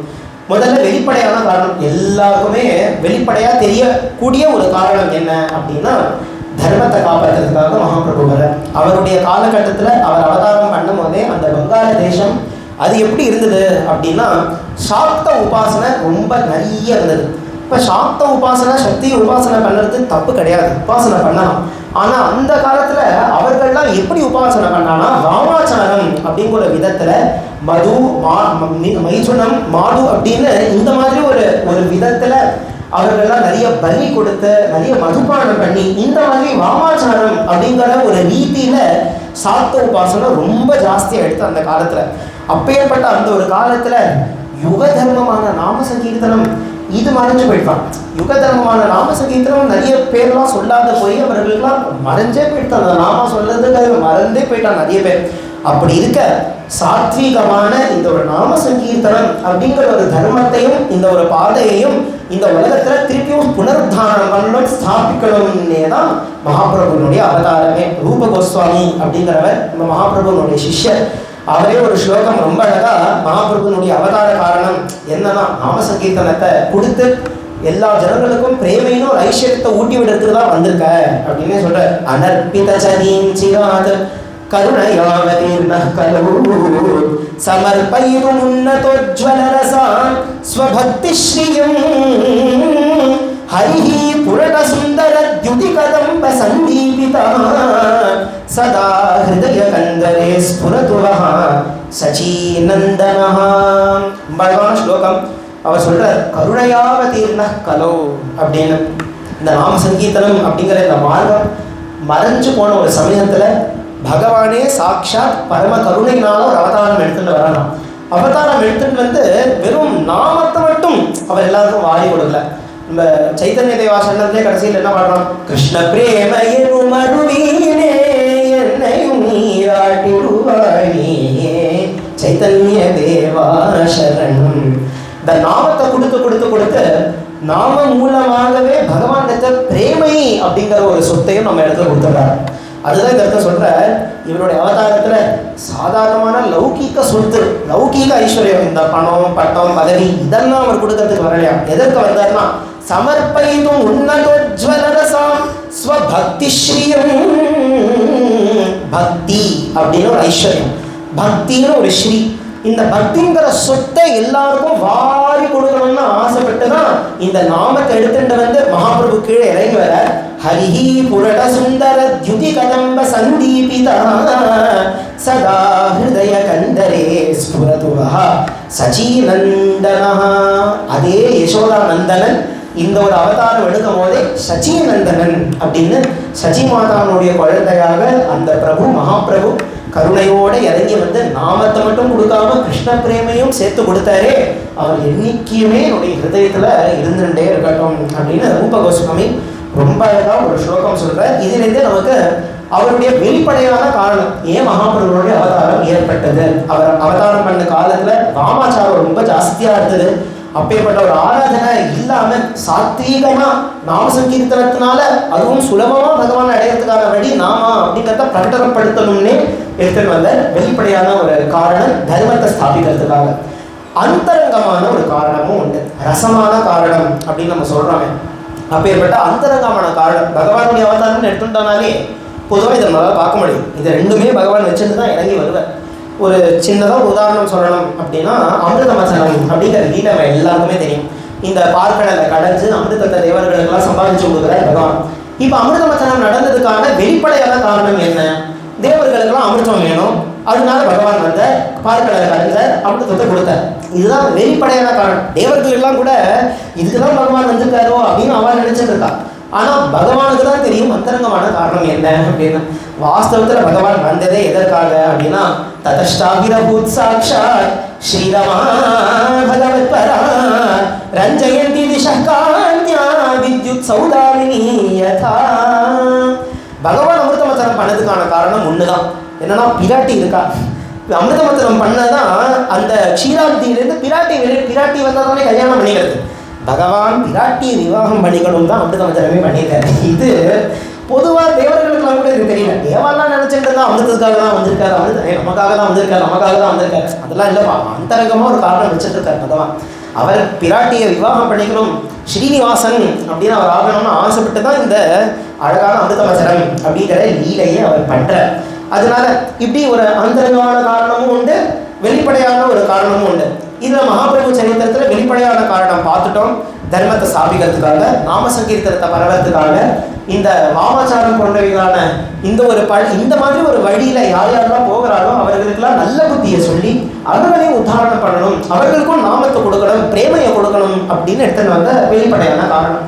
முதல்ல வெளிப்படையான காரணம், எல்லாருக்குமே வெளிப்படையாக தெரியக்கூடிய ஒரு காரணம் என்ன அப்படின்னா தர்மத்தை காப்பாற்றுறதுக்காக மகாபிரபு வர அவருடைய காலகட்டத்தில் அவர் அவதாரம் பண்ணும் போதே அந்த வங்காள தேசம் அது எப்படி இருந்தது அப்படின்னா சாக்த உபாசனை ரொம்ப நிறைய இருந்தது. இப்போ சாக்த உபாசனை சக்தி உபாசனை பண்ணுறது தப்பு கிடையாது, உபாசனை பண்ணலாம். ஆனால் அந்த காலத்தில் அவர்கள்லாம் எப்படி உபாசனை பண்ணான்னா வாமாச்சாரம் அப்படிங்கிற விதத்தில் மது மைதுனம் மாடு அப்படின்னு இந்த மாதிரி ஒரு விதத்தில் அவர்கள்லாம் நிறைய பலி கொடுத்து நிறைய மதுபானம் பண்ணி இந்த மாதிரி வாமாச்சாரம் அப்படிங்கிற ஒரு ரீதியில சாக்த உபாசனை ரொம்ப ஜாஸ்தியாக எடுத்து அந்த காலத்துல. அப்பேற்பட்ட அந்த ஒரு காலத்துல யுக தர்மமான நாம சங்கீர்த்தனம் இது மறைஞ்சு போயிட்டான். யுக தர்மமான நாம சங்கீர்த்தனம் நிறைய பேர்லாம் சொல்லாத போய் அவர்களுக்கெல்லாம் மறைஞ்சே போயிட்டான். அந்த நாம சொல்றதுக்கு மறந்தே போயிட்டான் நிறைய பேர். அப்படி இருக்க சாத்வீகமான இந்த ஒரு நாம சங்கீர்த்தனம் அப்படிங்கிற ஒரு தர்மத்தையும் இந்த ஒரு பாதையையும் இந்த உலகத்துல திருப்பியும் புனருத்தாரணம் பண்ணணும், ஸ்தாபிக்கணும்னே தான் மகாபிரபுனுடைய அவதாரமே. ரூப கோஸ்வாமி அப்படிங்கிறவர் நம்ம மகாபிரபுனுடைய சிஷ்யர். அவரே ஒரு ஸ்லோகம் ரொம்ப அழகா மகாபிரபுனுடைய அவதார காரணம் என்னன்னா நாம சங்கீர்த்தனத்தை கொடுத்து எல்லா ஜனங்களுக்கும் பிரேமைன்னு ஒரு ஐஸ்வர்யத்தை ஊட்டி விடுறதுக்கு தான் வந்திருக்க அப்படின்னு சொல்ற. அனர்ப்பித சரீஞ்சிராத கருணையாவதீர்ணः கலவு சமர்ப்பயிரும் உன்னதோஜ்வலரசாம் ஸ்வபக்திஸ்ரீயம் ஹரிஹி புரட சுந்தர த்யுதி கதம்ப சந்தீபிதா சதா ஹிருதய கந்தரே ஸ்புரது வஹ சச்சீநந்தனஹ. பகவான ஸ்லோகம் அவர் சொல்ற கருணையாவதீர்ணः கலவு அப்படின்னு. இந்த நாம சங்கீர்த்தனம் அப்படிங்கிற இந்த மார்க்கம் மறைஞ்சு போன ஒரு சமயத்துல பகவானே சாட்சாத் பரம கருணையினால ஒரு அவதாரம் எடுத்துட்டு வரலாம். அவதாரம் எடுத்துட்டு வந்து வெறும் நாமத்தை மட்டும் அவர் எல்லாருக்கும் வாரி கொடுக்கல. நம்ம சைத்தன்ய தேவாசனத்திலே கடைசியில் என்ன பாடுறோம்? கிருஷ்ண பிரேம எனும் அருளீனே என்னையும் நீராட்டிடுவாயே சைத்தன்ய தேவா சரணம். இந்த நாமத்தை கொடுத்து கொடுத்து கொடுத்து நாம மூலமாகவே பகவான்கிட்ட பிரேமை அப்படிங்கிற ஒரு சொத்தையும் நம்ம இடத்துல கொடுத்துடுறாரு. அதுதான் இந்த இடத்த சொல்ற இவருடைய அவதாரத்துல சாதாரணமான லௌகீக சொத்து, லௌகீக ஐஸ்வர்யம், இந்த பணம் பட்டம் பதவி இதெல்லாம் அவர் கொடுக்கறதுக்கு வரலையா. எதற்கு வந்தார்னா சமர்ப்பயிதும் உன்னதோஜ்வலரசாம் ஸ்வபக்தி ஸ்ரீயம். பக்தி அப்படின்னு ஒரு ஐஸ்வர்யம், பக்தின்னு ஒரு ஸ்ரீ. இந்த பக்திங்கிற சொத்தை எல்லாருக்கும் வாரி கொடுக்கணும்னு ஆசைப்பட்டுதான் இந்த நாமத்தை எடுத்துட்டு வந்து மகாபிரபு கீழே இறங்கி வர. ஹரிஹி புரட சுந்தர த்யுதி கதம்ப சந்தீபிதா சதா ஹிருதய கந்தரே ஸ்புரது வஹ சச்சீநந்தனஹ. அதே யசோதானந்தனன் இந்த ஒரு அவதாரம் எடுக்கும் போதே சச்சீநந்தனன் அப்படின்னு சச்சி மாதாவுடைய குழந்தையாக அந்த பிரபு மகாபிரபு கருணையோடு இறங்கி வந்து நாமத்தை மட்டும் கொடுக்காம கிருஷ்ண பிரேமையும் சேர்த்து கொடுத்தாரே, அவர் என்னைக்குமே என்னுடைய ஹிருதயத்துல இருந்துட்டே இருக்கட்டும் அப்படின்னு ரூப கோஸ்வாமி ரொம்ப அழகா ஒரு ஸ்லோகம் சொல்ற. இதுலேருந்தே நமக்கு அவருடைய வெளிப்படையான காரணம் ஏன் மகாபிரபுடைய அவதாரம் ஏற்பட்டது. அவர் அவதாரம் பண்ண காலத்துல வாமாச்சாரம் ரொம்ப ஜாஸ்தியா இருந்தது. அப்பேற்பட்ட ஒரு ஆராதனை இல்லாம சாத்வீகமா நாம சங்கீர்த்தனத்தினால அதுவும் சுலபமா பகவான் அடையிறதுக்கான வழி நாமா அப்படிங்கிறத பிரகடனப்படுத்தணும்னே எடுத்துட்டு வந்த வெளிப்படையான ஒரு காரணம் தர்மத்தை ஸ்தாபிக்கிறதுக்காக. அந்தரங்கமான ஒரு காரணமும் உண்டு, ரசமான காரணம் அப்படின்னு நம்ம சொல்றோமே. அப்பேற்பட்ட அந்தரங்கமான காரணம் பகவானுடைய அவதாரம்னு எடுத்துட்டானாலே பொதுவாக இதை நம்மளால பார்க்க முடியும். இது ரெண்டுமே பகவான் வச்சுட்டு தான் இறங்கி வருவேன். ஒரு சின்னதாக உதாரணம் சொல்லணும் அப்படின்னா அமிர்தமசனம் அப்படிங்கிற லீலை எல்லாருக்குமே தெரியும். இந்த பார்க்கடலை கடைஞ்சு அமிர்தத்தை தேவர்களுக்கெல்லாம் சம்பாதிச்சு கொடுக்குறார் பகவான். இப்போ அமிர்தமசனம் நடந்ததுக்கான வெளிப்படையான காரணம் என்ன? தேவர்களுக்கெல்லாம் அமிர்தம் வேணும், அதனால பகவான் வந்த பார்க்கடலை கடைஞ்ச அமிர்தத்தை கொடுத்தார். இதுதான் வெளிப்படையான காரணம். தேவர்கள் எல்லாம் கூட இதுக்குதான் பகவான் வந்திருக்காரோ அப்படின்னு அவன் நினைச்சிட்டு இருக்கா. ஆனால் பகவானுக்கு தான் தெரியும் அந்தரங்கமான காரணம் என்ன அப்படின்னு. வாஸ்தவத்தில் பகவான் வந்ததே எதற்காக அப்படின்னா ததஷ்டாபிரபூத் சாக்ஷாத் ஸ்ரீரமா பகவத் பரா ரஞ்சயந்தி திசகான்யா வித்யுத் சௌதாரிணி யதா. பகவான் அமிர்தமத்தனம் பண்ணதுக்கான காரணம் ஒண்ணுதான், என்னன்னா பிராட்டி இருக்கா. அமிர்தமத்தனம் பண்ணதான் அந்த க்ஷீராப்தியிலேருந்து பிராட்டி வந்தால் தானே கல்யாணம் பண்ணிக்கிறது. பகவான் பிராட்டியை விவாகம் பண்ணிக்கணும் தான் அமிர்தமத்தனமே பண்ணியிருக்காரு. இது பொதுவாக தேவர்களுக்கெல்லாம் கூட இது தெரியல. தேவாலாம் நினைச்சிட்டு இருந்தா அமிர்தத்துக்காக தான் வந்திருக்காரு, நமக்காக தான் வந்திருக்காரு. அதெல்லாம் இல்லைப்பா, அந்தரங்கமாக ஒரு காரணம் வச்சுட்டு இருக்காரு பகவான். அவர் பிராட்டியை விவாகம் பண்ணிக்கணும், ஸ்ரீனிவாசன் அப்படின்னு அவர் ஆகணும்னு ஆசைப்பட்டு தான் இந்த அழகான அமிர்தமச்சரம் அப்படிங்கிற லீலையை அவர் பண்றார். அதனால இப்படி ஒரு அந்தரங்கமான காரணமும் உண்டு, வெளிப்படையான ஒரு காரணமும் உண்டு. இதில் மகாபிரபு சரித்திரத்தில் வெளிப்படையான காரணம் பார்த்துட்டோம், தர்மத்தை சாபிக்கிறதுக்காக, நாம சங்கீர்த்தனத்தை பரவறதுக்காக, இந்த வாமாச்சாரம் போன்றவைகளான இந்த மாதிரி ஒரு வழியில யார் யாரெல்லாம் போகிறாரோ அவர்களுக்கெல்லாம் நல்ல புத்தியை சொல்லி அவர்களையும் உத்தாரணம் பண்ணணும், அவர்களுக்கும் நாமத்தை கொடுக்கணும், பிரேமையை கொடுக்கணும் அப்படின்னு எடுத்துன்னு வந்த வெளிப்படையான காரணம்.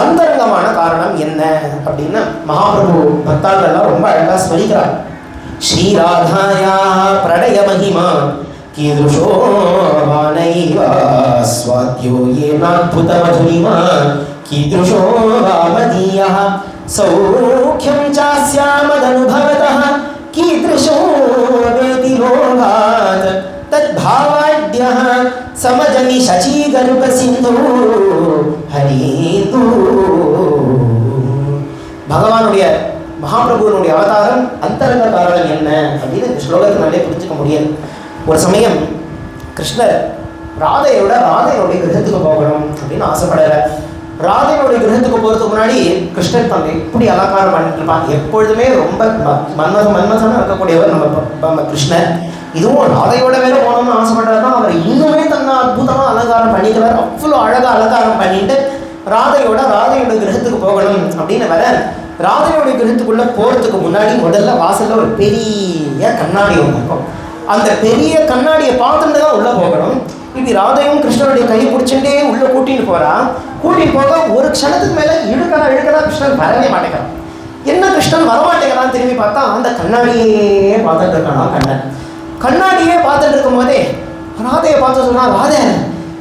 அந்தரங்கமான காரணம் என்ன அப்படின்னு மகாபிரபு பக்தாள்கள்லாம் ரொம்ப அழகா ஸ்மரிக்கிறார். ஸ்ரீராதாயா பிரளய மகிமா கீதுஷோ வானைவ ஸ்வாத்யோ ஏனாத்புத மதுரிமா கீதுஷோ வாமதீயः சௌఖ్యం சாஸ்யாமதனுபவதः கீதுஷோ வேதிலோகாத் தத்பாவாட்யः சமஜனி சசீகருக சிந்தோ ஹரிது. பகவானுடைய மகாபிரபுவனுடைய அவதாரம் அந்தரங்க காரணம் என்ன அப்படின்னு இந்த ஸ்லோகத்தினாலே புரிஞ்சுக்க முடியாது. ஒரு சமயம் கிருஷ்ணர் ராதையோடைய கிரகத்துக்கு போகணும் அப்படின்னு ஆசைப்படலை. ராதையோடைய கிரகத்துக்கு போகிறதுக்கு முன்னாடி கிருஷ்ணன் தன்னை எப்படி அலங்காரம் பண்ணிட்டு இருப்பான். எப்பொழுதுமே ரொம்ப மன்மதனாக இருக்கக்கூடியவர் நம்ம கிருஷ்ணர். இதுவும் ராதையோட வேலை போகணும்னு ஆசைப்படுறதுதான் அவர் இன்னுமே தன்னை அற்புதமாக அலங்காரம் பண்ணிக்கிறார். அவ்வளோ அழகாக அலங்காரம் பண்ணிட்டு ராதையோட கிரகத்துக்கு போகணும் அப்படின்னு வர, ராதையோட கிரகத்துக்குள்ளே போகிறதுக்கு முன்னாடி முதல்ல வாசலில் ஒரு பெரிய கண்ணாடி ஒன்று இருக்கும். அந்த பெரிய கண்ணாடியை பார்த்துட்டு தான் உள்ளே போகணும். இப்படி ராதையும் கிருஷ்ணனுடைய கையை பிடிச்சுட்டே உள்ளே கூட்டிகிட்டு போக ஒரு க்ஷணத்துக்கு மேலே இழுக்கிறா கிருஷ்ணன் வரவே மாட்டேங்கிறான். என்ன கிருஷ்ணன் வரமாட்டேங்கிறான்னு திரும்பி பார்த்தா அந்த கண்ணாடியே பார்த்துட்டு இருக்கானா. கண்ணாடியே பார்த்துட்டு இருக்கும் போதே ராதையை பார்த்து சொன்னா, ராதை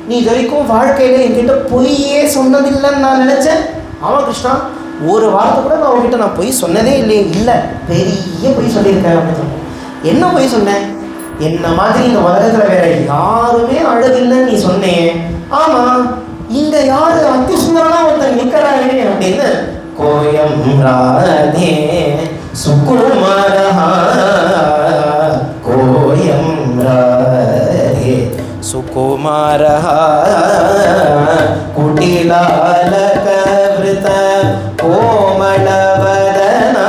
நீ இது வரைக்கும் வாழ்க்கையில் என்கிட்ட பொய்யே சொன்னதில்லைன்னு நான் நினச்சேன். ஆமாம் கிருஷ்ணா, ஒரு வாரத்தை கூட நான் உங்ககிட்ட நான் பொய் சொன்னதே இல்லை, பெரிய பொய் சொல்லியிருக்கேன் அப்படின்னு சொன்னேன். என்ன பொய் சொன்னேன்? என்ன மாதிரி இந்த உலகத்தில் வேற யாருமே அழகில்லைன்னு நீ சொன்னேன். ஆமாம், இங்க யாரு அத்தி சுந்தரனா ஒருத்தர் நிற்கிறாரே அப்படின்னு. கோயம் ராதே சுகுமாரஹா கோயம் ராதே சுகுமாரஹா குட்டிலாலக விருத கோமளவதனா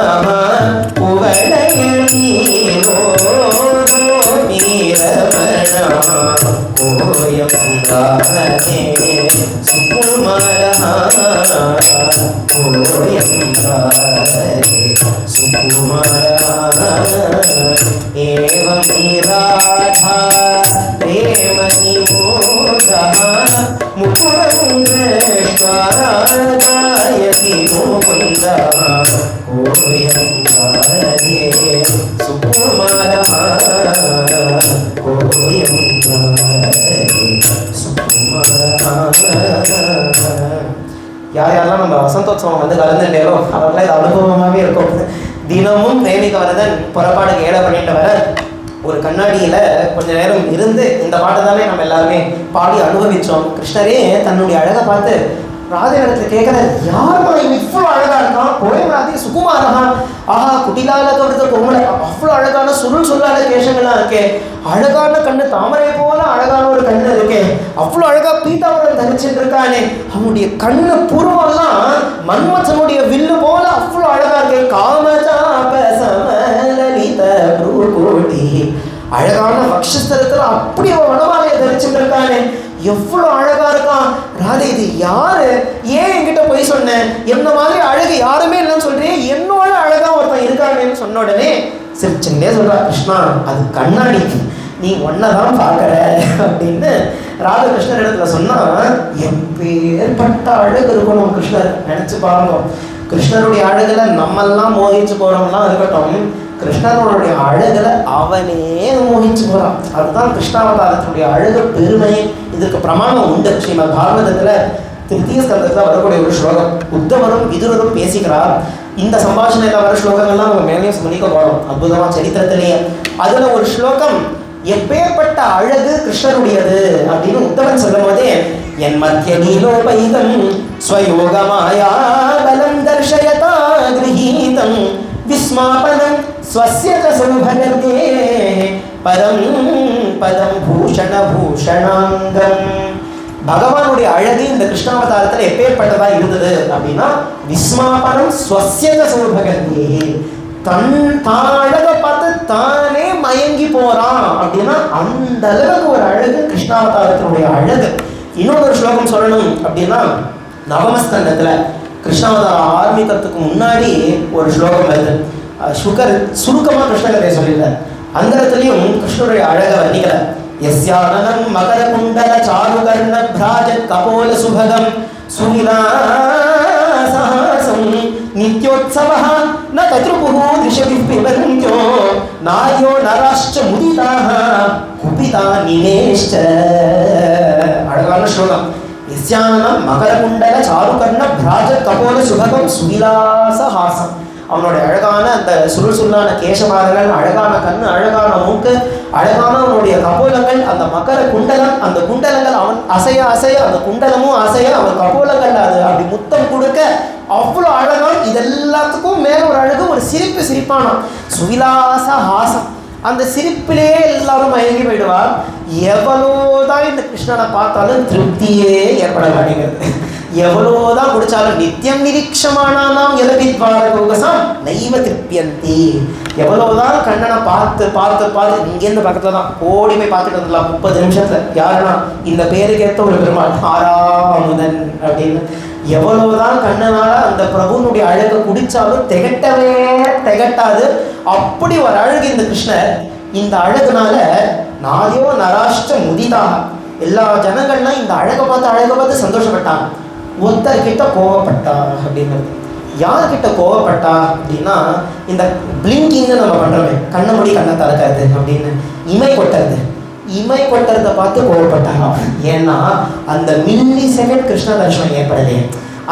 குவளையில் நீரோ நீரமணா கோயம் ராதே சுகுமாரஹா கோயம் ராதே சுகுமாரஹா ஏவம் ராதா प्रेम निमोदः मुकुरङ्गयति मुकुन्दः कोयं राधे सुकुमारः कोयं राधे सुकुमारः. யாரெல்லாம் நம்ம வசந்தோத்சவம் வந்து கலந்துட்டேரோ அவர்களாம் இது அனுபவமாகவே இருக்கும். தினமும் பிரேமிக வரதன் புறப்பாடுக்கு ஏழை பண்ணிட்டு வர ஒரு கண்ணாடியில் கொஞ்ச நேரம் இருந்து இந்த பாட்டு தானே நம்ம எல்லாருமே பாடி அனுபவித்தோம். கிருஷ்ணரே தன்னுடைய அழகை பார்த்து ராதை இடத்துல கேட்குறாரு, யாருமா இவ்வளோ அழகாக இருக்கான்? கோயம் ராதே சுகுமாரஹா, ஆஹா குட்டிலால கவிதை கோமலை, அவ்வளோ அழகான சொல்லாத கேசங்கள்லாம் இருக்கே, அழகான கண்ணு தாமரை போல அழகான ஒரு கண்ணு இருக்கே, அவ்வளோ அழகாக பீதாவரம் தரிச்சுட்டு இருக்கானே, அவனுடைய கண்ணு பூர்வம்லாம் மன்மதனுடைய வில்லு போல அவ்வளோ அழகா இருக்கே, காமஜாப சமலலித ப்ரூகோடி, அழகான வக்ஷஸ்தலத்தில் அப்படி அவன் வனமாலையை தரிச்சுட்டு இருக்கானே, எவ்வளோ அழகா இருக்கான். ராதே இது யாரு? ஏன் என்கிட்ட போய் சொன்னேன்? என்ன மாதிரி அழகு யாருமே இல்லைன்னு சொல்றேன், என்னோட அழகா ஒருத்தன் இருக்காங்கன்னு சொன்ன உடனே சிரிச்சுன்னே சொல்றா, கிருஷ்ணா அது கண்ணாடி, நீ ஒன்னதான் பார்க்கற அப்படின்னு ராதாகிருஷ்ணர் இடத்துல சொன்னா, எப்பேற்பட்ட அழகு இருக்கணும் கிருஷ்ணர். நினைச்சு பாருங்க, கிருஷ்ணருடைய அழகுல நம்மெல்லாம் மோகிச்சு போறோம்லாம் இருக்கட்டும், கிருஷ்ணனுடைய அழகுல அவனே மோகிச்சு போறான். அதுதான் கிருஷ்ணாவதாரத்தினுடைய அழகு பெருமை. இதுக்கு பிரமாணம் உண்டு. ஸ்ரீமத் பாகவதத்துல திருத்தீய ஸ்கந்தத்துல வரக்கூடிய ஒரு ஸ்லோகம், உத்தவரும் விதுரரும் பேசிக்கிறார். இந்த சம்பாஷணையில வர ஸ்லோகங்கள்லாம் நம்ம மேலேயும் ஸ்மரிக்க போறோம் அற்புதமா சரித்திரத்திலேயே. அதுல ஒரு ஸ்லோகம், எப்பேற்பட்ட அழகு கிருஷ்ணருடையது அப்படின்னு உத்தவன் சொல்லும் போதே, என் மத்திய நீலோபைதம் ஸ்வயோகமாயா பலம் தர்ஷயதா கிரஹீதம் விஸ்மாபனம் ஸ்வஸ்ய சௌபகர்தே பரம் பதம் பூஷண பூஷணாங்கம். பகவானுடைய அழகு இந்த கிருஷ்ணாவதாரத்தில் எப்பேற்பட்டதா இருந்தது அப்படின்னா, விஸ்மாபனம் ஸ்வஸ்ய சௌபகர்தே, தான் அழகை பார்த்து தானே மயங்கி போறான் அப்படின்னா அந்த அளவுக்கு ஒரு அழகு கிருஷ்ணாவதாரத்தினுடைய அழகு. இன்னொரு ஸ்லோகம் சொல்லணும் அப்படின்னா, நவமஸ்கந்தத்துல கிருஷ்ணாவதாரம் ஆரம்பிக்கிறதுக்கு முன்னாடி ஒரு ஸ்லோகம் வருது. சுகர் சுருக்கமா கிருஷ்ணகதையை சொல்லியிருந்தார். அந்த இடத்துலையும் கிருஷ்ணருடைய அழகை வர்ணிக்கல. யஸ்யானனம் மகர குண்டல சாருகர்ண பிராஜத் கபோல சுபகம் சுவிலாசம் நித்யோத்சவः ந தத்ருபுः திஷபிः பிபந்த்யோ நாயோ நராஷ்ச முதிதாः குபிதா நிமேஷ்ச. அழகான ஸ்லோகம். யஸ்யானனம் மகர குண்டல சாருகர்ண பிராஜத் கபோல சுபகம் சுவிலாசஹாசம். அவனுடைய அழகான அந்த சுருள் சுருளான கேசபாதங்கள், அழகான கண்ணு, அழகான மூக்கு, அழகான அவனுடைய கபோலங்கள், அந்த மகர குண்டலம், அந்த குண்டலங்கள் அவன் அசைய அசைய அந்த குண்டலமும் அசைய அவன் கபோலங்கள் அது அப்படி முத்தம் கொடுக்க அவ்வளோ அழகான். இது எல்லாத்துக்கும் மேல ஒரு அழகு, ஒரு சிரிப்பு சிரிப்பானான். சுவிலாச ஹாசம். அந்த சிரிப்பிலே எல்லாரும் மயங்கி போயிடுவார். எவ்வளோதான் இந்த கிருஷ்ணனை பார்த்தாலும் திருப்தியே ஏற்பட மாட்டேங்கிறது. எவ்வளோதான் குடிச்சாலும் நித்தியம் நிரீட்சமானாம் எலபித்வாரகோகசாம் நைவ திருப்தியந்தி. எவ்வளவுதான் கண்ணனை பார்த்து பார்த்து பார்த்து இங்கேருந்து பக்கத்துல தான் ஓடி போய் பார்த்துட்டு வந்துடலாம் 30 நிமிஷத்துல. யாருன்னா இந்த பேருக்கு ஏற்ற ஒரு பெருமாள் ஆறாமுதன் அப்படின்னு. எவ்வளவுதான் கண்ணனால அந்த பிரபுனுடைய அழகை குடிச்சாலும் திகட்டவே திகட்டாது. அப்படி ஒரு அழகு இந்த கிருஷ்ணர். இந்த அழகுனால நாயோ நராஷ்ட முதிதாக எல்லா ஜனங்கள்லாம் இந்த அழகை பார்த்து சந்தோஷப்பட்டாங்க. ஒருத்தர்கிட்ட கோவப்பட்டா அப்படிங்கிறது. யார்கிட்ட கோவப்பட்டா அப்படின்னா, இந்த பிளிங்கிங்னு நம்ம பண்றோமே, கண்ணை மூடி கண்ணை திறக்காது அப்படின்னு, இமை கொட்டுறதை பார்த்து கோவப்பட்டாங்க. ஏன்னா அந்த மில்லி செகண்ட் கிருஷ்ண தர்ஷனம் ஏற்படுது.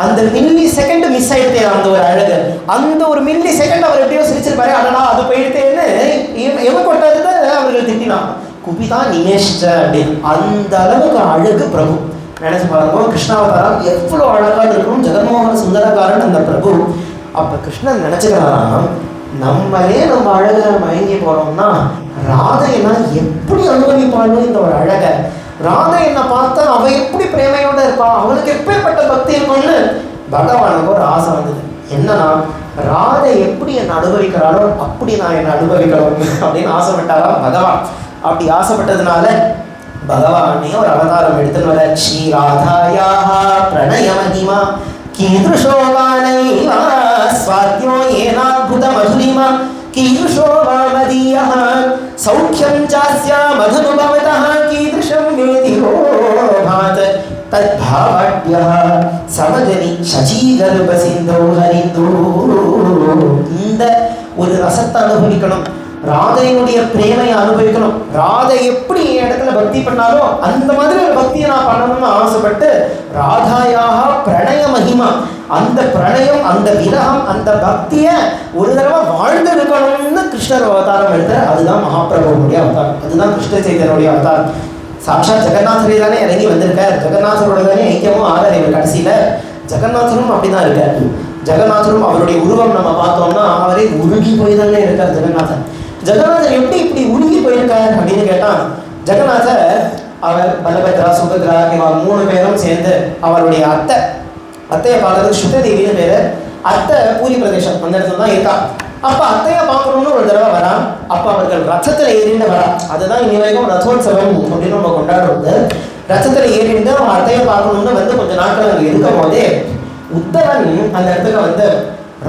அந்த மில்லி செகண்ட் மிஸ் ஆயிடுத்தே அந்த ஒரு அழகு. அந்த ஒரு மில்லி செகண்ட் அவர் எப்படியோ சிரிச்சிருப்பாரு. அதனால் அது போயிடுத்தேன்னு இமை கொட்டதை அவர்கள் திட்டினான். குபிதா நிமேஷ்ட அப்படின்னு. அந்த அளவுக்கு அழகு பிரபு. நினைச்சு பாருங்க, கிருஷ்ணாவதாரம் எவ்வளோ அழகாக இருக்கும். ஜெகன்மோகன சுந்தரகாரன் அந்த பிரபு. அப்போ கிருஷ்ணன் நினைச்சுக்கிறாராம், நம்மளே நம்ம அழகை மயங்கி போறோம்னா ராதையெல்லாம் எப்படி அனுபவிப்பாளோ இந்த ஒரு அழகை. ராதை என்னை பார்த்தா அவ எப்படி பிரேமையோட இருப்பா, அவளுக்கு எப்பேற்பட்ட பக்தி இருக்கும்னு பகவானுக்கு ஒரு ஆசை வந்தது. என்னன்னா, ராதை எப்படி என்னை அனுபவிக்கிறாளோ அப்படி நான் என்னை அனுபவிக்கணும் அப்படின்னு ஆசைப்பட்டாரா பகவான். அப்படி ஆசைப்பட்டதுனால பகவானே ஒரு அவதாரம் எடுத்துன்னு வர. ஸ்ரீராதாயாஹ பிரணய மகிமா கீதுஷோ வானைவா ஸ்வாத்யோ ஏனாத்புத மதுரிமா கீதுஷோ வாமதீயஹ சௌக்கியம் சாஸ்யா மதனுபவதஹ கீதுஷம் வேதிரோ பாத் தத்பாவட்யஹ சமஜனி சசீகர்ப சிந்தோ ஹரிந்தோ. இந்த ஒரு ரசத்தை அனுபவிக்கணும், ராதையினுடைய பிரேமையை அனுபவிக்கணும். ராதை எப்படி என் இடத்துல பக்தி பண்ணாலும் அந்த மாதிரி ஒரு பக்தியை நான் பண்ணணும்னு ஆசைப்பட்டு ராதாயாக பிரணய மகிமா, அந்த பிரணயம், அந்த விரகம், அந்த பக்தியை ஒரு தடவை வாழ்ந்து இருக்கணும்னு கிருஷ்ணர் அவதாரம் எடுத்தார். அதுதான் மகாபிரபுடைய அவதாரம், அதுதான் கிருஷ்ண சைத்தன்யனுடைய அவதாரம். சாட்சாத் ஜெகநாதரே தானே இறங்கி வந்திருக்கார். ஜெகநாதரோட தானே ஐக்கியமும் ஆதரவு. கடைசியில ஜெகநாதரும் அப்படிதான் இருக்கார். ஜெகநாதரும் அவருடைய உருவம் நம்ம பார்த்தோம்னா அவரே உருகி போய் தானே இருக்கார் ஜெகநாதன். ஜெகநாதர் எப்படி இப்படி உருகி போயிருக்கார் அப்படின்னு கேட்டான். ஜெகநாதர் அவர் பலபத்ரா சுபத்ரா இவங்க 3 பேரும் சேர்ந்து அவருடைய அத்தையை பார்க்கறதுக்கு சுத்ததேவின்னு பேரு. அத்தை பூரி பிரதேசம் அந்த இடத்துல தான் இருக்கா. அப்ப அத்தையை பார்க்கணும்னு ஒரு தடவை வரா. அப்ப அவர்கள் ரத்தத்துல ஏறிண்டு வரா. அதுதான் இன்னி வரைக்கும் ரத்தோத்சவம் அப்படின்னு நம்ம கொண்டாடுறது. ரத்தத்துல ஏறிண்டு அவன் அத்தையை பார்க்கணும்னு வந்து கொஞ்ச நாட்கள் அங்கே இருக்கும் போதே உத்தவன் அந்த இடத்துல வந்து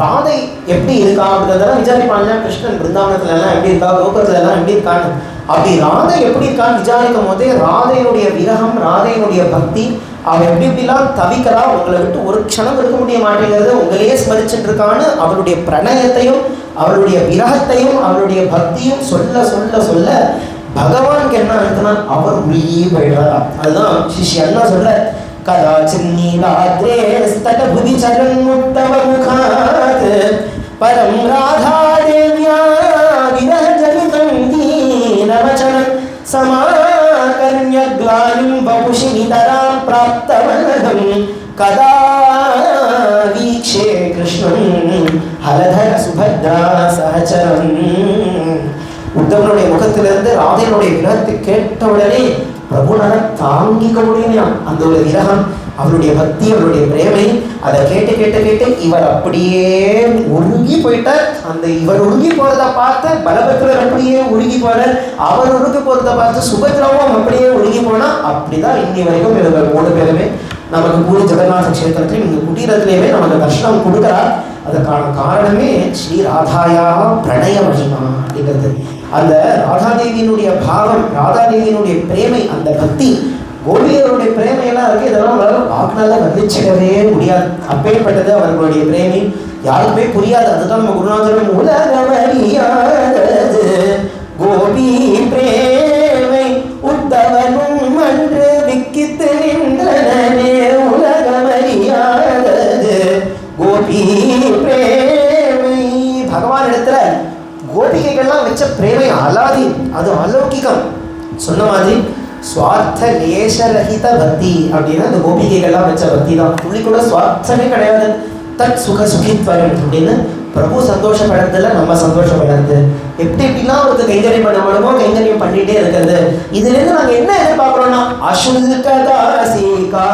ராதை எப்படி இருக்கா அப்படின்றதெல்லாம் விசாரிப்பாங்க. கிருஷ்ணன் பிருந்தாவனத்துல எல்லாம் எப்படி இருக்கா, கோகுலத்துல எல்லாம் எப்படி இருக்கான்னு. அப்படி ராதை எப்படி இருக்கான்னு விசாரிக்கும் போதே ராதையினுடைய விரகம், ராதையினுடைய பக்தி, அவள் எப்படி எப்படிலாம் தவிக்கிறா, உங்களை விட்டு ஒரு க்ஷணம் இருக்க முடிய மாட்டேங்கிறது, உங்களையே ஸ்மரிச்சுட்டு இருக்கான்னு அவளுடைய பிரணயத்தையும் அவளுடைய விரகத்தையும் அவளுடைய பக்தியும் சொல்ல சொல்ல சொல்ல பகவானுக்கு என்ன அர்த்தம்னா அவர் உருகியே போயிடுறாரா. அதுதான் சிஷி அண்ணா சொல்ற, கதாச்சின்னீலாத்ரே ஸ்தடபுதி சரண்முத்தவ முகாத் பரம் ராதா தேவ்யா விரஹ ஜனிதம் தீனவசனம் சமாகர்ண்யக்லானிம் வபுஷி நிதராம் பிராப்தவனகம் கதா வீக்ஷே கிருஷ்ணம் ஹரதர சுபத்ரா சஹச்சரம். உத்தவனுடைய முகத்திலிருந்து ராதையினுடைய விரகத்தை கேட்ட உடனே பிரபுனால தாங்கிக்க முடியலையா அந்த ஒரு விரகம், அவருடைய பக்தி, அவருடைய பிரேமை. அதை கேட்டு கேட்டு கேட்டு இவர் அப்படியே உருகி போயிட்டார். அந்த இவர் உருகி போறதை பார்த்து பலபத்ரர் அப்படியே உருகி போறார். அவர் உருகி போறதை பார்த்து சுபத்ராவும் அப்படியே உருகி போனா. அப்படிதான் இன்னி வரைக்கும் இவர்கள் 3 பேருமே நமக்கு பூரி ஜெகநாத கஷேத்திரத்திலையும் இந்த குட்டீரத்திலேயுமே நமக்கு தர்ஷனம் கொடுக்கிறார். அதற்கான காரணமே ஸ்ரீ ராதாயா பிரணய மகிமா அப்படிங்கிறது. அந்த ராதாதேவியினுடைய பாவம், ராதாதேவியினுடைய பிரேமை, அந்த பக்தி, கோபியருடைய பிரேமையெல்லாம் இருக்கு. இதெல்லாம் வாக்குனால வர்ணிச்சிடவே முடியாது. அப்பேற்பட்டது அவர்களுடைய பிரேமை, யாருக்குமே புரியாது. அதுதான் நம்ம குருநாதரும் உலகமறியாதது கோபி பிரேமை உத்தவனும் அன்று விக்கித்து நின்றனே உலகமறியாதது கோபி பிரேமை. பகவான் இடத்துல கோபிகைகள்லாம் வச்ச பிரேமை அலாதி, அது அலௌகிகம். சொன்ன மாதிரி சுவார்த்த லேசரஹித பக்தி அப்படின்னா அந்த கோபிகைகள்லாம் வச்ச பக்தி தான். துளி கூட சுவார்த்தமே கிடையாது. தட் சுக சுகித்வரம் அப்படின்னு பிரபு சந்தோஷப்படுறதுல நம்ம சந்தோஷப்படுறது. எப்படி எப்படிலாம் அவருக்கு கைங்கரியம் பண்ண முடியுமோ கைங்கரியம் பண்ணிட்டே இருக்கிறது. இதுலேருந்து நாங்கள் என்ன எதிர்பார்க்குறோம்னா அசுல்கதாசிகா,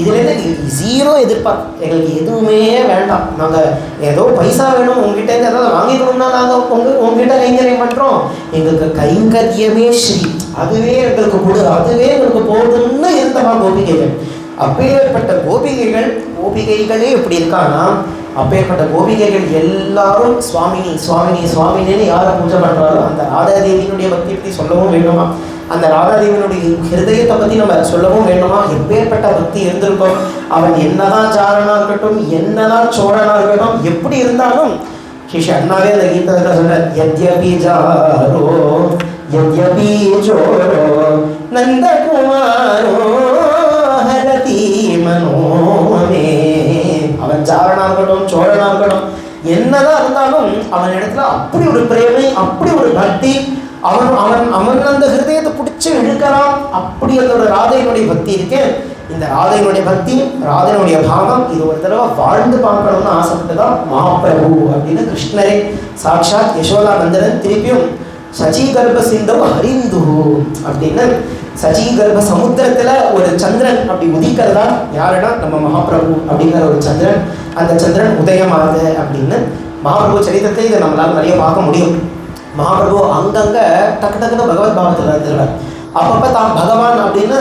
இதுலேருந்து 0 எதிர்பார்ப்பு. எங்களுக்கு எதுவுமே வேண்டாம். நாங்கள் ஏதோ பைசா வேணும் உங்ககிட்ட இருந்து ஏதாவது வாங்கிக்கணும்னா நாங்கள் உங்ககிட்ட கைங்கரியம் பண்ணுறோம். எங்களுக்கு கைங்கரியமே ஸ்ரீ, அதுவே எங்களுக்கு கொடு, அதுவே எங்களுக்கு போதும்னு இருந்தமா கோபிகைகள். அப்பேற்பட்ட கோபிகைகளே எப்படி இருக்கான்னா, அப்பேற்பட்ட கோபிகைகள் எல்லாரும் சுவாமினி சுவாமினி சுவாமினின்னு யாரை பூஜை பண்ணுறாரோ அந்த ராதாதேவியினுடைய பக்தி பற்றி சொல்லவும் வேண்டுமா, அந்த ராதாதேவியினுடைய ஹிருதயத்தை பற்றி நம்ம சொல்லவும் வேண்டுமா. எப்பேற்பட்ட பக்தி இருந்திருக்கோம். அவன் என்னதான் சாரனா இருக்கட்டும், என்னதான் சோழனா இருக்கட்டும், எப்படி இருந்தாலும் ஸ்ரீ அண்ணாவே அந்த கீதத்தில் சொல்ற, யத்யபி ஜாரோ யத்யபி சோரோ நந்தகுமாரோ ஹரதி மனோமே. அவன் சாரணா இருக்கட்டும், சோழனா இருக்கட்டும், என்னதான் இருந்தாலும் அவன் இடத்துல அப்படி ஒரு பிரேமை, அப்படி ஒரு பக்தி. அவன் அவன் அவன் அந்த ஹிருதயத்தை பிடிச்சி இழுக்கிறான். அப்படி அந்த ஒரு ராதையினுடைய பக்தி இருக்கேன். இந்த ராதையினுடைய பக்தி, ராதையினுடைய பாவம், இது ஒரு தடவை வாழ்ந்து பார்க்கணும்னு ஆசைப்பட்டுதான் மகாபிரபு அப்படின்னு கிருஷ்ணரே சாட்சாத் யசோதா நந்தனன் திருப்பியும் சஜீகர்ப சிந்தம் ஹரிந்து அப்படின்னு சஜீகர்ப சமுத்திரத்தில் ஒரு சந்திரன் அப்படி உதிக்கிறதா. யாருன்னா நம்ம மகாபிரபு அப்படிங்கிற ஒரு சந்திரன். அந்த சந்திரன் உதயமாகுது அப்படின்னு மகாபிரபு சரித்திரத்தை இதை நம்மளால நிறைய பார்க்க முடியும். மகாபிரபு அங்கங்கே டக்கு டக்குன்னு பகவத் பாவத்தில் இருந்துருவார். அப்பப்போ தான் பகவான் அப்படின்னு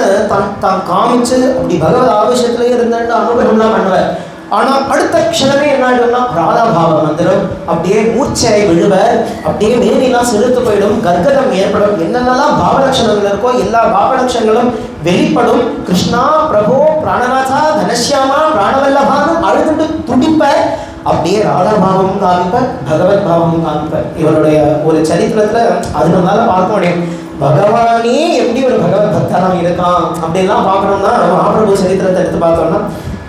தான் காமிச்சு அப்படி பகவத் ஆவேசத்துலேயே இருந்துட்டு அனுபவம்லாம் பண்ணுவார். ஆனால் அடுத்த க்ஷணமே என்ன ஆகிடும்னா ராதாபாவம் வந்துடும். அப்படியே மூர்ச்சை விழுவர், அப்படியே மேனிலாம் செலுத்து போயிடும், கர்கதம் ஏற்படும். என்னென்னலாம் பாவலட்சணங்கள் இருக்கோ எல்லா பாவலட்சணங்களும் வெளிப்படும். கிருஷ்ணா பிரபோ பிராணநாதா தனஷ்யாமா பிராணவல்லபான்னு அழுதுட்டு துடிப்பர். அப்படியே ராதாபாவமும் காமிப்பர், பகவத் பாவமும் காமிப்பர். இவருடைய ஒரு சரித்திரத்தில் அது நம்மளால பார்க்க முடியும். பகவானே எப்படி ஒரு பகவத் பக்தனாக இருக்கான் அப்படின்லாம் பார்க்கணும்னா மகாபிரபு சரித்திரத்தை எடுத்து பார்த்தோம்னா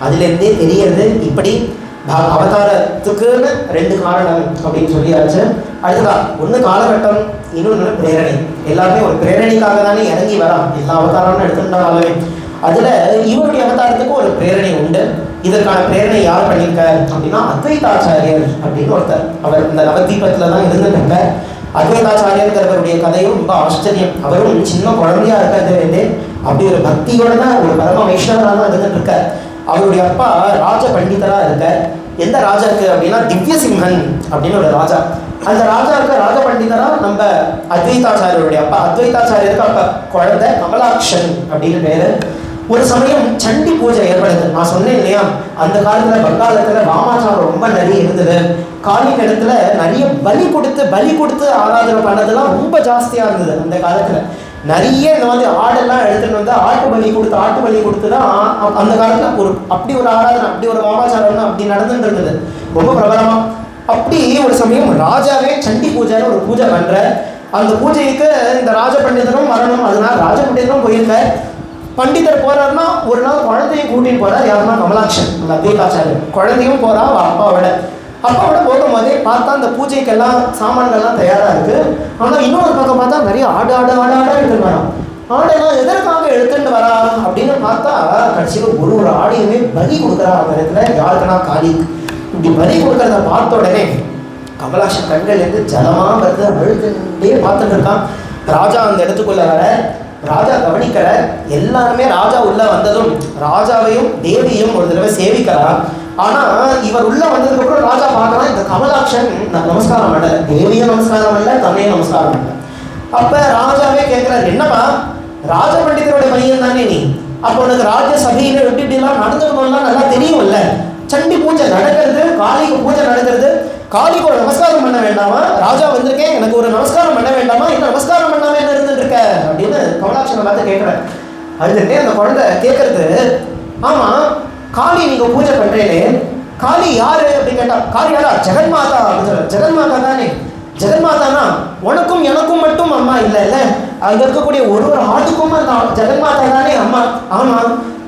அதுலேருந்தே தெரியறது. இப்படி அவதாரத்துக்குன்னு 2 காரணம் அப்படின்னு சொல்லியாச்சு. அடுத்ததா ஒன்று காலகட்டம், இன்னொன்று பிரேரணை. எல்லாருமே ஒரு பிரேரணைக்காக தானே இறங்கி வரான். எல்லா அவதாரம்னு எடுத்துட்டாலே அதில் இவருடைய அவதாரத்துக்கும் ஒரு பிரேரணை உண்டு. இதற்கான பிரேரணை யார் பண்ணியிருக்கார் அப்படின்னா அத்வைதாச்சாரியர் அப்படின்னு ஒருத்தர். அவர் இந்த நவதீபத்தில் தான் இருந்துட்டாங்க. அத்வைதாச்சாரியங்கிறவருடைய கதையும் ரொம்ப ஆச்சரியம். அவரும் சின்ன குழந்தையா இருக்கிறது அப்படி ஒரு பக்தியோட தான் ஒரு பரம வைஷ்ணவராக தான் இருந்துட்டு இருக்கார். அவருடைய அப்பா ராஜ பண்டிதரா இருக்கார். எந்த ராஜாவுக்கு அப்படின்னா திவ்யசிம்ஹன் அப்படின்னு ஒரு ராஜா. அந்த ராஜாவுக்கு ராஜ பண்டிதரா நம்ம அத்வைதாச்சாரியருடைய அப்பா. அத்வைதாச்சாரியருக்கு அப்பா குழந்தை கமலாக்ஷன் அப்படின்னு பேரு. ஒரு சமயம் சண்டி பூஜை ஏற்படுது. நான் சொன்னேன் இல்லையா, அந்த காலத்துல வங்காளத்துல வாமாச்சாரம் ரொம்ப நிறைய இருந்தது. காளி இடத்துல நிறைய பலி கொடுத்து ஆராதனை பண்ணதெல்லாம் ரொம்ப ஜாஸ்தியா இருந்தது. அந்த காலத்துல நிறைய இந்த மாதிரி ஆடெல்லாம் எடுத்துட்டு வந்து ஆட்டு பலி கொடுத்து தான் அந்த காலத்துல அப்படி ஒரு ஆராதனை, அப்படி ஒரு வாமாச்சாரம் அப்படி நடந்துட்டு இருந்தது ரொம்ப பிரபலமா. அப்படி ஒரு சமயம் ராஜாவே சண்டி பூஜைன்னு ஒரு பூஜை பண்ற. அந்த பூஜைக்கு இந்த ராஜ பண்டிதரும் வரணும். அதனால ராஜ பண்டிதரும் போயிருக்க. பண்டிதர் போறாருன்னா ஒரு நாள் குழந்தையும் கூட்டின்னு போறார். யாருன்னா கமலாட்சன், அந்த அத்வைதாச்சாரியர். குழந்தையும் போறா அப்பாவோட போகும்போதே பார்த்தா அந்த பூஜைக்கெல்லாம் சாமான்கள்லாம் தயாரா இருக்கு. ஆனா இன்னொரு பக்கம் பார்த்தா நிறைய ஆடா எடுத்துட்டு வரான். ஆடெல்லாம் எதற்காக எடுத்துட்டு வரா அப்படின்னு பார்த்தா கடைசியில் ஒரு ஆடையுமே பலி கொடுக்குறா. அந்த இடத்துல யாருக்குன்னா காளி. இப்படி பலி கொடுக்கறத பார்த்த உடனே கமலாட்சன் கண்கள் இருந்து ஜலமா வருது. அழுதுண்டே பார்த்துட்டு இருக்கான். ராஜா அந்த இடத்துக்குள்ள வர, ராஜா கவனிக்கிற. எல்லாருமே ராஜா உள்ள வந்ததும் ராஜாவையும் தேவியும் ஒரு தடவை சேவிக்கிறார். ஆனா இவர் உள்ள வந்ததுக்கு அப்புறம் ராஜா பார்க்கலாம், இந்த கமலாட்சன் நமஸ்காரம் பண்ணல, தேவியும் நமஸ்காரம் பண்ணல, தன்னையும் நமஸ்காரம் பண்ணல. அப்ப ராஜாவே கேட்கிறார், என்னப்பா ராஜ பண்டிதருடைய பையன் தானே நீ, அப்ப உனக்கு ராஜ சபையில எல்லாம் நடந்துக்கணும்லாம் நல்லா தெரியும்ல. சண்டி பூஜை நடக்கிறது, காளிக்கு பூஜை நடக்கிறது, காளிக்கு ஒரு நமஸ்காரம் பண்ண வேண்டாமா? ராஜா வந்திருக்கேன், எனக்கு ஒரு நமஸ்காரம் பண்ண வேண்டாமா? என்ன நமஸ்காரம் பண்ணாம என்ன இருந்துட்டு இருக்க அப்படின்னு கமலாட்சனை பார்த்து கேட்கிறேன். அதுக்கிட்டே அந்த குழந்தை கேட்கறது, ஆமா காளி நீங்க பூஜை பண்றேனே, காளி யாரு அப்படின்னு கேட்டா, காளி யாரா? ஜெகன்மாதா அப்படின்னு சொல்ற. ஜெகன்மாதா தானே. ஜெகன்மாதானா உனக்கும் எனக்கும் மட்டும் அம்மா இல்ல, அங்க இருக்கக்கூடிய ஒரு ஆட்டுக்கும் அந்த ஜெகன்மாதா தானே அம்மா. ஆமா,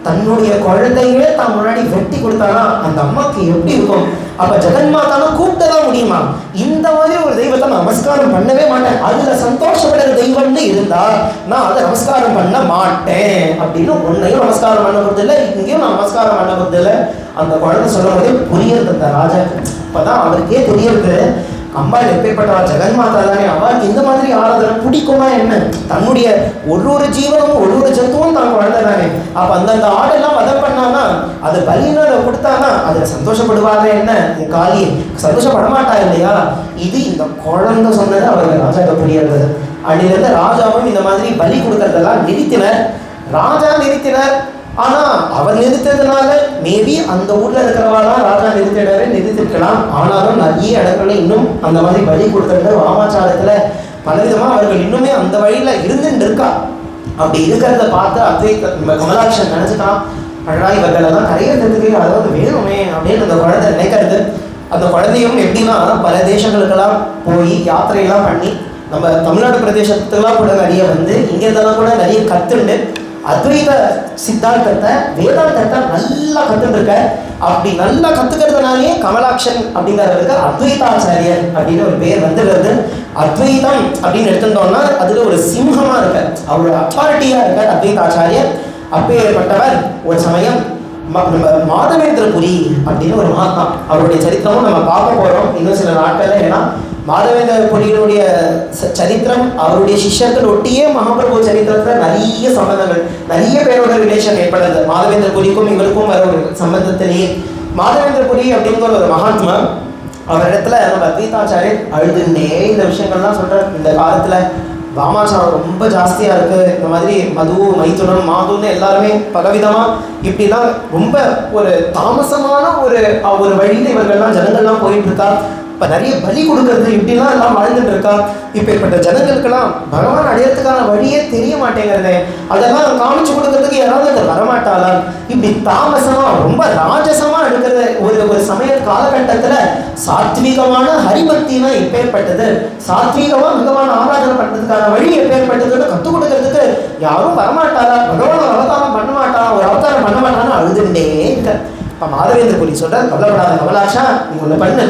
தன்னுடைய குழந்தையே தான் முன்னாடி வெட்டி கொடுத்தானா அந்த அம்மாக்கு எப்படி இருக்கும்? அப்ப ஜெகன்மாதானா கூப்பிட்டதான் முடியுமா? இந்த மாதிரி ஒரு தெய்வத்தை நான் நமஸ்காரம் பண்ணவே மாட்டேன், அதுல சந்தோஷப்படுற தெய்வம்னு இருந்தா நான் அதை நமஸ்காரம் பண்ண மாட்டேன் அப்படின்னு உன்னையும் நமஸ்காரம் பண்ண போறது இல்லை, இங்கேயும் நான் நமஸ்காரம் பண்ண போறது இல்லை. அந்த குழந்தை சொல்லும் போதே புரியுறது அந்த ராஜா. அப்பதான் அவருக்கே தெரியுது, அம்பாள் எப்பேற்பட்டவா, ஜெகன்மாதா தானே, அவளுக்கு இந்த மாதிரி ஆராதனை பிடிக்குமா என்ன? தன்னுடைய ஒரு ஜீவனமும் ஒரு ஜந்துவும் தான் குழந்தை தானே. அப்ப அந்தந்த ஆடெல்லாம் வதம் பண்ணானா, அது பலின்னு கொடுத்தானா அதுல சந்தோஷப்படுவாங்க என்ன? காளி சந்தோஷப்பட மாட்டா இல்லையா? இது இந்த குழந்தை சொன்னது அவருக்கு ராஜாவுக்கு புரியாது. அன்னிலிருந்து ராஜாவும் இந்த மாதிரி பலி கொடுக்கறதெல்லாம் நிறுத்தினர். ராஜா நிறுத்தினர். ஆனா அவர் நிறுத்ததுனால மேபி அந்த ஊர்ல இருக்கிறவாலாம் ராஜா நிறுத்திருக்கலாம். ஆனாலும் நிறைய இடங்கள்ல இன்னும் அந்த மாதிரி வழி கொடுக்கறது வாமாச்சாரத்துல பலவிதமா அவர்கள் இன்னுமே அந்த வழியில இருந்துட்டு இருக்கா. அப்படி இருக்கிறத பார்த்து கமலாட்சன் நினைச்சுட்டான், அழகா இவர்கள் எல்லாம் கரையிறதுக்கு அதாவது வேணுமே அப்படின்னு அந்த குழந்தை நினைக்கிறது. அந்த குழந்தையும் எப்படின்னா பல தேசங்களுக்கெல்லாம் போய் யாத்திரையெல்லாம் பண்ணி, நம்ம தமிழ்நாடு பிரதேசத்துக்கெல்லாம் கூட நிறைய வந்து இங்க இருந்தெல்லாம் கூட நிறைய கத்துண்டு அத்வைத சித்தாந்தத்தை வேதாந்தத்தை நல்லா கத்துட்டு இருக்க. அப்படி நல்லா கத்துக்கிறதுனாலே கமலாட்சன் அப்படிங்கிறவருக்கு அத்வைதாச்சாரியர் அப்படின்னு ஒரு பேர் வந்துடுறது. அத்வைதம் அப்படின்னு எடுத்துட்டோம்னா அதுல ஒரு சிம்மமா இருக்க, அவரோட அத்தாரிட்டியா இருக்க அத்வைதாச்சாரியர். அப்பேற்பட்டவர் ஒரு சமயம் நம்ம மாதவேந்திரபுரி அப்படின்னு ஒரு மகாத்மா, அவருடைய சரித்திரமும் நம்ம பார்க்க போறோம் இன்னும் சில நாட்கள்ல. ஏன்னா மாதவேந்திரபுரியினுடைய சரித்திரம் அவருடைய சிஷ்யர்கள் ஒட்டியே மகாபிரபு சரித்திரத்துல நிறைய சம்பந்தங்கள், நிறைய பேரோட ரிலேஷன் ஏற்படுது. மாதவேந்திரபுரிக்கும் இவருக்கும் வர ஒரு சம்பந்தத்திலேயே மாதவேந்திரபுரி அப்படிங்கிற ஒரு மகாத்மா, அவரிடத்துல நம்ம அத்வைதாச்சாரியர் அழுதுன்னே இந்த விஷயங்கள்லாம் சொல்றார். இந்த காலத்துல வாமாச்சாரம் ரொம்ப ஜாஸ்தியா இருக்கு, இந்த மாதிரி மது மைதுனம் மாதுன்னு எல்லாருமே பலவிதமா இப்படிலாம் ரொம்ப ஒரு தாமசமான ஒரு வழியில இவர்கள்லாம் ஜனங்கள்லாம் போயிட்டு இருக்கா. இப்போ நிறைய பலி கொடுக்கறது இப்படிலாம் எல்லாம் வாழ்ந்துட்டு இருக்கா. இப்பேற்பட்ட ஜனங்களுக்கெல்லாம் பகவான் அடையறதுக்கான வழியே தெரிய மாட்டேங்கிறது. அதெல்லாம் காமிச்சு கொடுக்கறதுக்கு யாராவது அதை வரமாட்டாளா? இப்படி தாமசமா ரொம்ப ராஜசமா எடுக்கிறது. ஒரு சமய காலகட்டத்துல சாத்வீகமான ஹரிபக்தினா எப்பேற்பட்டது, சாத்வீகமா மிகமான ஆராதனை பண்றதுக்கான வழி எப்பேற்பட்டதுன்னு கற்றுக் கொடுக்கறதுக்கு யாரும் வரமாட்டாளா? பகவான் ஒரு அவதாரம் பண்ண மாட்டான், ஒரு அவதாரம் பண்ண மாட்டான்னு அழுதுண்டே இருக்க. இப்போ மாதவேந்திரபுரி சொல்ற, கவலைப்படாத கமலாட்சா, நீ ஒன்று பண்ணு,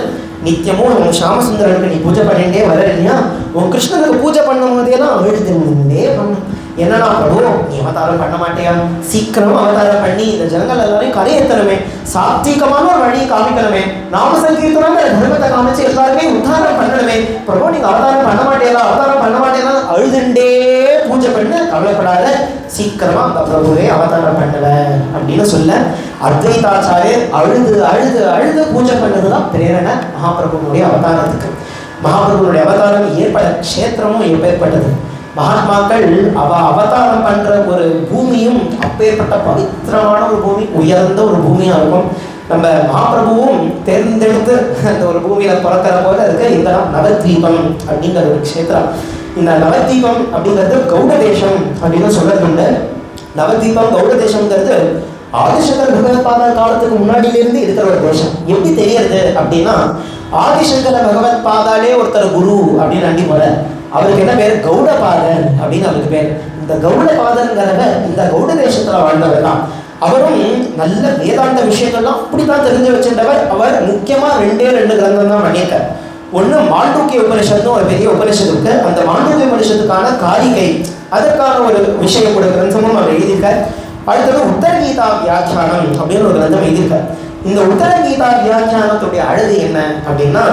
நித்தியமும் உன் ஷாமசுந்தரனுக்கு நீ பூஜை பண்ணிட்டே வர இல்லையா, உன் கிருஷ்ணனுக்கு பூஜை பண்ணும் போதேலாம் அழுதுண்டே பண்ணு. என்னன்னா பிரபு நீ அவதாரம் பண்ண மாட்டியா? சீக்கிரமா அவதாரம் பண்ணி இந்த ஜனங்கள் எல்லாரையும் கரையேற்றணுமே, சாத்வீகமான ஒரு வழியை காமிக்கணுமே, நாம சங்கீர்த்தனங்கிற தர்மத்தை காமிச்சு எல்லாருமே உத்தாரம் பண்ணணுமே. பிரபு நீங்க அவதாரம் பண்ண மாட்டேலா, அவதாரம் பண்ண மாட்டேலா, அழுதுண்டே பூஜை பண்ணு, கவலைப்படாத, சீக்கிரமா அந்த பிரபுவே அவதாரம் பண்ணுவ அப்படின்னு சொல்ல அத்வைதாச்சாரியர் அழுது அழுது அழுது பூஜை பண்ணதுதான் பிரேரணை மகாபிரபுனுடைய அவதாரத்துக்கு. மகாபிரபுனுடைய அவதாரம் ஏற்பட க்ஷேத்திரமும் ஏற்பட்டது. மகாத்மாக்கள் அவதாரம் பண்ற ஒரு பூமியும் அப்பேற்பட்ட பவித்திரமான ஒரு பூமி, உயர்ந்த ஒரு பூமியா இருக்கும். நம்ம மகாபிரபுவும் தேர்ந்தெடுத்து அந்த ஒரு பூமியில பிறக்கிற போல இருக்கு இந்த நவத்வீபம் அப்படிங்கிற ஒரு க்ஷேத்திரம். இந்த நவத்வீபம் அப்படிங்கிறது கௌட தேசம் அப்படின்னு சொல்றது உண்டு. நவத்வீபம் கௌட தேசம்ங்கிறது ஆதிசங்கர் பகவத்பாதா காலத்துக்கு முன்னாடியிலிருந்து இருக்கிற ஒரு தேசம். எப்படி தெரியறது அப்படின்னா, ஆதிசங்கர பகவத்பாதாலே ஒருத்தர் குரு அப்படின்னு நம்பி போற, அவருக்கு என்ன பேர்? கௌடபாதன் அப்படின்னு அவருக்கு பேர். இந்த கௌடபாதன்கிறவர் இந்த கௌட தேசத்துல வாழ்ந்தவர் தான். அவரும் நல்ல வேதாந்த விஷயங்கள்லாம் அப்படித்தான் தெரிஞ்சு வச்சிருந்தவர். அவர் முக்கியமா ரெண்டு கிரந்தம் தான் பண்ணியிருக்கார். ஒன்று மாண்டூக்கிய உபனிஷத்து, ஒரு பெரிய உபனிஷத்து இருக்கு. அந்த மாண்டூக்கிய உபனிஷத்துக்கான காரிகை, அதற்கான ஒரு விஷயம் ஒரு கிரந்தமும் அவர் எழுதியிருக்கார். அடுத்தது உத்தரகீதா வியாக்கியானம் அப்படின்னு ஒரு கிரந்தம் எழுதியிருக்கார். இந்த உத்தரகீதா வியாக்கியானத்துடைய அழகு என்ன அப்படின்னா,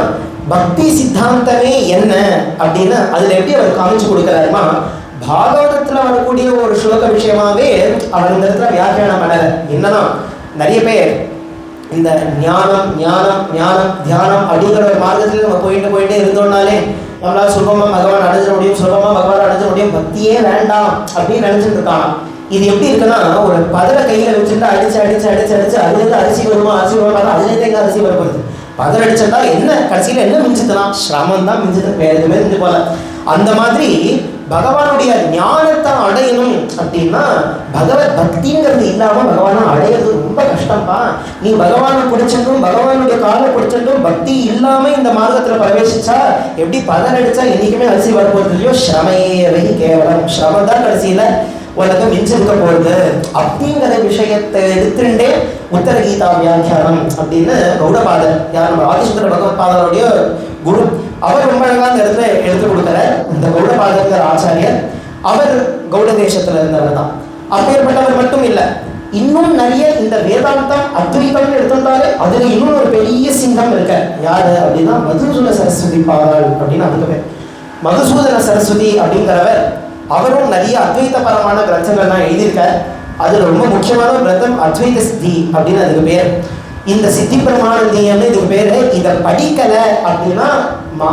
பக்தி சித்தாந்தமே என்ன அப்படின்னு அதுல எப்படி அவர் காமிச்சு கொடுக்கிறாருமா, பாகவதத்துல வரக்கூடிய ஒரு ஸ்லோக விஷயமாவே அவர் இந்த இடத்துல வியாக்கியானம் பண்ணல. என்னன்னா, நிறைய பேர் இந்த ஞானம் ஞானம் ஞானம் தியானம் அப்படிங்கிற ஒரு மார்க்கத்துல நம்ம போயிட்டே இருந்தோம்னாலே நம்மளால சுலபமா பகவான் அடைஞ்சிட முடியும், சுலபமா பகவான் அடைஞ்சிட முடியும், பக்தியே வேண்டாம் அப்படின்னு நினைச்சிட்டு இருக்காங்க. இது எப்படி இருக்குன்னா, ஒரு பதரை கையில வச்சுட்டு அடிச்சு அதுலேருந்து அரிசி வருமா அதுலேருந்து எங்க அரிசி வரப்படுது. பதர் அடிச்சா என்ன கடைசியில என்ன மிஞ்சுதான்? சிரமம் தான் மிஞ்சுது, வேற எதுவுமே மிஞ்சு போல. அந்த மாதிரி பகவானுடைய ஞானத்தை அடையணும் அப்படின்னா பகவத் பக்திங்கிறது இல்லாம பகவானை அடையிறது ரொம்ப கஷ்டம்பா. நீ பகவானை பிடிச்சிட்டும் பகவானுடைய காலை பிடிச்சிட்டும் பக்தி இல்லாம இந்த மார்க்கத்துல பிரவேசிச்சா எப்படி பதர் அடிச்சா என்னைக்குமே அரிசி வரப்போறது இல்லையோ, சிரமையவை கேவலம், சிரமம் தான் கடைசியில உலகம் மிஞ்சிருக்க போகுது அப்படிங்கிற விஷயத்தை எடுத்துட்டே உத்தரகீதா வியாக்கியானம் அப்படின்னு கௌடபாதர், யார் நம்ம ஆதிசங்கர பகவத்பாதருடைய குரு, அவர் ரொம்ப அழகா அந்த இடத்துல எடுத்து கொடுக்கிற இந்த கௌடபாதங்கிற ஆச்சாரியர். அவர் கௌட தேசத்துல இருந்தவர் தான். அப்பேற்பட்டவர் மட்டும் இல்லை, இன்னும் நிறைய இந்த வேதாந்தம் அத்வைதம்னு எடுத்திருந்தாலே அதுல இன்னும் ஒரு பெரிய சிங்கம் இருக்க. யாரு அப்படின்னா மதுசூதன சரஸ்வதி பாதாள் அப்படின்னு அதுக்கு பேர். மதுசூதன சரஸ்வதி அப்படிங்கிறவர் அவரும் நிறைய அத்வைதபரமான கிரந்தங்கள்லாம் எழுதியிருக்கார். அதுல ரொம்ப முக்கியமான ஒரு கிரந்தம் அத்வைத சித்தி அப்படின்னு அதுக்கு பேர். இந்த சித்தி பிரமாணம்னு இதுக்கு பேரு. இதை படிக்கல அப்படின்னா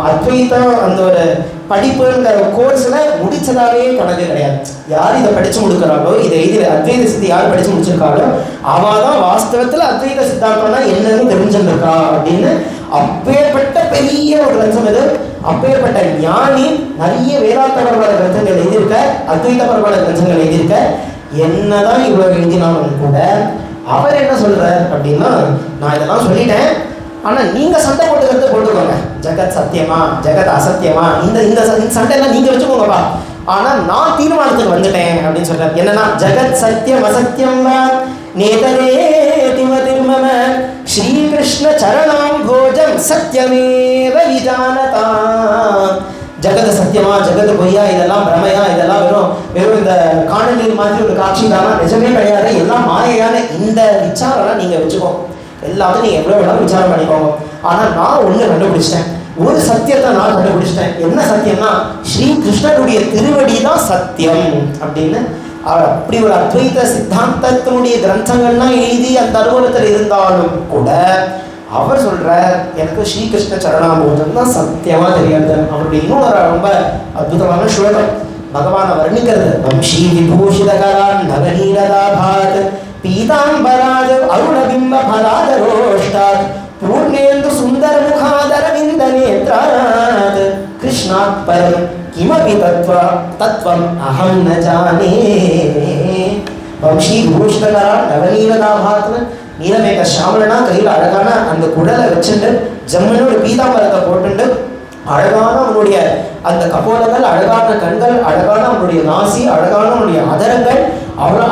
அத்வைதம் அந்த ஒரு படிப்புங்கிற கோர்ஸ்ல முடிச்சதாவே கணக்கு கிடையாது. யார் இதை படிச்சு முடிக்கிறாங்களோ, இதை எழுதி அத்வைத சித்தி யார் படிச்சு முடிச்சிருக்காங்களோ அவதான் வாஸ்தவத்துல அத்வைத சித்தாந்தம்னா என்னன்னு தெரிஞ்சிருக்கா அப்படின்னு. அப்பேற்பட்ட பெரிய ஒரு கிரந்தம் இது. அப்பேற்பட்ட ஞானி நிறைய வேதாந்த பரமான கிரந்தங்கள் எழுதியிருக்க, அத்வைத பரமான கிரந்தங்கள் எழுதியிருக்க. என்னதான் இவ்வளவு எழுதினாலும் கூட அவர் என்ன சொல்றார் அப்படின்னா, நான் இதெல்லாம் சொல்லிட்டேன், ஆனா நீங்க சண்டை போட்டுக்கிறது போட்டுக்கோங்க, ஜெகத் சத்தியமா ஜெகத் அசத்தியமா இந்த இந்த சண்டையெல்லாம் நீங்க வச்சுக்கோங்கப்பா, ஆனா நான் தீர்மானத்துக்கு வந்துட்டேன் அப்படின்னு சொல்றாரு. என்னன்னா, ஜெகத் சத்தியம் அசத்தியம் நேதரே திமதிர்மம ஸ்ரீகிருஷ்ண சரணாம் போஜம் சத்தியமேவ விஜானதா. ஜெகத் சத்தியமா ஜெகத் பொய்யா, இதெல்லாம் பிரமையா, இதெல்லாம் வெறும் இந்த காணொலி மாதிரி ஒரு காட்சி தானா, நிஜமே கிடையாது, எல்லாம் மாயையான இந்த விசாரம் நீங்க வச்சுக்கோங்க. எல்லாத்தையும் நீங்க எவ்வளவு வேணாலும் விசாரம் பண்ணிக்கோங்க. ஆனா நான் ஒண்ணு கண்டுபிடிச்சிட்டேன், ஒரு சத்தியத்தை நான் கண்டுபிடிச்சிட்டேன். என்ன சத்தியம்னா, ஸ்ரீ கிருஷ்ணனுடைய திருவடி தான் சத்தியம் அப்படின்னு. அப்படி ஒரு அத்வைத சித்தாந்தத்தினுடைய கிரந்தங்கள்லாம் எழுதி அந்த அனுபவத்தில் இருந்தாலும் கூட அவர் சொல்ற, எனக்கு ஸ்ரீகிருஷ்ண சரணாமோதம் தான் சத்தியமா தெரியாது. அவருடைய இன்னொரு ரொம்ப அற்புதமான ஸ்லோகம் பகவானை வர்ணிக்கிறது. வம்ஷீ விபூஷிதகரான் நவநீரதாபாத் பீதாம்பராஜ அருணபிம்ப பராதரோஷ்டாத் பூர்ணேந்து சுந்தர முகாதர விந்த நேத்ராத் கிருஷ்ணாத் பரம் கிமபி தத்வம் அஹம் ந ஜானே. வம்ஷீ விபூஷிதகரான் நவநீரதாபாத்னு நீலமேக சாமலனா கையில் அழகான அந்த குடலை வச்சுட்டு ஜம்முன்னு ஒரு பீதாம்பரத்தை போட்டுட்டு அழகான அவனுடைய அந்த கபோலங்கள், அழகான கண்கள், அழகான அவனுடைய நாசி, அழகான அவனுடைய அதரங்கள்,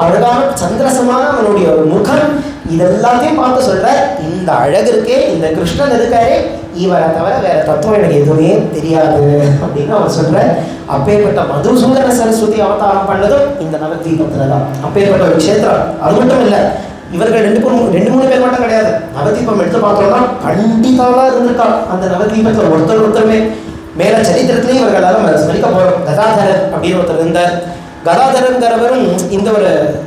அழகான சந்திரசமான அவனுடைய ஒரு முகம், இதெல்லாத்தையும் பார்த்து சொல்ற, இந்த அழகிற்கே இந்த கிருஷ்ணன் இருக்காரே, இவரை தவிர வேற தத்துவம் எனக்கு எதுவுமே தெரியாது அப்படின்னு அவர் சொல்ற. அப்பேற்பட்ட மதுசூதன சரஸ்வதி அவதாரம் பண்ணதும் இந்த நவத்வீபத்துல தான். அப்பேற்பட்ட ஒரு க்ஷேத்திரம். அது மட்டும் இல்லை, இவர்கள் ரெண்டு மூணு பேர் மட்டும் கிடையாது. நவத்வீபம் எடுத்து பார்த்தோம்னா பண்டிதாவா இருந்திருக்கா அந்த நவத்வீபத்தில் ஒருத்தருமே. மேல சரித்திரத்திலையும் இவர்களால் நம்ம ஸ்மரிக்க போறோம். கதாதரர் அப்படின்னு ஒருத்தர் இருந்தார். கதாதரங்கிறவரும்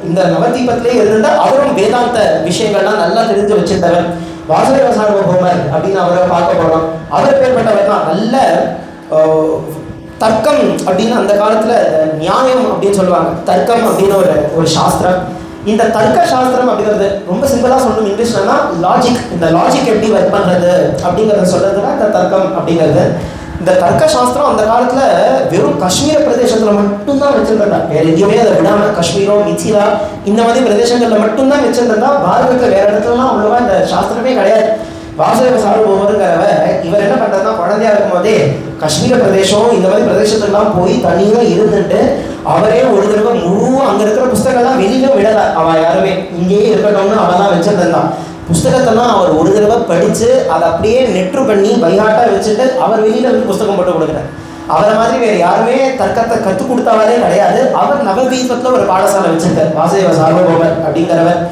இந்த நவத்வீபத்திலே இருந்தா அவரும் வேதாந்த விஷயங்கள்லாம் நல்லா தெரிஞ்சு வச்சிருந்தவர். வாசுதேவ சார்வபௌமர் அப்படின்னு அவரை பார்க்க போறோம். அவர் பேர்பட்டவர் தான். நல்ல தர்க்கம் அப்படின்னு அந்த காலத்தில் நியாயம் அப்படின்னு சொல்லுவாங்க. தர்க்கம் அப்படின்னு ஒரு சாஸ்திரம். இந்த தர்க்க சாஸ்திரம் அப்படிங்கிறது ரொம்ப சிம்பிளாக சொல்லணும் இங்கிலீஷ்லன்னா லாஜிக். இந்த லாஜிக் எப்படி ஒர்க் பண்ணுறது அப்படிங்கிறத சொல்கிறது தான் இந்த தர்க்கம் அப்படிங்கிறது. இந்த தர்க்க சாஸ்திரம் அந்த காலத்தில் வெறும் காஷ்மீர பிரதேசத்தில் மட்டும்தான் வச்சுருந்தா, வேறு எங்கேயுமே அதை விடாமல் காஷ்மீரோ மிथिला இந்த மாதிரி பிரதேசங்களில் மட்டும்தான் வச்சுருந்தா. பாரதத்தில் வேறு இடத்துலலாம் அவ்வளோவா இந்த சாஸ்திரமே கிடையாது. வாசுதேவ சார்வபௌமருங்கிறவர் இவர் என்ன பண்ணுறதுனா குழந்தையா இருக்கும் போதே காஷ்மீர பிரதேசம் இந்த மாதிரி பிரதேசத்துலாம் போய் தனியாக இருந்துட்டு அவரே ஒரு தடவை முழு அங்கே இருக்கிற புஸ்தகம்லாம் வெளியில விடலை. அவள் யாருமே இங்கேயே இருக்கட்டும்னு அவெல்லாம் வச்சுருந்தான். புஸ்தகத்தெல்லாம் அவர் ஒரு தடவை படித்து அதை அப்படியே நெட்ரு பண்ணி பைஹாட்டாக வச்சுட்டு அவர் வெளியில் வந்து புஸ்தகம் போட்டு கொடுக்குறார். அவரை மாதிரி வேறு யாருமே தர்க்கத்தை கற்றுக் கொடுத்தவரே கிடையாது. அவர் நவதீபத்தில் ஒரு பாடசாலை வச்சிருக்கார் வாசுதேவ சார்வபௌமர் அப்படிங்கிறவர்.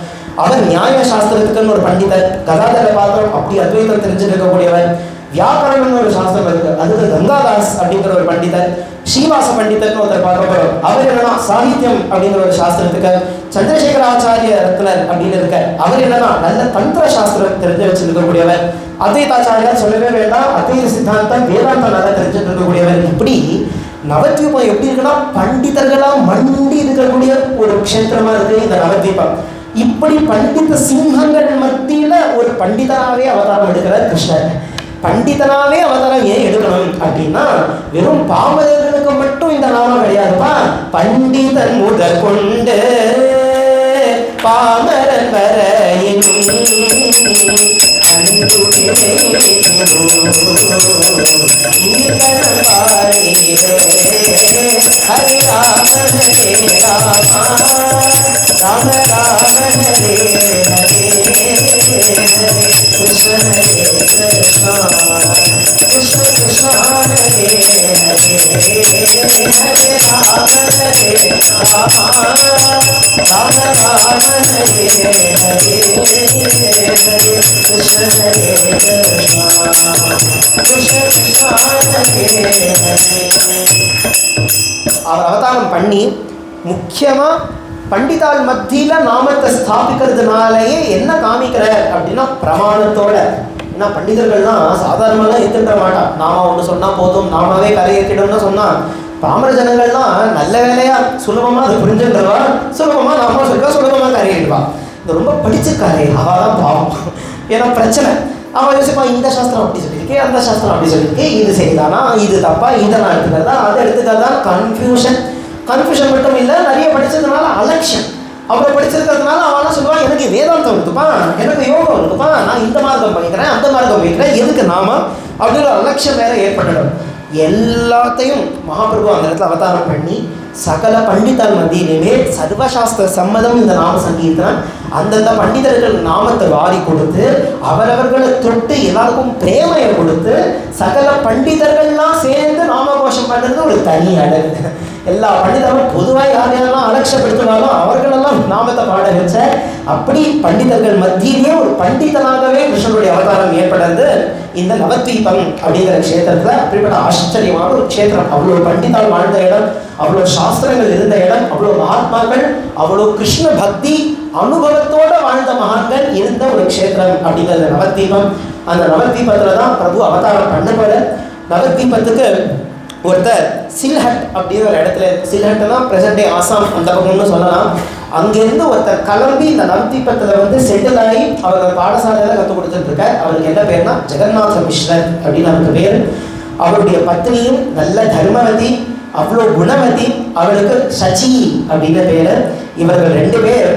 அவர் நியாய சாஸ்திரத்துக்குன்னு ஒரு பண்டிதர். கதாதர பாத்திரம் அப்படி அத்வைதம் தெரிஞ்சுருக்கக்கூடியவர். வியாக்கரணம்னு ஒரு சாஸ்திரம் இருக்கு, அதுக்கு கங்காதாஸ் அப்படிங்கிற ஒரு பண்டிதர். ஸ்ரீவாச பண்டிதர்னு ஒருத்தர் பார்க்க போறோம். அவர் என்னன்னா சாகித்யம் அப்படிங்கிற ஒரு சாஸ்திரத்துக்கு. சந்திரசேகர ஆச்சாரிய ரத்னர் அப்படின்னு இருக்கார். அவர் என்னன்னா நல்ல தந்திர சாஸ்திரம் தெரிஞ்சு வச்சிருக்கக்கூடியவர். அத்வைதாச்சாரியார் சொல்லவே வேண்டாம், அத்வைத சித்தாந்தம் வேதாந்தம் நல்லா தெரிஞ்சுட்டு இருக்கக்கூடியவர். இப்படி நவத்வீபம் எப்படி இருக்குன்னா பண்டிதர்களா மண்டி இருக்கக்கூடிய ஒரு க்ஷேத்திரமா இருக்கு இந்த நவத்வீபம். இப்படி பண்டித சிங்கங்கள் மத்தியில ஒரு பண்டிதனாவே அவதாரம் எடுக்கிறார் கிருஷ்ணர். பண்டிதனாவே அவதாரம் ஏன் எடுக்கணும் அப்படின்னா வெறும் பாமரர்களுக்கு மட்டும் இந்த நாமம் கிடையாதுப்பா. பண்டிதன் முதற் கொண்டு பாமரன் வரையின் ராம ராம ஹரே ஹரே கிருஷ்ண ஹரே கிருஷ்ணா கிருஷ்ண கிருஷ்ணா ஹரே ஹரே ஹரே ராம ஹரே ராம ராம ஹரே ஹரே கிருஷ்ண ஹரே கிருஷ்ணா கிருஷ்ண கிருஷ்ணா ஹரே ஹரே. அவர் அவதாரம் பண்ணி முக்கியமாக பண்டிதால் மத்தியில் நாமத்தை ஸ்தாபிக்கிறதுனாலேயே என்ன காமிக்கிறார் அப்படின்னா பிரமாணத்தோட. ஏன்னா பண்டிதர்கள்லாம் சாதாரணமாக ஏற்றுக்கிற மாட்டான். நாம ஒன்று சொன்னால் போதும், நாமாவே கரையேற்றிடும்னு சொன்னால் பாமர ஜனங்கள்லாம் நல்ல வேலையாக சுலபமாக அதை புரிஞ்சுன்றவா, சுலபமாக நாம சொல்லிட்டா சுலபமாக கரையிடுவா. இந்த ரொம்ப படிச்சிருக்காரே அவள் தான் பாவம். ஏன்னா பிரச்சனை அவன் யோசிப்பான், இந்த சாஸ்திரம் அப்படி சொல்லியிருக்கேன், அந்த சாஸ்திரம் அப்படி சொல்லியிருக்கேன், இது சரிதானா, இது தப்பா, இதை நான் எடுத்துக்கிறதா, அதை எடுத்துக்கிறதா, கன்ஃபியூஷன் மட்டும் இல்லை, நிறைய படித்ததுனால அலட்சியம். அவ்வளோ படிச்சிருக்கிறதுனால அவனா சொல்லுவான், எனக்கு வேதாந்தம் இருக்குப்பா, எனக்கு யோகம் இருக்குப்பா, நான் இந்த மார்க்கம் பண்ணிக்கிறேன், அந்த மார்க்கம் பண்ணிக்கிறேன், எதுக்கு நாம அப்படின்ற அலட்சியம் வேற ஏற்பட்டுடும். எல்லாத்தையும் மகாபிரபு அந்த இடத்துல அவதாரம் பண்ணி சகல பண்டிதர் மத்தியிலுமே சர்வசாஸ்திர சம்மதம் இந்த நாம சங்கீர்த்தனம். அந்தந்த பண்டிதர்கள் நாமத்தை வாரி கொடுத்து அவரவர்களை தொட்டு எல்லாருக்கும் பிரேமையை கொடுத்து சகல பண்டிதர்கள்லாம் சேர்ந்து நாமகோஷம் பண்ணுறது ஒரு தனி அழகு. எல்லா பண்டிதர்களும் பொதுவாக யாரெல்லாம் அலட்சியப்படுத்தினாலும் அவர்களெல்லாம் நாமத்தை பாட வச்ச அப்படி பண்டிதர்கள் மத்தியிலேயே ஒரு பண்டிதனாகவே கிருஷ்ணனுடைய அவதாரம் ஏற்படுறது இந்த நவத்வீபம் அப்படிங்கிற க்ஷேத்திரத்தில். அப்படிப்பட்ட ஆச்சரியமான ஒரு க்ஷேத்திரம். அவ்வளோ பண்டிதால் வாழ்ந்த இடம், அவ்வளோ சாஸ்திரங்கள் இருந்த இடம், அவ்வளோ மகாத்மாக்கள், அவ்வளோ கிருஷ்ண பக்தி அனுபவத்தோடு வாழ்ந்த மகான்கள் இருந்த ஒரு க்ஷேத்திரம் அப்படிங்கிறது நவத்வீபம். அந்த நவத்வீபத்தில் தான் பிரபு அவதாரம் பண்ணப்பட. நவத்வீபத்துக்கு ஒருத்தர் சில்ஹட் அப்படின்னு ஒரு இடத்துல, சில்ஹட்னா பிரசன்ட் டே ஆசாம் அந்த பக்கம்னு சொல்லலாம். அங்கேருந்து ஒருத்தர் கிளம்பி இந்த நவத்வீபத்தில் வந்து செட்டில் ஆகி அவர் பாடசாலையில் கற்றுக் கொடுத்துட்டு இருக்கார். அவருக்கு என்ன பேர்னா ஜெகநாத மிஸ்ரர் அப்படின்னு அவருக்கு பேர். அவருடைய பத்னியும் நல்ல தர்மவதி, அவ்வளோ குணவதி, அவளுக்கு சச்சி அப்படின்னு பேர். இவர்கள் ரெண்டு பேர்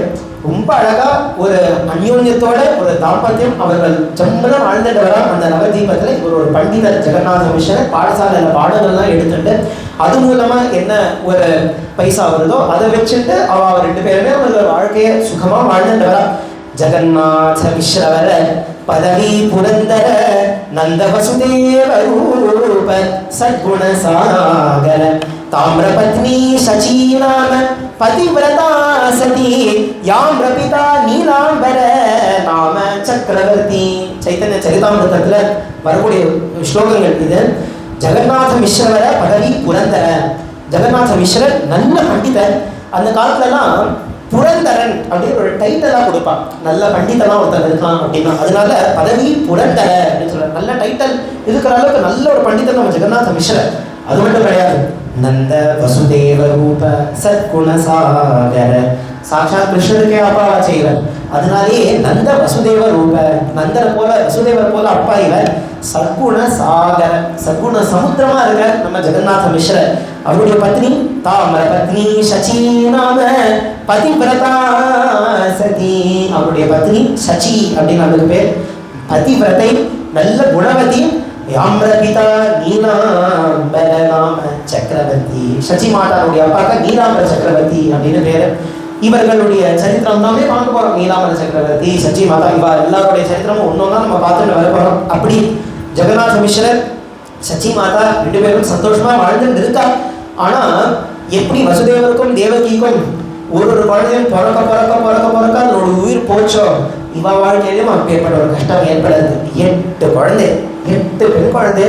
ரொம்ப அழகாக ஒரு அந்யோன்யத்தோட ஒரு தாம்பத்தியம் அவர்கள் ஜம்முன வாழ்ந்துட்டு வரா. அந்த நவதீபத்தில் இவர் ஒரு பண்டிதர் ஜெகநாத மிஷன் பாடசாலையில் பாடங்கள்லாம் எடுத்துட்டு அது மூலமாக என்ன ஒரு பைசா வருதோ அதை வச்சுட்டு அவர் ரெண்டு பேருமே அவர்கள் வாழ்க்கையை சுகமாக வாழ்ந்துட்டு வரா. ஜெகநாத மிஸ்ரவர பதவி புரந்தர நந்த வசுதேவ ரூப சத்குண சாகர தாமிரபத்னி சச்சீநாம பதிவிரதா சதி யாம்ரபிதா நீலாம்பர நாம சக்கரவர்த்தி. சைத்தன்ய சரிதாமிரதத்தில் வரக்கூடிய ஸ்லோகங்கள் இது. ஜெகநாத மிஸ்ரவர பதவி புரந்தர. ஜெகநாத மிஸ்ரர் நல்ல பண்டிதர். அந்த காலத்துலலாம் புரந்தரன் அப்படின்னு ஒரு டைட்டலாக கொடுப்பான். நல்ல பண்டிதனாக ஒருத்தர் இருக்கான் அப்படின்னா அதனால பதவி புரந்தர அப்படின்னு சொல்ற நல்ல டைட்டல் இருக்கிற அளவுக்கு நல்ல ஒரு பண்டிதர் நம்ம ஜெகநாத மிஸ்ரர். அது மட்டும் கிடையாது, நந்த வசுதேவ ரூப சத்குணசாகர, சாட்சாத் கிருஷ்ணருக்கே அப்பாவா செய்வர். அதனாலேயே நந்த வசுதேவ ரூப, நந்தர் போல வசுதேவர் போல அப்பா இவர். சத்குண சாகர, சத்குண சமுத்திரமா இருக்க நம்ம ஜெகநாத மிஸ்ரர். அவருடைய பத்னி தாமர பத்னி சச்சி நாம பதிவிரதா சதி. அவருடைய பத்னி சச்சி அப்படின்னு அவருக்கு பேர். பதிவிரதை, நல்ல குணவதி. யாம்ரபிதா நீலாம்பர நாம சக்கரவர்த்தி. சச்சி மாதாவுடைய அப்பாக்கா நீலாம்பர சக்கரவர்த்தி அப்படின்னு பேரு. இவர்களுடைய சரித்திரம் தானே பார்க்க போறோம். நீலாம்பர சக்கரவர்த்தி, சச்சி மாதா, இவா எல்லாருடைய சரித்திரமும் ஒன்னொன்னா நம்ம பார்த்துட்டு வர போறோம். அப்படி ஜெகநாத மிஸ்ரர் சச்சி மாதா 2 பேரும் சந்தோஷமா வாழ்ந்துட்டு இருக்கா. ஆனா எப்படி வசுதேவருக்கும் தேவகிக்கும் ஒரு குழந்தையும் பிறக்க பிறக்க பிறக்க பிறக்க அதனோட உயிர் போச்சோ, இவ வாழ்க்கையிலும் அப்பேற்பட்ட ஒரு கஷ்டம் ஏற்படாது. 8 குழந்தை, 8 பெண் குழந்தை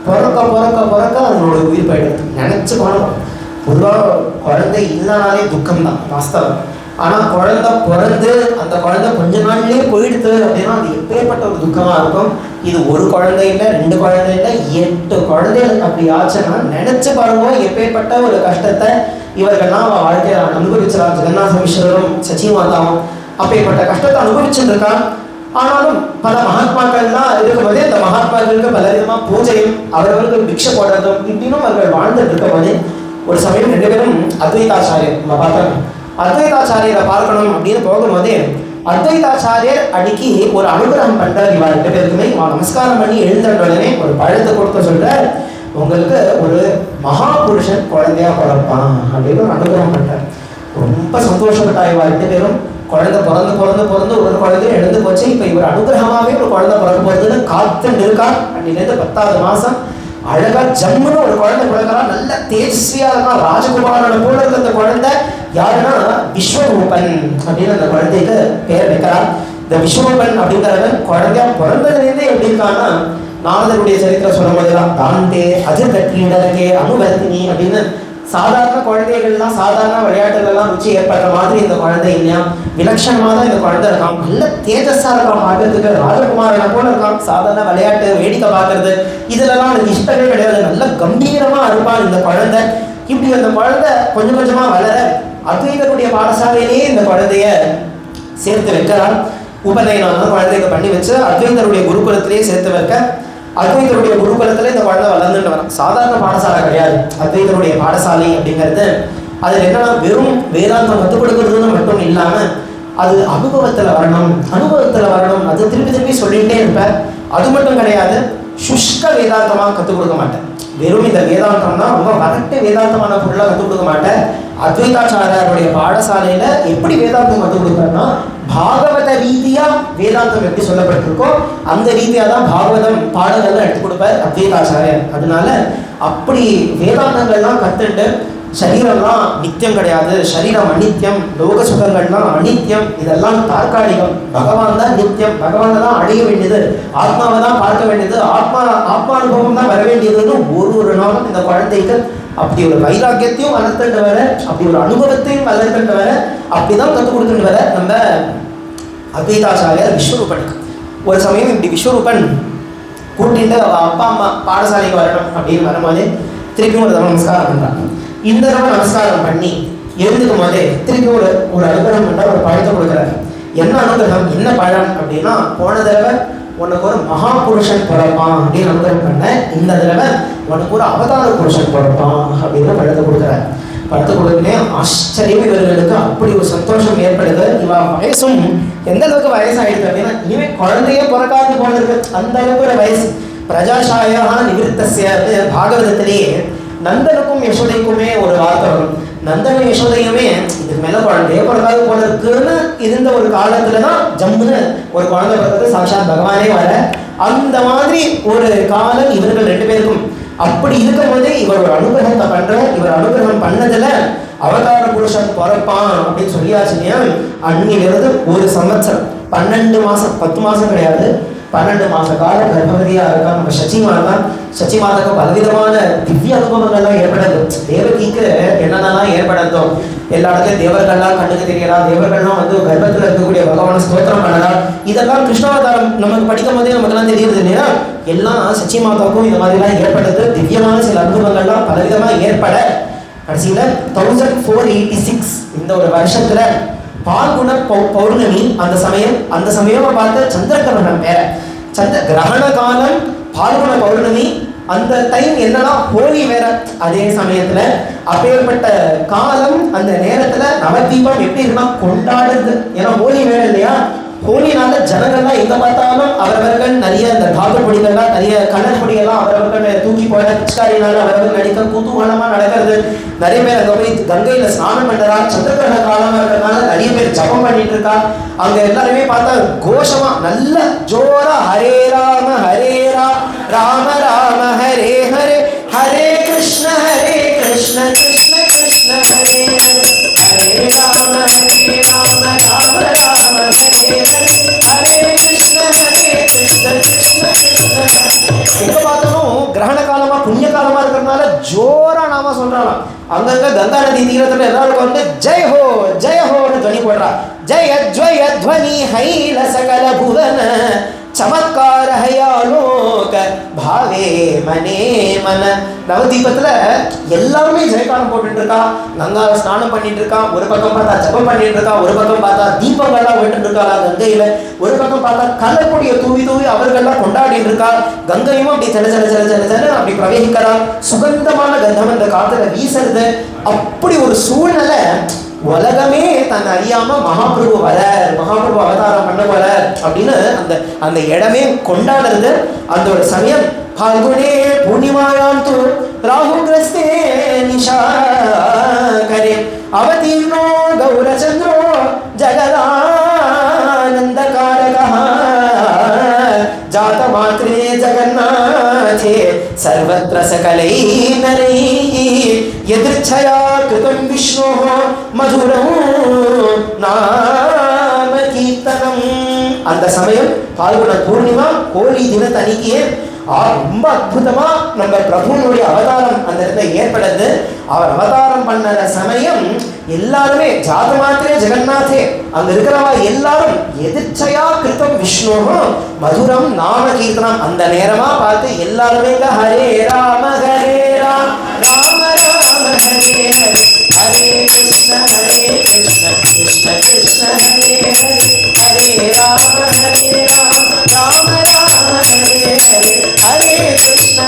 பிறக்க பிறக்க பிறக்க அதனோட உயிர் போயிடுது. நினைச்சு போனோம். பொதுவாக குழந்தை இல்லைனாலே துக்கம் தான் வாஸ்தவம். ஆனால் குழந்தை பிறந்து அந்த குழந்தை கொஞ்ச நாள்லேயே போயிடுது அப்படின்னா அது எப்பேற்பட்ட ஒரு துக்கமாக இருக்கும். இது ஒரு குழந்தை இல்லை, 2 குழந்தை இல்லை, 8 குழந்தைகள் அப்படி ஆச்சுன்னா நினைச்சு பாருங்க எப்பேற்பட்ட ஒரு கஷ்டத்தை இவர்கள்லாம் வாழ்க்கையை அனுபவிச்சிடலாம். ஜெகநாத மிஸ்ரரும் சச்சி மாதாவும் அப்பேற்பட்ட கஷ்டத்தை அனுபவிச்சுட்டு இருக்கான். ஆனாலும் பல மகாத்மாக்கள்லாம் இருக்கும்போதே அந்த மகாத்மாக்களுக்கு பல விதமாக பூஜையும் அவர்களுக்கு பிக்ஷை போடுறதும் இப்படின்னும் அவர்கள் வாழ்ந்துட்டு இருக்கும்போது ஒரு சமயம் 2 பேரும் அத்வைதாச்சாரியர் நம்ம பார்த்தோம். அத்வைதாச்சாரியரை பார்க்கணும் அப்படின்னு போகும்போதே அத்வைதாச்சாரியர் அடிக்கி ஒரு அனுகிரகம் பண்றார். இவா 2 பேருக்குமே நமஸ்காரம் பண்ணி எழுந்த உடனே ஒரு பழத்தை கொடுத்து சொல்ற, உங்களுக்கு ஒரு மகா புருஷன் குழந்தையா பிறப்பான் அப்படின்னு ஒரு அனுகிரகம் பண்றார். ரொம்ப சந்தோஷப்பட்டா இவா 2 பேரும். குழந்தை பிறந்து பிறந்து பிறந்து ஒரு குழந்தையும் எழுந்து போச்சு. இப்போ இவர் அனுகிரகமாகவே ஒரு குழந்தை பிறக்க போகுதுன்னு காத்துட்டு இருக்கா. அன்னிலேருந்து 10வது மாசம் அழகா ஜம்முன்னு ஒரு குழந்தை பிறக்கிறான். நல்ல தேஜஸ்வியா இருக்கான், ராஜகுமாரனை போல இருக்க அந்த குழந்தை யாருன்னா விஸ்வரூபன் அப்படின்னு அந்த குழந்தைக்கு பெயர் வைக்கிறார். இந்த விஸ்வரூபன் அப்படிங்கிறவன் குழந்தையா பிறந்ததுலேருந்தே எப்படி இருக்கான்னா, நாரதருடைய சரித்திரம் சொல்லும் போதெல்லாம் தாண்டே அஜர்கே அனுவர்த்தினி அப்படின்னு சாதாரண குழந்தைகள்லாம் சாதாரண விளையாட்டுகள்லாம் ருச்சி ஏற்படுற மாதிரி இந்த குழந்தை இல்லையா, விலட்சணமாக தான் இந்த குழந்தை இருக்கான். நல்ல தேஜஸா இருக்கான், பார்க்கறதுக்கு ராஜகுமாரனை போல இருக்கான். சாதாரண விளையாட்டு வேடிக்கை பார்க்கறது இதுலலாம் எனக்கு இஷ்டமே கிடையாது. நல்ல கம்பீரமா இருப்பான் இந்த குழந்தை. இப்படி அந்த குழந்தை கொஞ்சம் கொஞ்சமா வளர அத்வைதருடைய பாடசாலையிலேயே இந்த குழந்தைய சேர்த்து வைக்கிறான். உபநயனம் குழந்தைக்கு பண்ணி வச்சு அத்வைதருடைய குருகுலத்திலேயே சேர்த்து வைக்க, அத்வைதருடைய குருகுலத்துல இந்த குழந்தை வளர்ந்துட்டு வரான். சாதாரண பாடசாலை கிடையாது அத்வைதருடைய பாடசாலை அப்படிங்கிறது. அது என்னன்னா வெறும் வேதாந்தம் கற்றுக் கொடுக்கறதுன்னு மட்டும் இல்லாம அது அனுபவத்துல வரணும், அனுபவத்துல வரணும். அது திருப்பி திருப்பி சொல்லிகிட்டே இருப்பேன். அது மட்டும் கிடையாது, சுஷ்க வேதாந்தமா கற்றுக் கொடுக்க மாட்டேன். வெறும் இந்த வேதாந்தம்னா ரொம்ப வரட்டு வேதாந்தமான பொருளாக கற்றுக் கொடுக்க மாட்டேன். அத்வைதாச்சாரியருடைய பாடசாலையில எப்படி வேதாந்தம் கற்றுக் கொடுப்பேன்னா, பாகவத ரீதியா வேதாந்தம் எப்படி சொல்லப்பட்டிருக்கோ அந்த ரீதியா தான் பாகவதம் பாடங்கள்லாம் எடுத்து கொடுப்பார் அத்வைதாச்சாரியர். அதனால அப்படி வேதாந்தங்கள்லாம் கத்துட்டு சரீரம்லாம் நித்தியம் கிடையாது, சரீரம் அநித்தியம், லோக சுகங்கள்லாம் அநித்தியம், இதெல்லாம் தற்காலிகம், பகவான் தான் நித்தியம், பகவானை தான் அடைய வேண்டியது, ஆத்மாவை தான் பார்க்க வேண்டியது, ஆத்மானுபவம் தான் வர வேண்டியதுன்னு ஒரு நாளும் இந்த குழந்தைக்கு அப்படி ஒரு வைராக்கியத்தையும் வளர்த்துட்டு வர, அப்படி ஒரு அனுபவத்தையும் வளர்த்துட்டு வர, அப்படிதான் கற்றுக் கொடுத்துட்டு வர நம்ம அத்வைதாச்சாரியர் விஸ்வரூபனுக்கு. ஒரு சமயம் இப்படி விஸ்வரூபன் கூட்டிட்டு அவ அப்பா அம்மா பாடசாலைக்கு வரணும் அப்படின்னு வரும்போது திருப்பியும் ஒரு தடவை நமஸ்காரம் பண்றாங்க. இந்த தடவை நமஸ்காரம் பண்ணி எழுந்துக்கும் போதே திருப்பி ஒரு அனுகிரகம் பண்ண ஒரு பழத்தை கொடுக்குறாரு. என்ன அனுகிரகம், என்ன பழம் அப்படின்னா, போன தடவை உனக்கு ஒரு மகா புருஷன் பிறப்பான் அப்படின்னு அனுகிரகம் பண்ண, இந்த தடவை உனக்கு ஒரு அவதார புருஷன் பிறப்பான் அப்படின்னு பழத்தை கொடுக்குறாரு. பழத்தை கொடுக்குனே ஆச்சரியம் இவர்களுக்கு அப்படி ஒரு சந்தோஷம் ஏற்படுது. இவ வயசும் எந்த அளவுக்கு வயசாயிடுது அப்படின்னா, இனிமே குழந்தையே பிறக்காது போல இருக்கு, அந்த அளவுக்கு ஒரு வயசு. பிரஜாஷாயா நிவிருத்தசிய பாகவதத்திலேயே நந்தனுக்கும் யசோதைக்குமே ஒரு வார்த்தை வரும். நந்தனும் யசோதையுமே இதுக்கு மேல குழந்தைய பிறக்காது போல இருக்குன்னு இருந்த ஒரு காலத்துலதான் ஜம்முன்னு ஒரு குழந்தை பிறகு சாட்சாத் பகவானே வர, அந்த மாதிரி ஒரு காலம் இவர்கள் 2 பேருக்கும். அப்படி இருக்கும் போதே இவர் ஒரு அனுகிரகத்தை பண்ற, இவர் அனுகிரகம் பண்ணதுல அவதார புருஷன் பிறப்பான் அப்படின்னு சொல்லியாச்சு இல்லையா. அன்னிலிருந்து ஒரு சம்வத்சரம் 12 மாசம், 10 மாசம் கிடையாது, 12 மாச கால கர்ப்பவதியா இருக்கா நம்ம சச்சி மாதா. சச்சி மாதாக்கு பலவிதமான திவ்ய அனுபவங்கள்லாம் ஏற்படுது. தேவகிக்கு என்னென்னலாம் ஏற்படுத்தோம், எல்லா இடத்துலையும் தேவர்கள்லாம் கண்ணுக்கு தெரியறா, தேவர்கள்லாம் வந்து கர்ப்பத்தில் இருக்கக்கூடிய பகவானை ஸ்தோத்திரம் பண்ணறா. இதெல்லாம் கிருஷ்ணாவதாரம் நமக்கு படிக்கும் போதே நமக்கெல்லாம் தெரியுது இல்லையா? எல்லாம் சச்சி மாதாவுக்கும் இந்த மாதிரிலாம் ஏற்பட்டது. திவ்யமான சில அனுபவங்கள்லாம் பலவிதமாக ஏற்பட கடைசியில் 1486 இந்த ஒரு வருஷத்துல பால்குண பௌர்ணமி, அந்த சமயம் பார்த்து சந்திர கிரகணம் வேற, கிரகண காலம் பால்குண பௌர்ணமி. அந்த டைம் என்னன்னா ஹோலி வேற. அதே சமயத்துல அப்பேற்பட்ட காலம், அந்த நேரத்துல நவதீபம் எப்படி இருக்குன்னா கொண்டாடுறது. ஏன்னா ஹோலி வேற இல்லையா? ஹோலினால ஜனங்கள்லாம் எங்க பார்த்தாலும் அவரவர்கள் நிறைய இந்த காது பொடிகள்லாம், நிறைய கலர் பொடிகள்லாம் அவரவர்கள் தூக்கி போட, பிச்காரினால அவரவர்கள் நடிக்க குதூகலமா நடக்கிறது. நிறைய பேர் அங்க போய் கங்கையில ஸ்நானம் பண்றா. சந்திரகிரகண காலமா இருக்கிறதுனால நிறைய பேர் ஜபம் பண்ணிட்டு இருக்கா. அங்க எல்லாருமே பார்த்தா கோஷமா நல்ல ஜோரா ஹரே ராம ராம ராம ஹரே ஹரே, ஹரே கிருஷ்ண கிருஷ்ண கிருஷ்ண ஹரே ஹரே, ஹரே ராம ராம ராம ஹரே ஹரே, ஹரே கிருஷ்ண கிருஷ்ண கிருஷ்ண. எங்க பார்த்தாலும் கிரகண காலமா புண்ணிய காலமா இருக்கிறதுனால ஜோரா நாம சொல்றாங்க. அங்கங்க கங்கா நதி தீரத்துல எல்லாரும் வந்து ஜெய் ஹோன்னு துவனி போடுறா. ஜெய ஜ்வய துவனி ஹைல சகல புவன சமத்கார ஹயாலோக பாவே மனே மன. நவதீபத்துல எல்லாருமே ஜெயகாலம் போட்டுட்டு இருக்கா, கங்கா ஸ்நானம் பண்ணிட்டு இருக்கா. ஒரு பக்கம் பார்த்தா ஜபம் பண்ணிட்டு இருக்கா, ஒரு பக்கம் பார்த்தா தீபங்கள்லாம் விட்டு இருக்கா கங்கையில, ஒரு பக்கம் பார்த்தா கலப்பொடியை தூவி அவர்கள்லாம் கொண்டாடிட்டு இருக்கா. கங்கையும் அப்படி செல அப்படி பிரவேசிக்கிறா. சுகந்தமான கந்தம் அந்த காத்துல வீசுறது. அப்படி ஒரு சூழ்நிலை உலகமே தன் அறியாம மகாபிரபு அவதாரம் பண்ண போல அப்படின்னு அந்த இடமே கொண்டாடுறது. அந்த ஒரு சமயம் फाल्गुने पूर्णिमायां तु राहुग्रस्ते निशाकरे अवतीर्णो गौरचन्द्रो जगदानन्दकारकः जातमात्रे जगन्नाथे सर्वत्र सकलैः नरैः यदृच्छया कृतं विष्णोः मधुरं नाम कीर्तनम्. அந்த சமயம் பால்குண பூர்ணிமா ஹோலி தினத்தன்னைக்கு ரொம்ப அற்புதமா நம்ம பிரபுனுடைய அவதாரம் அந்த இடத்துல ஏற்படுது. அவர் அவதாரம் பண்ண சமயம் எல்லாருமே ஜாத மாத்திரே ஜெகநாதே அங்க இருக்கிறவா எல்லாரும் எதிர்ச்சையா கிருத்தம் விஷ்ணு மதுரம் நாம கீர்த்தனம். அந்த நேரமா பார்த்து எல்லாருமே ஹரே ராம ராம ராம ஹரே ஹரே, ஹரே கிருஷ்ண கிருஷ்ண கிருஷ்ண ஹரே ஹரே, ஹரே ராம ராம ராம ஹரே ஹரே, ஹரே கிருஷ்ண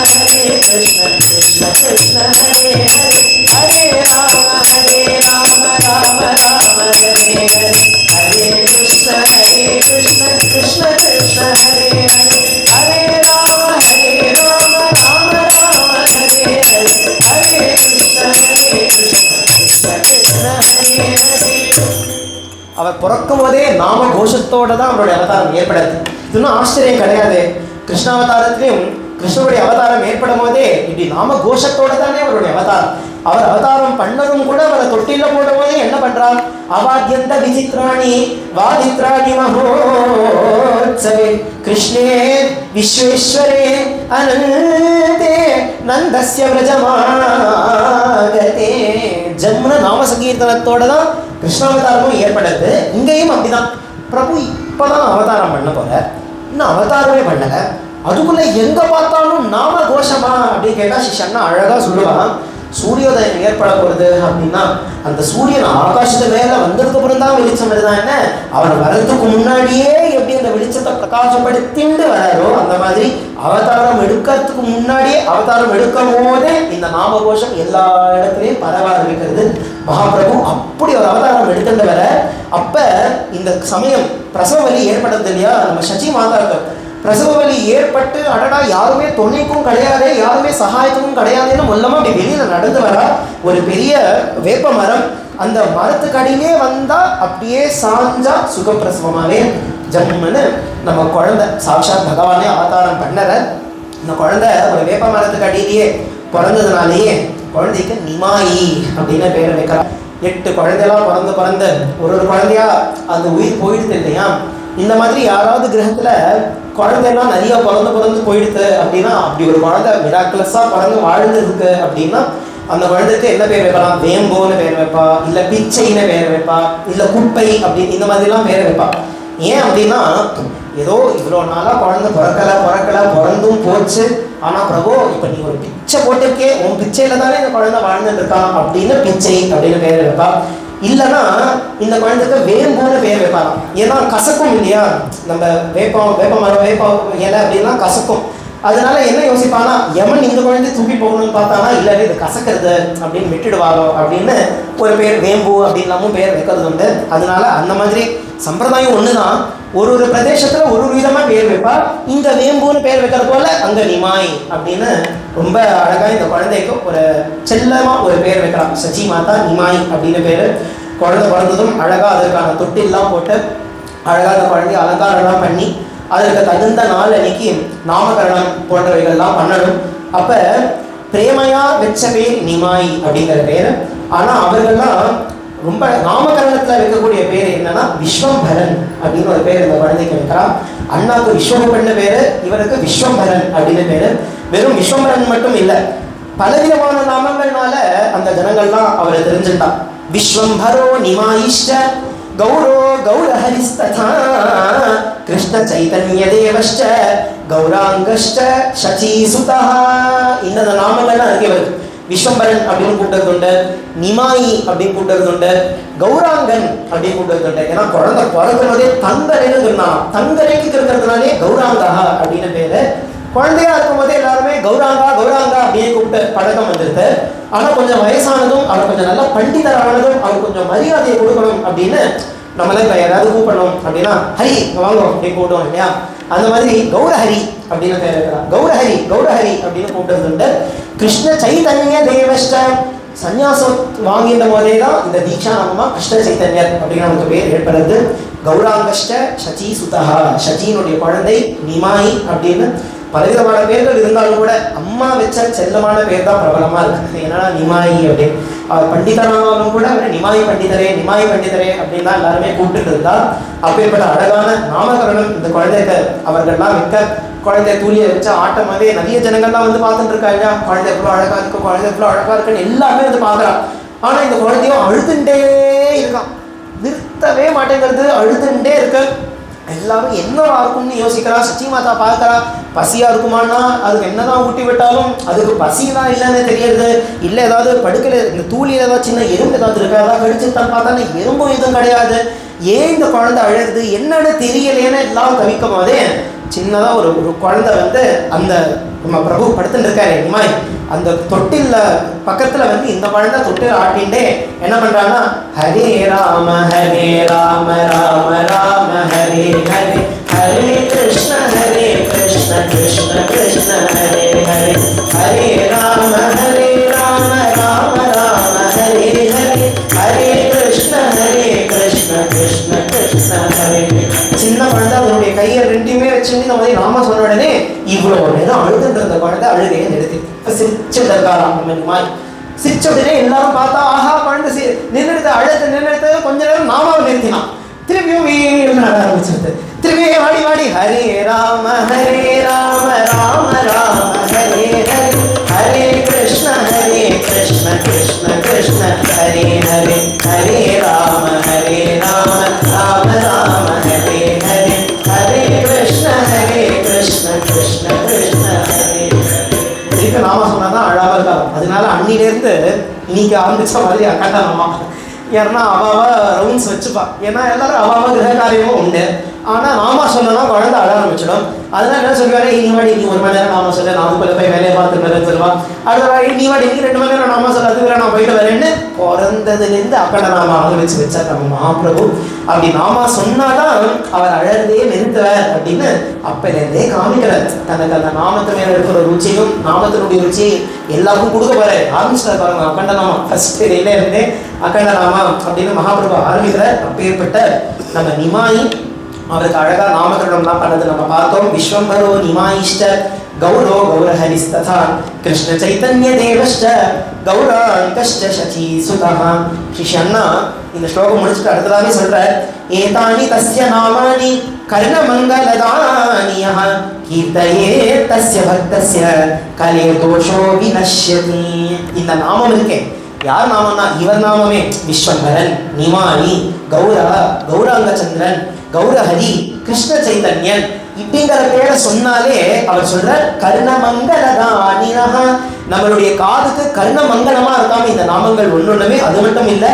கிருஷ்ண கிருஷ்ண ஹரே ஹரே, ஹரே ராம ராம ராம ஹரே ஹரே, ஹரே கிருஷ்ண கிருஷ்ண கிருஷ்ண ஹரே ஹரே, ஹரே ராம ராம ராம ஹரே ஹரே, ஹரே கிருஷ்ண கிருஷ்ண கிருஷ்ண ஹரே ஹரே. அவர் பிறக்கும் போதே நாம கோஷத்தோட தான் அவருடைய அவதாரம் ஏற்படுது. இன்னும் ஆச்சரியம் கிடையாது. கிருஷ்ணாவதாரத்திலையும் கிருஷ்ணனுடைய அவதாரம் ஏற்படும் போதே இப்படி நாம கோஷத்தோட தானே அவருடைய அவதாரம். அவர் அவதாரம் பண்ணதும் கூட அவரை தொட்டில போடும் போதே என்ன பண்றார்? அவாத்யந்த விசித்ராணி வாதித்ராணி மகோத்சவே கிருஷ்ணே விஸ்வேஸ்வரே அனந்தே நந்தஸ்ய விரஜமாகதே. ஜம்முன நாம சங்கீர்த்தனத்தோட தான் கிருஷ்ணாவதாரமும் ஏற்படுது. இங்கேயும் அப்படிதான். பிரபு இப்பதான் அவதாரம் பண்ண போற, இன்னும் அவதாரமே பண்ணல, அதுக்குள்ள எங்க பார்த்தாலும் நாம கோஷமா அப்படின்னு கேட்டா சிஷ்யன்னா அழகா சொல்லுவான். சூரியோதயம் ஏற்பட போறது அப்படின்னா அந்த சூரியன் ஆகாசத்து மேல வந்ததுக்கு அப்புறம் தான் வெளிச்சம் வருதான். என்ன அவன் வர்றதுக்கு முன்னாடியே எப்படி அந்த வெளிச்சத்தை பிரகாசப்படுத்திண்டு வராரோ அந்த மாதிரி அவதாரம் எடுக்கிறதுக்கு முன்னாடியே அவதாரம் எடுக்கும் போதே இந்த நாம கோஷம் எல்லா இடத்துலையும் பரவ ஆரம்பிக்கிறது. மகாபிரபு அப்படி ஒரு அவதாரம் எடுத்துட்டு வர அப்ப இந்த சமயம் பிரசவ வலி ஏற்படுறது இல்லையா? நம்ம சச்சி மாதாக்கு பிரசவ வலி ஏற்பட்டு அடடா யாருமே துணைக்கும் கிடையாது, யாருமே சகாயத்துக்கும் கிடையாதுன்னு மொல்லமா அப்படி வெளியில நடந்து வர ஒரு பெரிய வேப்ப மரம், அந்த மரத்துக்கு அடியிலே வந்தா அப்படியே சாஞ்சா சுகப்பிரசவமாவே ஜம்முன்னு நம்ம குழந்தை சாட்சாத் பகவானே அவதாரம் பண்ணற. இந்த குழந்தை ஒரு வேப்ப மரத்துக்கு அடியிலேயே பிறந்ததுனாலேயே குழந்தைக்கு நிமாயி அப்படின்னு பேர் வைக்கிறார். 8 குழந்தையெல்லாம் பிறந்து ஒரு குழந்தையா அந்த உயிர் போயிடுது இல்லையா? இந்த மாதிரி யாராவது கிரகத்துல குழந்தைலாம் நிறைய பிறந்து போயிடுது அப்படின்னா, அப்படி ஒரு குழந்தை மிராக்குலஸா பிறந்து வாழ்ந்துருக்கு அப்படின்னா அந்த குழந்தைக்கு என்ன பேர் வைக்கலாம்? வேம்போன்னு பேர் வைப்பா, இல்லை பிச்சைன்னு பேர் வைப்பா, இல்லை குப்பை அப்படின்னு இந்த மாதிரிலாம் பேர் வைப்பா. ஏன் அப்படின்னா, ஏதோ இவ்வளோ நாளாக குழந்தை பிறக்கலை பிறந்தும் போச்சு, ஆனால் பிரபு இப்போ நீ ஒரு பிச்சை போட்டிருக்கே, உன் பிச்சையில் தானே இந்த குழந்தை வாழ்ந்துட்டு இருக்கான் அப்படின்னு பிச்சை அப்படின்னு பேர் வைப்பா. இல்லைன்னா இந்த குழந்தைக்கு வேம்போன்னு பேர் வைப்பாராம். ஏன்னா கசக்கும் இல்லையா, நம்ம வேப்ப மரம் வேப்ப இலை அப்படின்லாம் கசக்கும். அதனால என்ன யோசிப்பானா, யமன் இந்த குழந்தை தூக்கி போகணும்னு பார்த்தானா, இல்லை இது கசக்கிறது அப்படின்னு விட்டுடுவாரோ அப்படின்னு ஒரு பேர் வேம்பு அப்படின்லாமும் பேர் வைக்கிறது உண்டு. அதனால அந்த மாதிரி சம்பிரதாயம் ஒன்று தான். ஒரு பிரதேசத்தில் ஒரு விதமாக பேர் வைப்பார். இங்கே வேம்புன்னு பேர் வைக்கிறது போல அங்கே நிமாய் அப்படின்னு ரொம்ப அழகாக இந்த குழந்தைக்கு ஒரு செல்லமாக ஒரு பேர் வைக்கலாம். சச்சி மாதா நிமாய் அப்படின்னு பேர். குழந்தை பிறந்ததும் அழகாக அதற்கான தொட்டிலாம் போட்டு அழகாக அந்த குழந்தைய அலங்காரம்லாம் பண்ணி அதற்கு தகுந்த நாள் அன்னைக்கு நாமகரணம் போன்றவைகள்லாம் பண்ணணும். அப்போ பிரேமையா வச்ச பேர் நிமாய் அப்படிங்கிற பேர். ஆனால் அவர்கள்லாம் ரொம்ப நாமகரணத்தில் வைக்கக்கூடிய பேர் என்னன்னா விஸ்வம்பரன் அப்படின்னு ஒரு பேர் இந்த குழந்தைக்கு வைக்கிறான். அண்ணாவுக்கு விஸ்வம்பரன் பேர், இவருக்கு விஸ்வம்பரன் அப்படின்னு பேர். வெறும் விஸ்வம்பரன் மட்டும் இல்லை, பலவிதமான நாமங்கள்னால அந்த ஜனங்கள்லாம் அவரை தெரிஞ்சுட்டான். விஸ்வம்பரோ நிமாயிஷ்ட கௌரோ கௌரஹரிஸ்ததா கிருஷ்ண சைதன்ய தேவஷ்ட கௌராங்கஷ்ட சசீசுதா. இந்த நாமங்கள்லாம் இருக்கு இவருக்கு. விஸ்வம்பரன் அப்படின்னு கூப்பிட்டது உண்டு, நிமாயி அப்படின்னு கூப்பிட்டது உண்டு, கௌராங்கன் அப்படின்னு கூப்பிட்டது உண்டு. ஏன்னா குழந்தை பிறகும்போதே தங்கரைன்னு சொன்னான், தங்கரைக்கு இருக்கிறதுனாலே கௌராங்கா அப்படின்னு பேரு. குழந்தையா இருக்கும் போதே எல்லாருமே கௌராங்கா அப்படின்னு கூப்பிட்டு பழக்கம் வந்துருது. ஆனால் கொஞ்சம் வயசானதும் அவர் கொஞ்சம் நல்லா பண்டிதரானதும் அவர் கொஞ்சம் மரியாதையை கொடுக்கணும் அப்படின்னு நம்மளாம் இப்போ யாராவது கூப்பிடணும் அப்படின்னா ஹரி வாங்கும் அப்படின்னு கூப்பிடுவோம் இல்லையா, அந்த மாதிரி கௌரஹரி அப்படின்னு பேர் இருக்கிறார். கௌரஹரி அப்படின்னு கூப்பிட்டது உண்டு. கிருஷ்ண சைதன்ய தேவஷ்ட சன்னியாசம் வாங்கின்ற போதே தான் இந்த தீட்சா நாமமா கிருஷ்ண சைத்தன்யர் அப்படின்னு நமக்கு பேர் ஏற்படுறது. கௌராங்கஷ்ட சச்சி சுதா, சச்சியினுடைய குழந்தை நிமாயி அப்படின்னு பலவிதமான பேர்கள் இருந்தாலும் கூட அம்மா வச்ச செல்லமான பேர் தான் பிரபலமா இருக்கு. ஏன்னா நிமாயி அப்படின்னு அவர் பண்டிதரானாலும் கூட அவர் நிமாயி பண்டிதரே அப்படின்னு தான் எல்லாருமே கூப்பிட்டு இருந்தா. அப்பேற்பட்ட அழகான நாமகரணம் இந்த குழந்தைக்கு அவர்கள்லாம் வைக்க, குழந்தை தூளியை வச்ச ஆட்டமாவே நிறைய ஜனங்கள்லாம் வந்து பார்த்துட்டு இருக்காங்க. குழந்தை எவ்வளோ அழகா இருக்குன்னு எல்லாருமே வந்து பார்க்குறான். ஆனா இந்த குழந்தையும் அழுதுண்டே இருக்கான், நிறுத்தவே மாட்டேங்கிறது, அழுதுண்டே இருக்கு. எல்லாரும் என்னவா இருக்கும்னு யோசிக்கிறா. சச்சி மாதா பார்க்கறா, பசியா இருக்குமான்னா அதுக்கு என்னதான் ஊட்டி விட்டாலும் அதுக்கு பசிதான் இல்லைன்னு தெரியுது. இல்லை ஏதாவது படுக்கல இந்த தூளியில் ஏதாவது சின்ன எறும்பு ஏதாவது இருக்கா, ஏதாவது கடிச்சுட்டான்னு பார்த்தாலும் எறும்பும் எதுவும் கிடையாது. ஏன் இந்த குழந்தை அழுது என்னன்னு தெரியலேன்னு எல்லாம் தவிக்கும் போதே சின்னதாக ஒரு குழந்தை வந்து அந்த நம்ம பிரபு படுத்துட்டு இருக்காரு நிமாய், அந்த தொட்டில் பக்கத்தில் வந்து இந்த குழந்தை தொட்டில் ஆட்டின்ண்டே என்ன பண்ணுறான்னா ஹரே ராம ராம ராம ஹரே ஹரே ஹரே கிருஷ்ண கிருஷ்ண கிருஷ்ண ஹரே ஹரே ஹரே ராம ராம ராம ஹரே ஹரே ஹரே கிருஷ்ண கிருஷ்ண கிருஷ்ண ஹரே. சின்ன குழந்தை அதனுடைய கையை ரெண்டுமே வச்சுட்டு இந்த மாதிரி ராம சொன்ன உடனே இவ்வளோ நேரம் அழுதுன்ற அந்த குழந்தை அழுகையை நிறுத்தி சிரிச்சுருக்காராம். சிரிச்ச உடனே எல்லாரும் பார்த்தா ஆஹா குழந்தை நின்றுடுத்து கொஞ்ச நேரம் நாமாவை நிறுத்தினான். திரும்பியும் நட ஆரம்பிச்சிருது. திரும்பியும் வாடி ஹரே ராம ராம ராம ஹரே ஹரே ஹரே கிருஷ்ண கிருஷ்ண கிருஷ்ண ஹரே ஹரே ஹரே ராம ராம ராம ஹரே ஹரே ஹரே கிருஷ்ண கிருஷ்ண கிருஷ்ண ஹரே. திருப்பி நாம சொன்னாதான் அழாம இருக்காரு. அதனால அன்னிலேருந்து இன்னைக்கு ஆரம்பிச்ச மாதிரி அக்கண்டா நாமா. ஏன்னா அவாவா ரவுண்ட்ஸ் வச்சுப்பா. ஏன்னா எல்லாரும் அவாவா கிரக காரியமும் உண்டு. ஆனால் நாமா சொன்னா குழந்தை அழ ஆரம்பிச்சிடும். அதனால என்ன சொல்லுவாரு, நீ வாடி நீ 1 மணி நேரம் நாம சொல்ல, நான் அதுக்குள்ள போய் வேலையை பார்த்துட்டு வரேன்னு சொல்லுவான். அடுத்த வாடி நீ வாடி நீ 2 மணி நேரம் நாம சொல்ல, அதுக்கு வேற நான் போயிட்டு வரேன்னு பிறந்ததுலேருந்து அக்கட நாம வச்சார் நம்ம மகாபிரபு. அப்படி நாமா சொன்னாதான் அவர் அழறதே நிறுத்துவார் அப்படின்னு அப்பலேருந்தே காமிக்கிறார். தனக்கு அந்த நாமத்து மேல இருக்கிற ருச்சியும் நாமத்தினுடைய ருச்சி எல்லாருக்கும் கொடுக்க போறாரு. ஆரம்பிச்சிட்டார் பாருங்க அக்கண்ட நாமா. ஃபர்ஸ்ட் டேல இருந்தே அக்கண்ட நாமா அப்படின்னு மகாபிரபு ஆரம்பிக்கிறார். அப்பேற்பட்ட நம்ம நிமாயி அவருக்கு அழகா நாமகரணம்லாம் பண்ணது நம்ம பார்த்தோம். விஸ்வம்பரோ நிமாயிஷ்ட கௌரோ கௌரஹரிஸ்ததா கிருஷ்ண சைத்தன்ய தேவஷ்ட கௌராங்கஷ்ட சசி சுதா. ஸ்ரீஷன்னா இந்த ஸ்லோகம் முடிச்சுட்டு அடுத்ததாவே சொல்ற, ஏதானி தஸ்ய நாமானி கர்ணமங்கலதானியஹ கீர்த்தயே தஸ்ய பக்தஸ்ய கலே தோஷோ வினஷ்யதி. இந்த நாமம் இருக்கே, யார் நாமம்னா இவர் நாமமே. விஸ்வம்பரன், நிமானி, கௌராங்கச்சந்திரன், கௌரஹரி, கிருஷ்ண சைத்தன்யன் இப்படிங்கிற பேரை சொன்னாலே அவர் சொல்ற கர்ணமங்கலதானியஹ, நம்மளுடைய காதுக்கு கர்ணமங்கலமா இருக்காம இந்த நாமங்கள் ஒன்னொன்னுமே. அது மட்டும் இல்ல,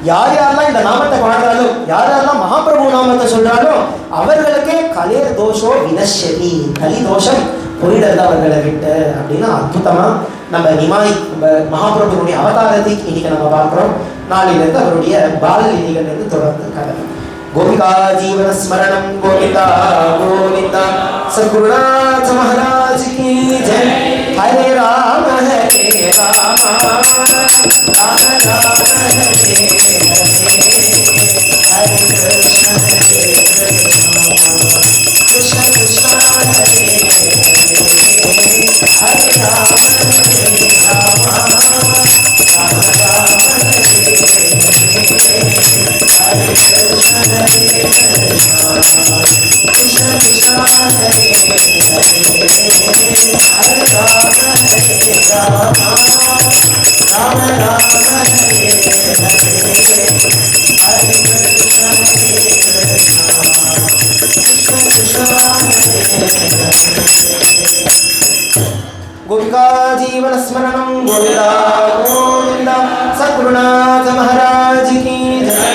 யார் யாரெல்லாம் இந்த நாமத்தை பாடுறாலும், யார் யாரெல்லாம் மகாபிரபு நாமத்தை சொல்றாலும் அவர்களுக்கே கலே தோஷோ வினஷ்யதி, கலி தோஷம் போயிடுறது அவர்களை விட்டு அப்படின்னு அற்புதமா நம்ம நிமாய் மகாபிரபுடைய அவதாரத்தை இன்னைக்கு நம்ம பார்க்கிறோம். நாளிலிருந்து அவருடைய பாலலீலைகள் இருந்து தொடர்ந்து கதை. கோபிகா ஜீவன ஸ்மரணம் கோவிந்தா கோவிந்தா. சத்குருநாத மகாராஜ் கி ஜெய். ஹரே ராம ஹரே ராம ராம ராம ஹரே ஹரே கிருஷ்ண கிருஷ்ண கிருஷ்ண ஹரே ஹரே ராம ஹரே ராம ராம ராம ஹரே ஹரே கிருஷ்ண கிருஷ்ண கிருஷ்ண ஹரே ஹரே ஹரே ராம ஹரே ராம ராம ராம ஹரே ஹரே கிருஷ்ண கிருஷ்ண गोपिका जीवन स्मरणं गोविंदा गोविंदा. सद्गुरुनाथ महाराज की जय.